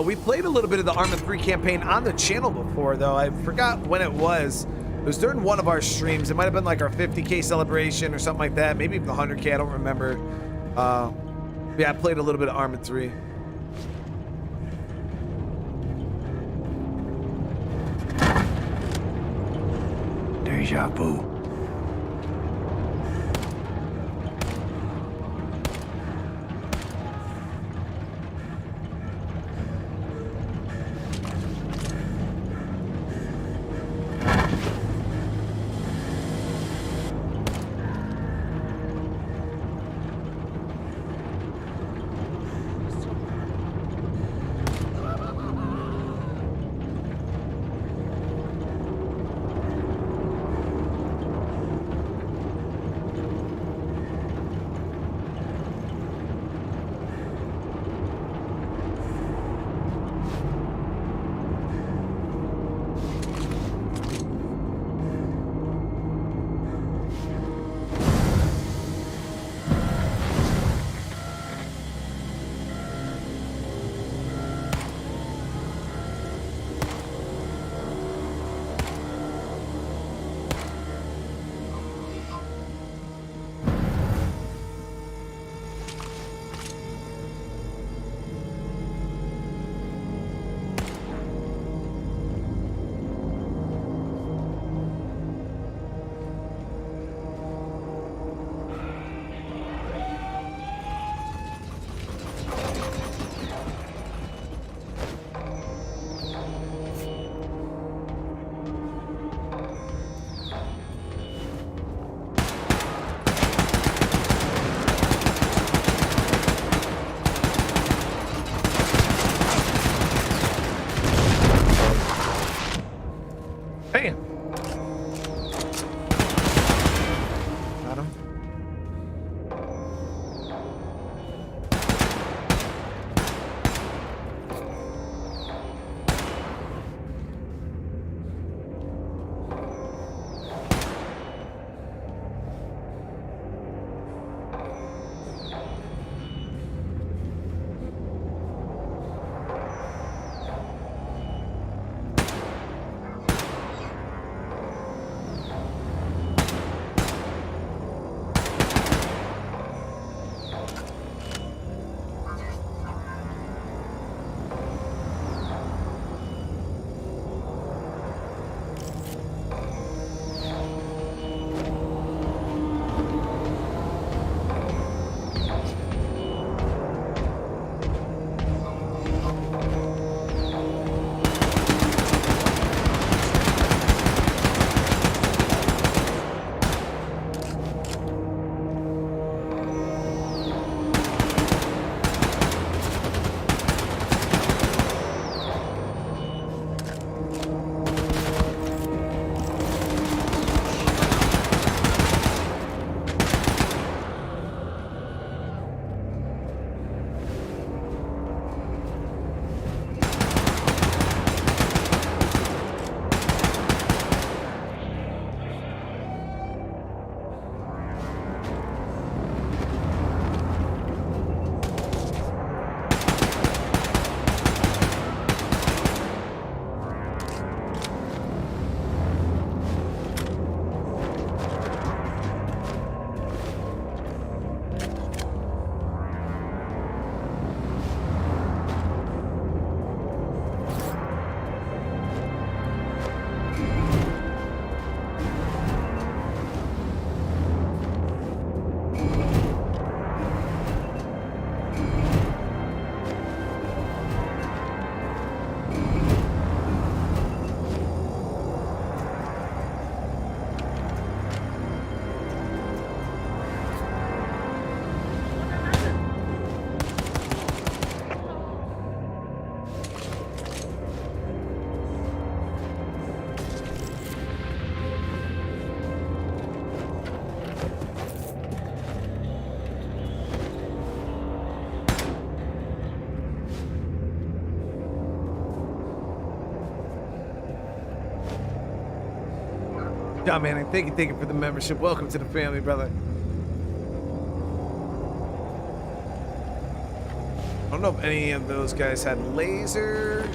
We played a little bit of the Arma 3 campaign on the channel before, though. I forgot when it was. It was during one of our streams. It might have been like our 50K celebration or something like that. Maybe even the 100K. I don't remember. Yeah, I played a little bit of Arma 3. Deja vu. Yeah, man, thank you for the membership. Welcome to the family, brother. I don't know if any of those guys had laser.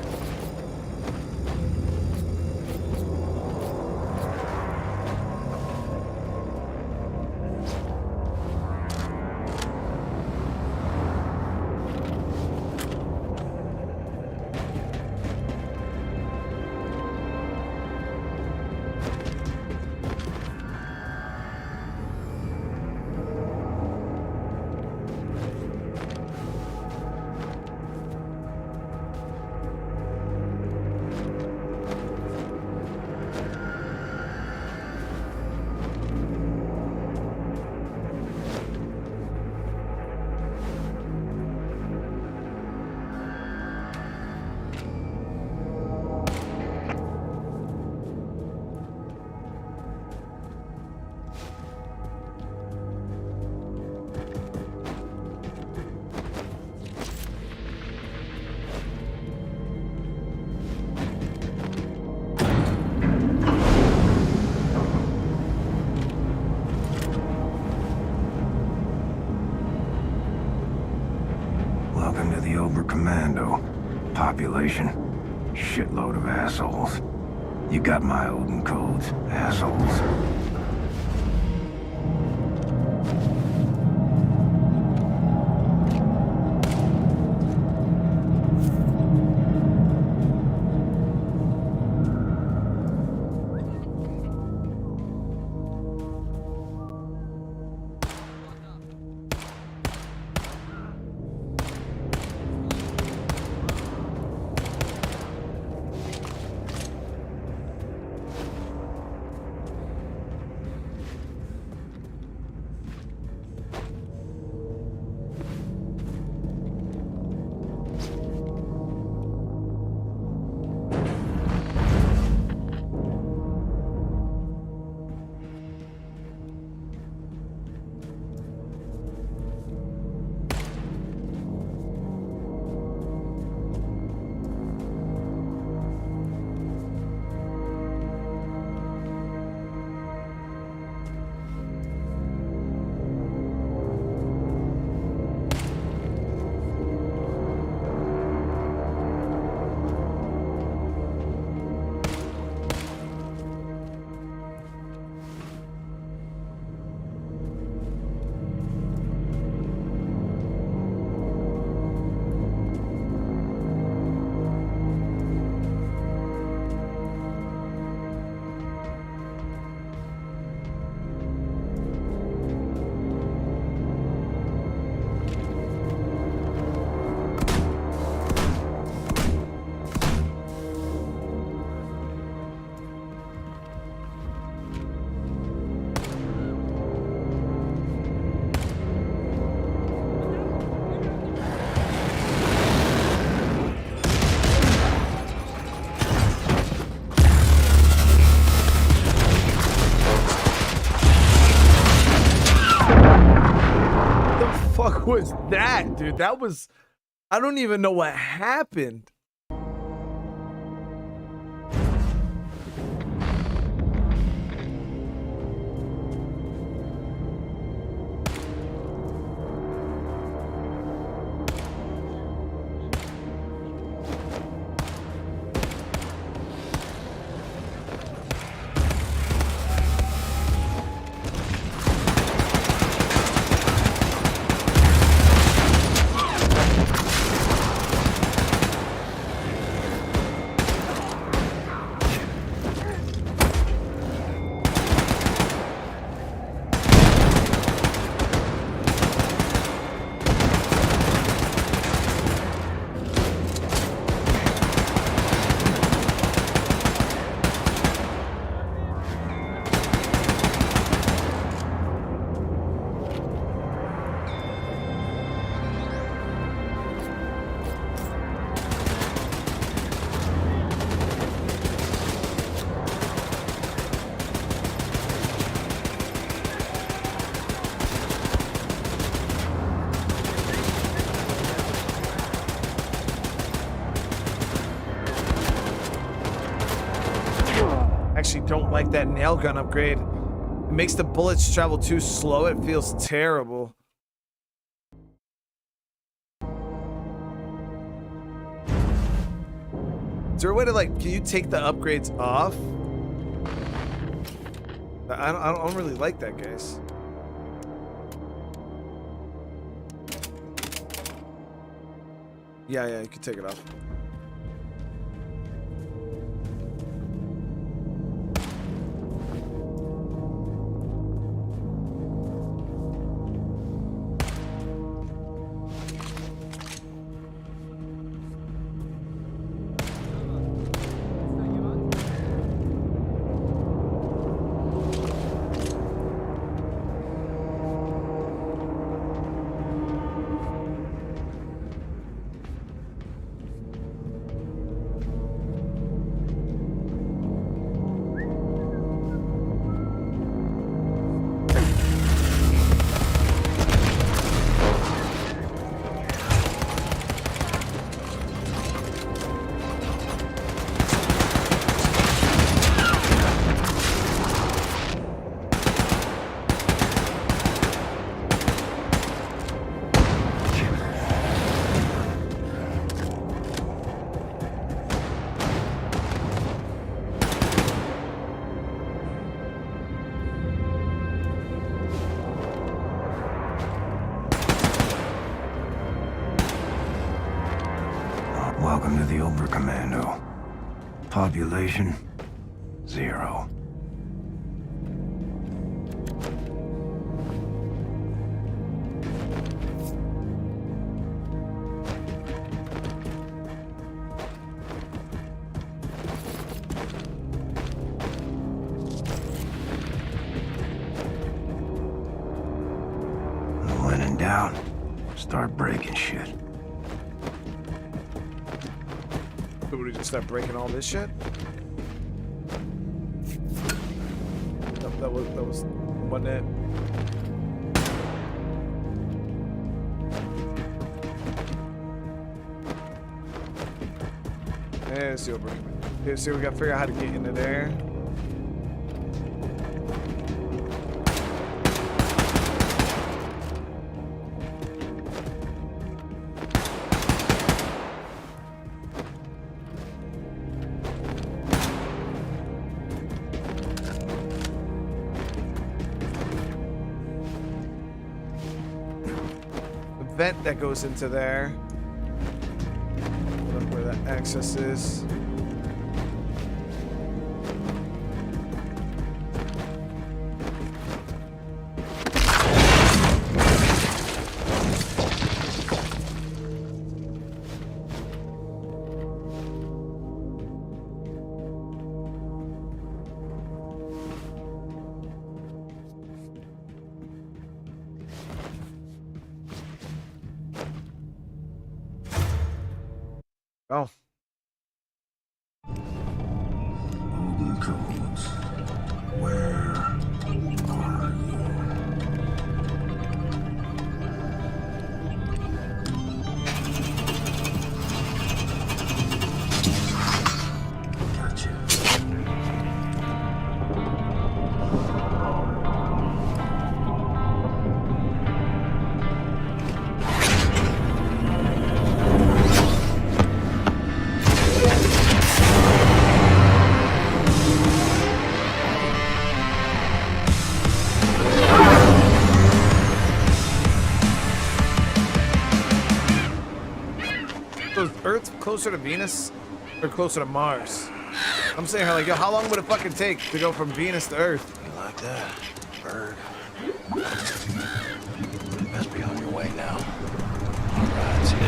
Welcome to the Oberkommando. Population, shitload of assholes. You got my Odin codes, assholes. Fuck was that, dude? That was, I don't even know what happened. Actually don't like that nail gun upgrade. It makes the bullets travel too slow. It feels terrible. Is there a way to, like, can you take the upgrades off? I don't really like that, guys. Yeah, you can take it off. Welcome to the Oberkommando. Population, 0. When in doubt, start breaking shit. So we just start breaking all this shit? That was wasn't it? Yeah, let's see what we're doing. Okay, see, we gotta figure out how to get into there. Vent that goes into there. Look where that access is. Oh. Oberkommando. Where are you? Gotcha. Earth's closer to Venus or closer to Mars? I'm saying, like, yo, how long would it fucking take to go from Venus to Earth? You like that, bird? You best be on your way now. All right, see ya.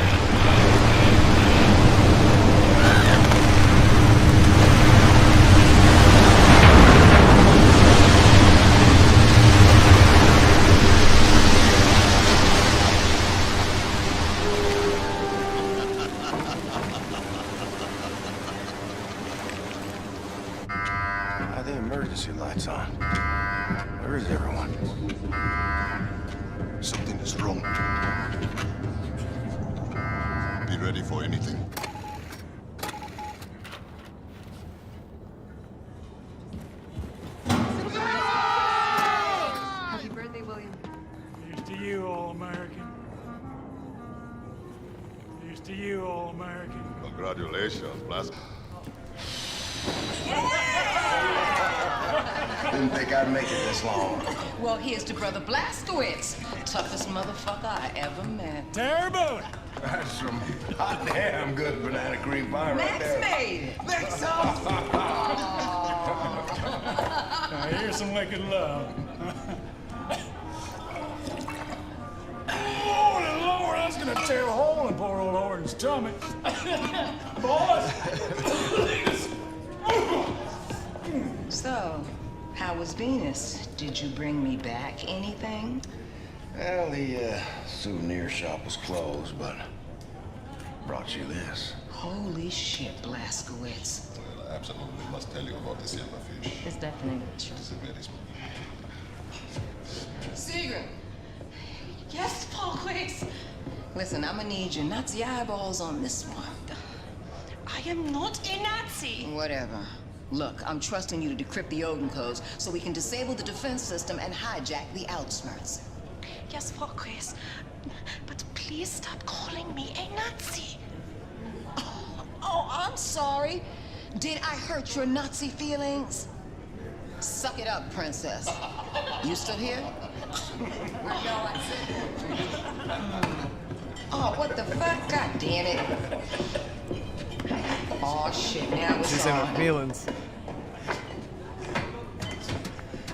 Emergency lights on. Where is everyone? Something is wrong. Be ready for anything. Happy birthday, William. Here's to you, All-American. Here's to you, All-American. Congratulations, Blast. Didn't think I'd make it this long. Well, here's to Brother Blazkowicz. Toughest motherfucker I ever met. Terrible! That's some hot damn good banana cream pie right there. Max made it. Max Now, here's some wicked love. Holy Lord, I was gonna tear a hole in poor old Orton's stomach. Boys! So, how was Venus? Did you bring me back anything? Well, the souvenir shop was closed, but brought you this. Holy shit, Blazkowicz. Well, I absolutely must tell you about this silverfish. Is that in English? It is a very small. Sigrid! Yes, Blazkowicz. Listen, I'm gonna need your Nazi eyeballs on this one. I am not a Nazi. Whatever. Look, I'm trusting you to decrypt the Odin codes so we can disable the defense system and hijack the outskirts. Yes, Blazkowicz. But please stop calling me a Nazi. Oh, I'm sorry. Did I hurt your Nazi feelings? Suck it up, princess. You still here? Oh, what the fuck? God damn it. Oh, shit, now it's She's in her on. feelings.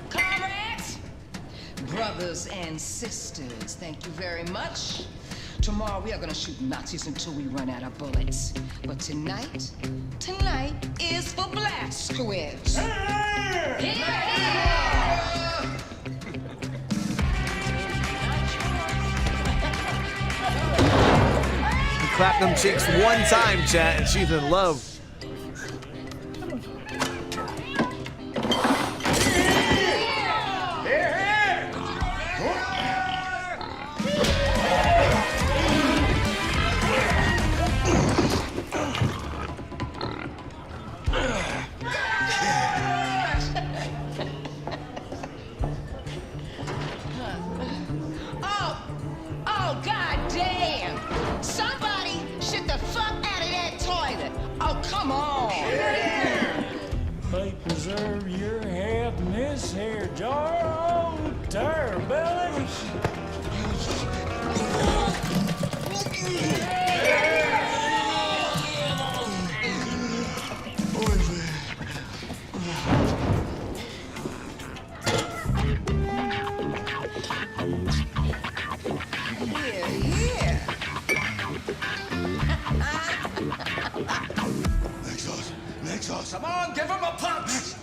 Comrades, brothers and sisters, thank you very much. Tomorrow we are gonna shoot Nazis until we run out of bullets. But tonight is for Blazkowicz. Clap them cheeks one time, chat, and she's in love. Oh, god damn! Somebody shit the fuck out of that toilet! Oh, come on! They preserve your head in this here jar. Oh, terrible. Nexus, come on, give him a punch!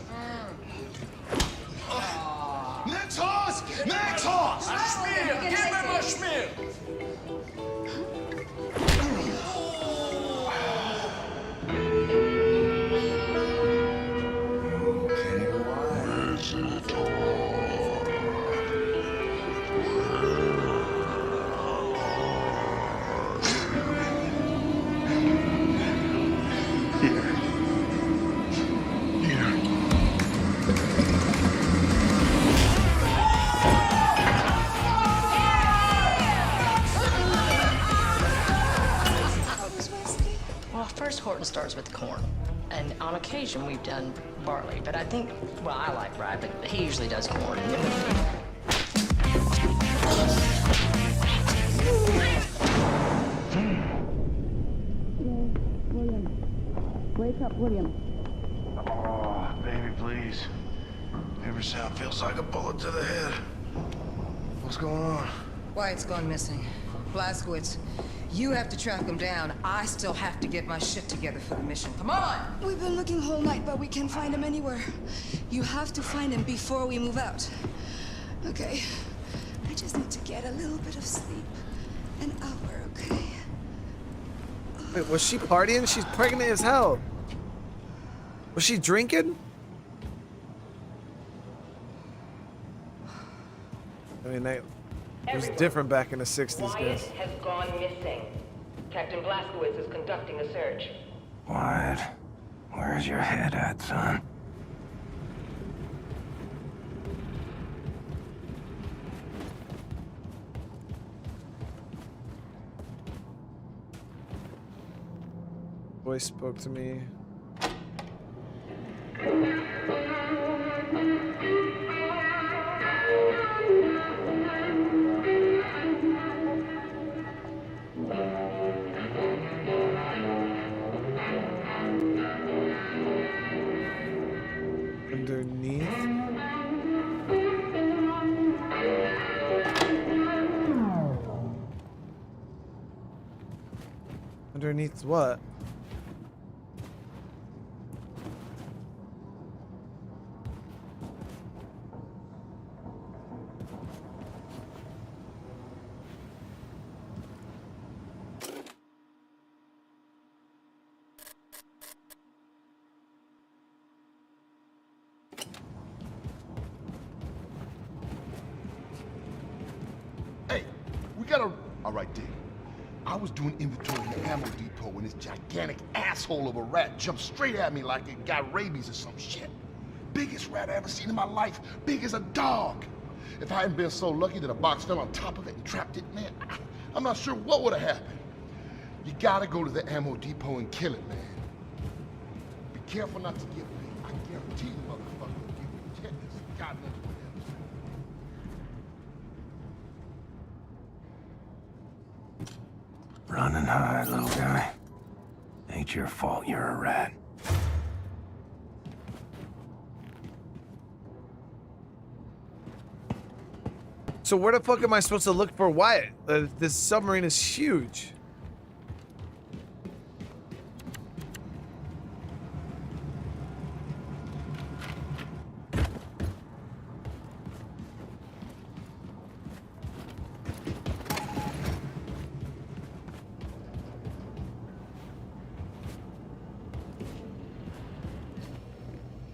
Nexus! Nexus! A spear! Give him a spear! First, Horton starts with corn, and on occasion we've done barley, but I think, well, I like rye, but he usually does corn. Wake up, William. Oh, baby, please. Every sound feels like a bullet to the head. What's going on? Wyatt's gone missing. Blazkowicz, you have to track him down. I still have to get my shit together for the mission. Come on! We've been looking whole night, but we can't find him anywhere. You have to find him before we move out. Okay. I just need to get a little bit of sleep. An hour, okay? Wait, was she partying? She's pregnant as hell. Was she drinking? I mean, it was different back in the 60s, Wyatt guys. has gone missing. Captain Blazkowicz is conducting a search. Wyatt, where's your head at, son? Voice spoke to me. Underneath what? Hey, we got a... All right, Dick. I was doing inventory in the ammo depot when this gigantic asshole of a rat jumped straight at me like it got rabies or some shit. Biggest rat I ever seen in my life. Big as a dog. If I hadn't been so lucky that a box fell on top of it and trapped it, man, I'm not sure what would have happened. You gotta go to the ammo depot and kill it, man. Be careful not to get bit. I guarantee the motherfucker will give you tetanus. God knows what else. Running high, little guy. Ain't your fault you're a rat. So where the fuck am I supposed to look for Wyatt? This submarine is huge.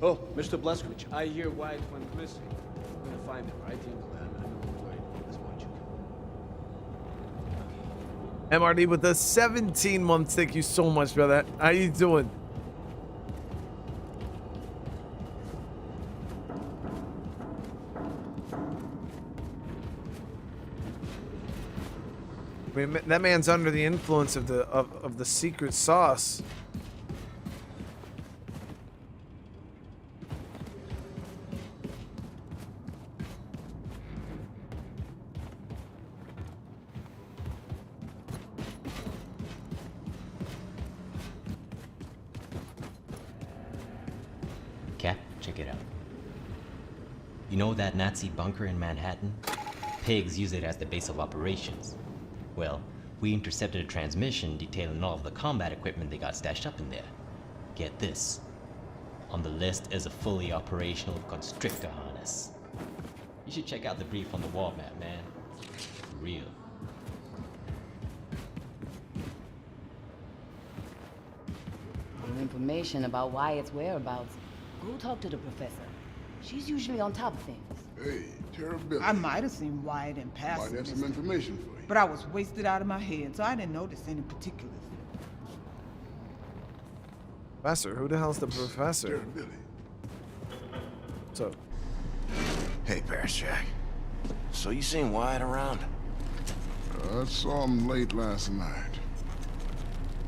Oh, Mr. Blazkowicz, I hear Wyatt went missing. I'm gonna find him, right? I know where he is. Watch it. MRD with the 17 months. Thank you so much, brother. How you doing? I mean, that man's under the influence of the secret sauce. Cap, check it out. You know that Nazi bunker in Manhattan? Pigs use it as the base of operations. Well, we intercepted a transmission detailing all of the combat equipment they got stashed up in there. Get this. On the list is a fully operational constrictor harness. You should check out the brief on the wall map, man. For real. For information about Wyatt's whereabouts, go talk to the professor. She's usually on top of things. Hey, terribility. I might have seen Wyatt in passing. Might have some information for you. But I was wasted out of my head, so I didn't notice any particulars. Professor? Who the hell's the professor? Terribility. So. Hey, Paris Jack. So you seen Wyatt around? I saw him late last night.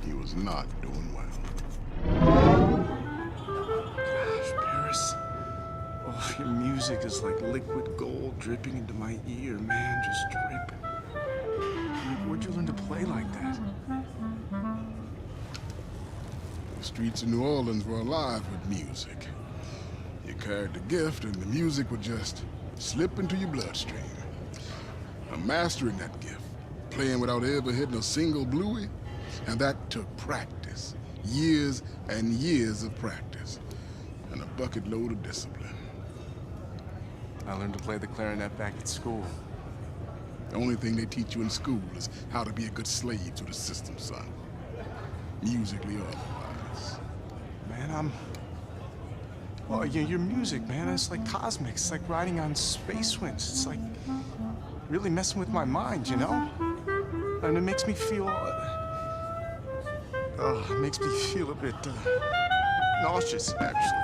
He was not doing well. Gosh, Paris. Oh, your music is like liquid gold dripping into my ear, man. Just dripping. Where'd you learn to play like that? The streets of New Orleans were alive with music. You carried the gift, and the music would just slip into your bloodstream. I'm mastering that gift, playing without ever hitting a single bluey, and that took practice. Years and years of practice, and a bucket load of discipline. I learned to play the clarinet back at school. The only thing they teach you in school is how to be a good slave to the system, son. Musically or otherwise. Man, well, your music, man, it's like cosmic. It's like riding on space winds. It's like really messing with my mind, you know? And it makes me feel... it makes me feel a bit nauseous, actually.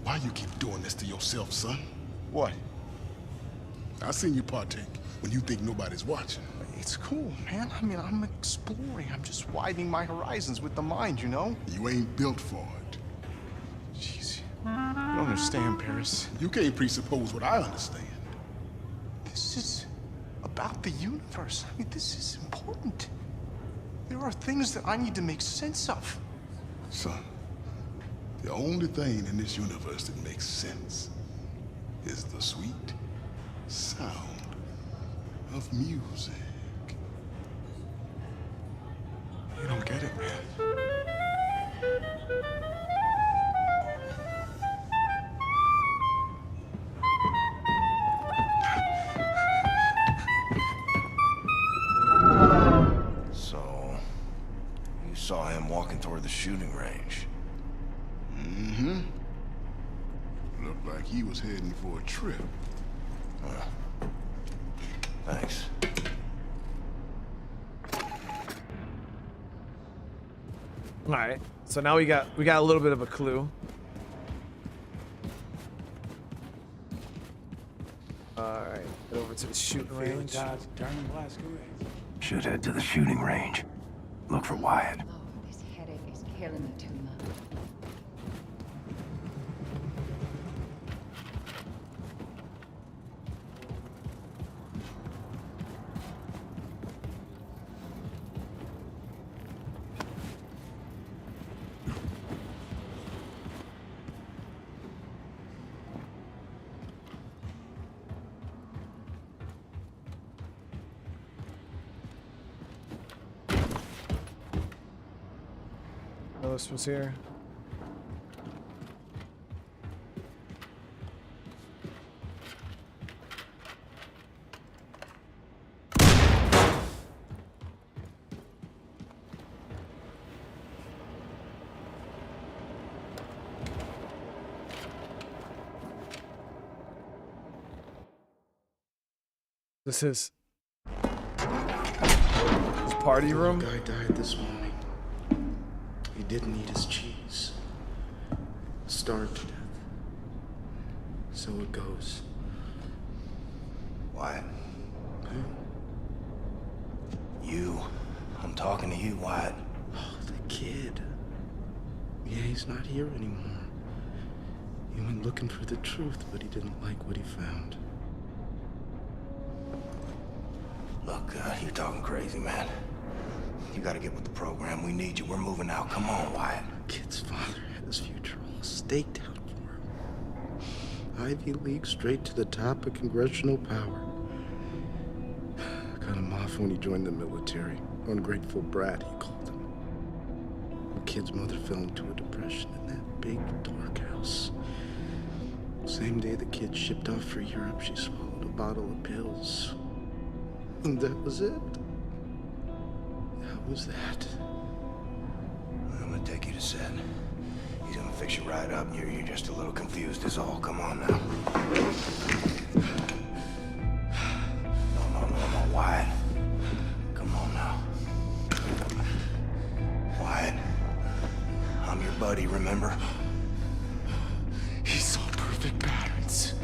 Why you keep doing this to yourself, son? What? I seen you partake when you think nobody's watching. It's cool, man. I mean, I'm exploring. I'm just widening my horizons with the mind, you know? You ain't built for it. Jeez. You don't understand, Paris. You can't presuppose what I understand. This is about the universe. I mean, this is important. There are things that I need to make sense of. Son, the only thing in this universe that makes sense is the sweet, Sound of music. You don't get it, man. So, you saw him walking toward the shooting range. Mm-hmm. Looked like he was heading for a trip. Thanks. All right. So now we got a little bit of a clue. All right. Get over to the shooting range. Should head to the shooting range. Look for Wyatt. This headache is killing me too much. Oh, this was here. This is his party room. The guy died this morning. He didn't eat his cheese. Starved to death. So it goes. Wyatt. Who? You. I'm talking to you, Wyatt. Oh, the kid. Yeah, he's not here anymore. He went looking for the truth, but he didn't like what he found. Look, you're talking crazy, man. You gotta get with the program. We need you. We're moving out. Come on, Wyatt. Kid's father had his future all staked out for him. Ivy League straight to the top of congressional power. Cut him off when he joined the military. Ungrateful brat, he called him. The kid's mother fell into a depression in that big, dark house. Same day the kid shipped off for Europe, she swallowed a bottle of pills. And that was it. How was that? I'm gonna take you to set. He's gonna fix you right up. You're just a little confused is all. Come on now. No, Wyatt. Come on now. Wyatt. I'm your buddy, remember? He saw perfect patterns.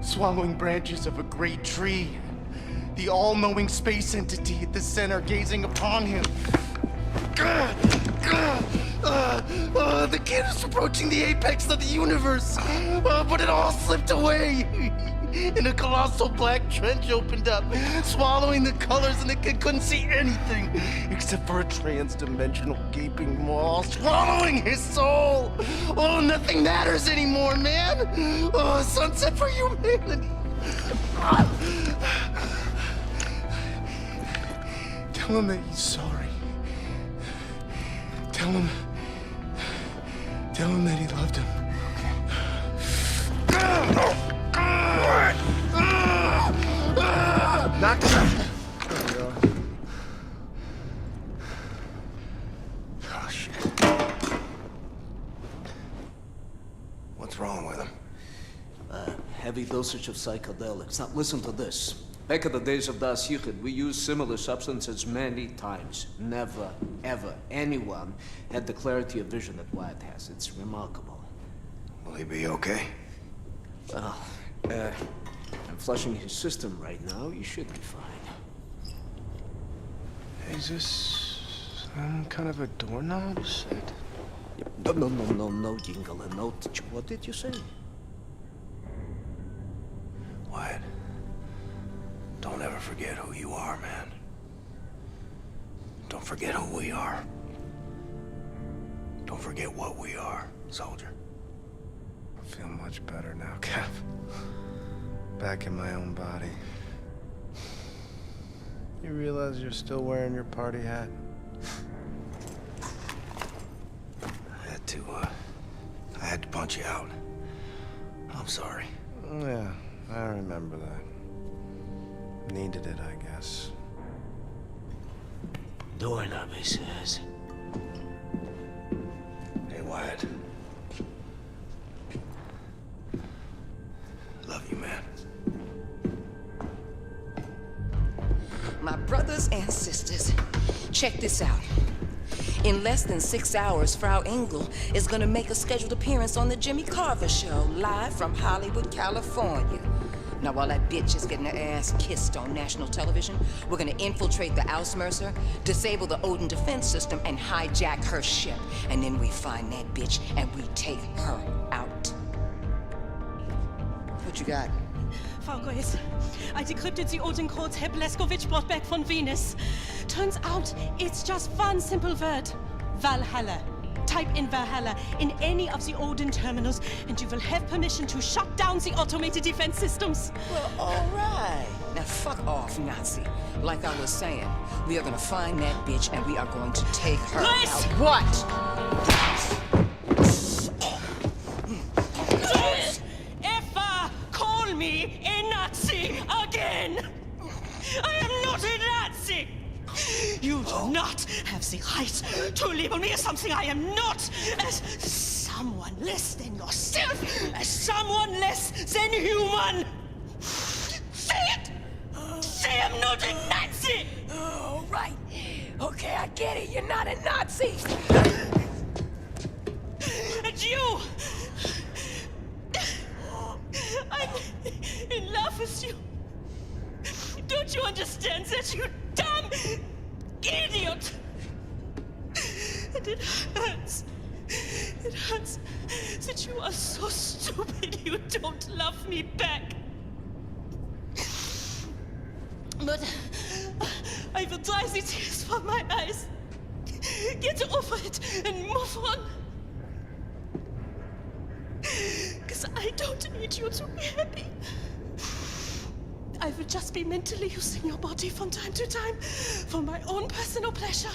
Swallowing branches of a great tree. The all-knowing space entity at the center gazing upon him. The kid is approaching the apex of the universe, but it all slipped away. And a colossal black trench opened up, swallowing the colors, and the kid couldn't see anything except for a trans-dimensional gaping maw swallowing his soul. Oh, nothing matters anymore, man. Oh, sunset for humanity. Tell him that he's sorry. Tell him that he loved him. Knock him out. There we go. Oh, shit. What's wrong with him? Heavy dosage of psychedelics. Now, listen to this. Back in the days of Das Yichud, we used similar substances many times. Never, ever, anyone had the clarity of vision that Wyatt has. It's remarkable. Will he be okay? Well, I'm flushing his system right now. You should be fine. Is this some kind of a doorknob set? No, Jingle, and no. What did you say? Wyatt. Don't ever forget who you are, man. Don't forget who we are. Don't forget what we are, soldier. I feel much better now, Cap. back in my own body. You realize you're still wearing your party hat? I had to punch you out. I'm sorry. Yeah, I remember that. Needed it, I guess. Doing up, he says. Hey, Wyatt. Love you, man. My brothers and sisters, check this out. In less than 6 hours, Frau Engel is gonna make a scheduled appearance on the Jimmy Carver Show, live from Hollywood, California. Now, while that bitch is getting her ass kissed on national television, we're gonna infiltrate the Ausmercer, disable the Odin defense system, and hijack her ship. And then we find that bitch, and we take her out. What you got? Frau Grace, I decrypted the Odin codes Herr Blazkowicz brought back from Venus. Turns out it's just one simple word. Valhalla. Type in Valhalla in any of the Odin terminals and you will have permission to shut down the automated defense systems. Well, all right. Now fuck off, Nazi. Like I was saying, we are gonna find that bitch and we are going to take her Grace! out. What? Don't ever call me a Nazi again! I am not a Nazi! You do not have the right to label me as something I am not, as someone less than yourself, as someone less than human! Say it! Say I'm not a Nazi! All right. Okay, I get it. You're not a Nazi. And you! I'm in love with you. Don't you understand that, you dumb idiot? And it hurts. It hurts that you are so stupid you don't love me back. But I will dry the tears from my eyes. Get over it and move on. Because I don't need you to be happy. I will just be mentally using your body from time to time for my own personal pleasure.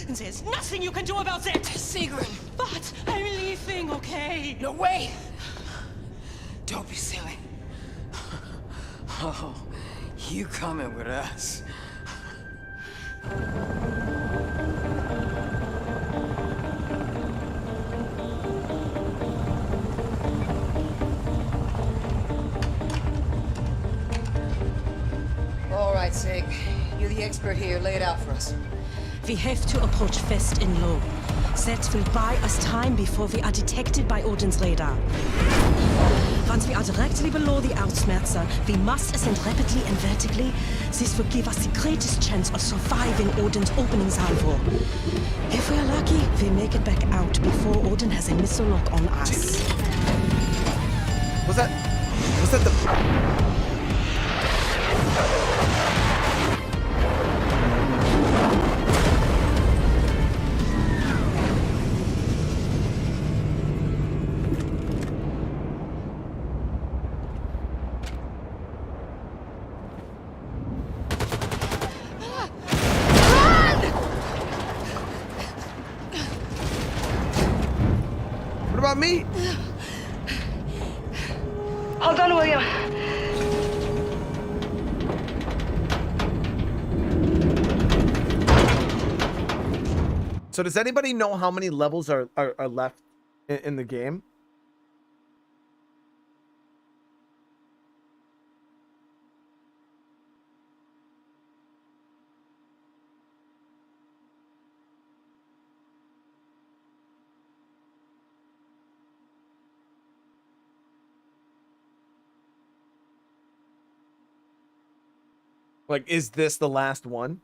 And there's nothing you can do about that. Sigrid. But I'm leaving, okay? No, wait. Don't be silly. Oh, you coming with us. All right, Sig. You're the expert here. Lay it out for us. We have to approach fast and low. That will buy us time before we are detected by Odin's radar. Once we are directly below the Ausmerzer, we must ascend rapidly and vertically. This will give us the greatest chance of surviving Odin's opening salvo. If we are lucky, we make it back out before Odin has a missile lock on us. Was that the... What about me? Hold on, William. So does anybody know how many levels are left in the game? Like, is this the last one?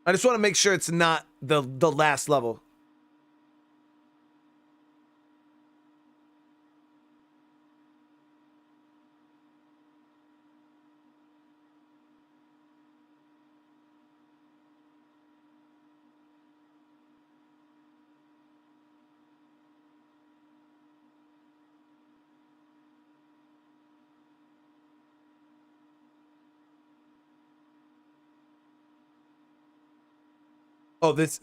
I just want to make sure it's not the last level. Oh, this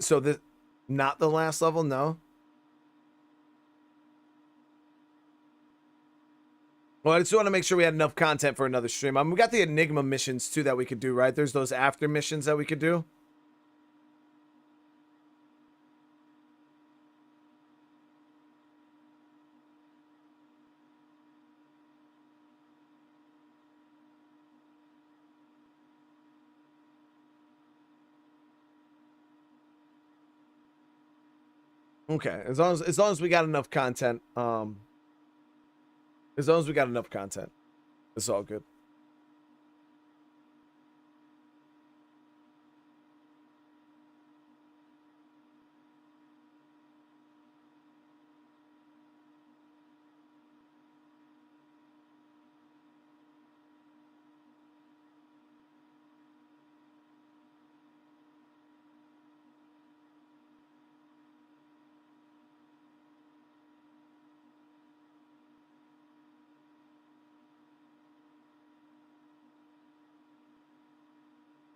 not the last level, no. Well, I just want to make sure we had enough content for another stream. We got the Enigma missions too that we could do, right? There's those after missions that we could do. Okay, as long as we got enough content, it's all good.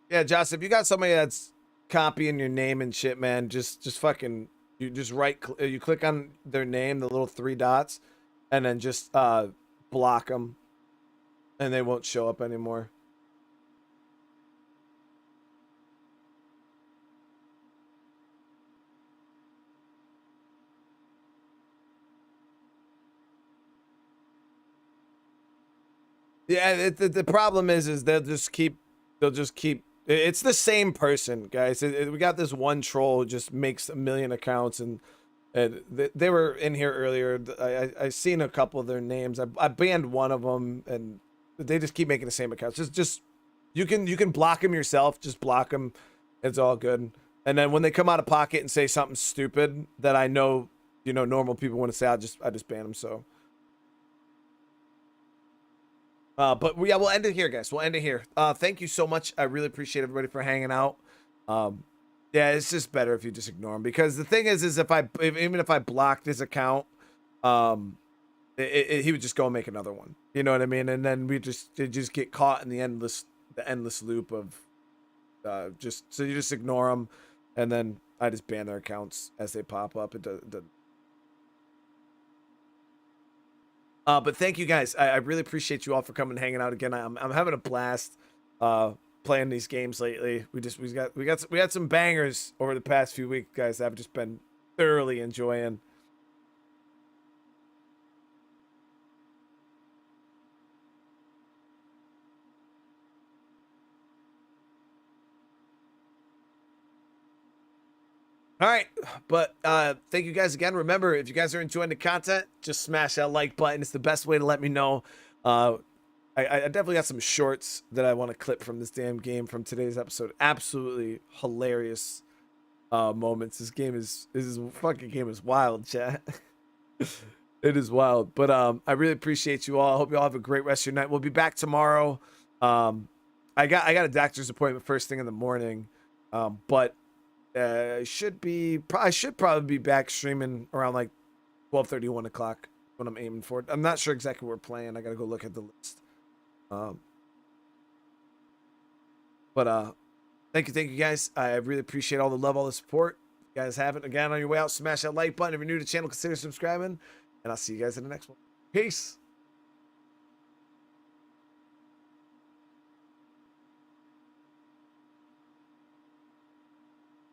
Yeah, Josh, if you got somebody that's copying your name and shit, man, just fucking, you just you click on their name, the little 3 dots, and then just block them, and they won't show up anymore. Yeah, the problem is they'll just keep. It's the same person, guys. We got this one troll who just makes a million accounts, and they were in here earlier. I seen a couple of their names. I banned one of them, and they just keep making the same accounts. Just you can block them yourself. Just block them. It's all good. And then when they come out of pocket and say something stupid that I know, normal people want to say, I just ban them. So. But yeah, we'll end it here, guys. We'll end it here. Thank you so much. I really appreciate everybody for hanging out. Yeah, it's just better if you just ignore him, because the thing is even if I blocked his account, he would just go and make another one. You know what I mean? And then they just get caught in the endless loop of so you just ignore them, and then I just ban their accounts as they pop up. But thank you guys. I really appreciate you all for coming and hanging out again. I'm having a blast playing these games lately. We had some bangers over the past few weeks, guys. I've just been thoroughly enjoying. All right, but thank you guys again. Remember, if you guys are enjoying the content, just smash that like button. It's the best way to let me know. I definitely got some shorts that I want to clip from this damn game from today's episode. Absolutely hilarious moments. This fucking game is wild, chat. It is wild. But I really appreciate you all. I hope you all have a great rest of your night. We'll be back tomorrow. I got a doctor's appointment first thing in the morning, but I should probably be back streaming around like 12:30, 1 o'clock when I'm aiming for it. I'm not sure exactly what we're playing. I gotta go look at the list. But thank you guys. I really appreciate all the love, all the support. If you guys haven't, again, on your way out, smash that like button. If you're new to the channel, consider subscribing, and I'll see you guys in the next one. Peace.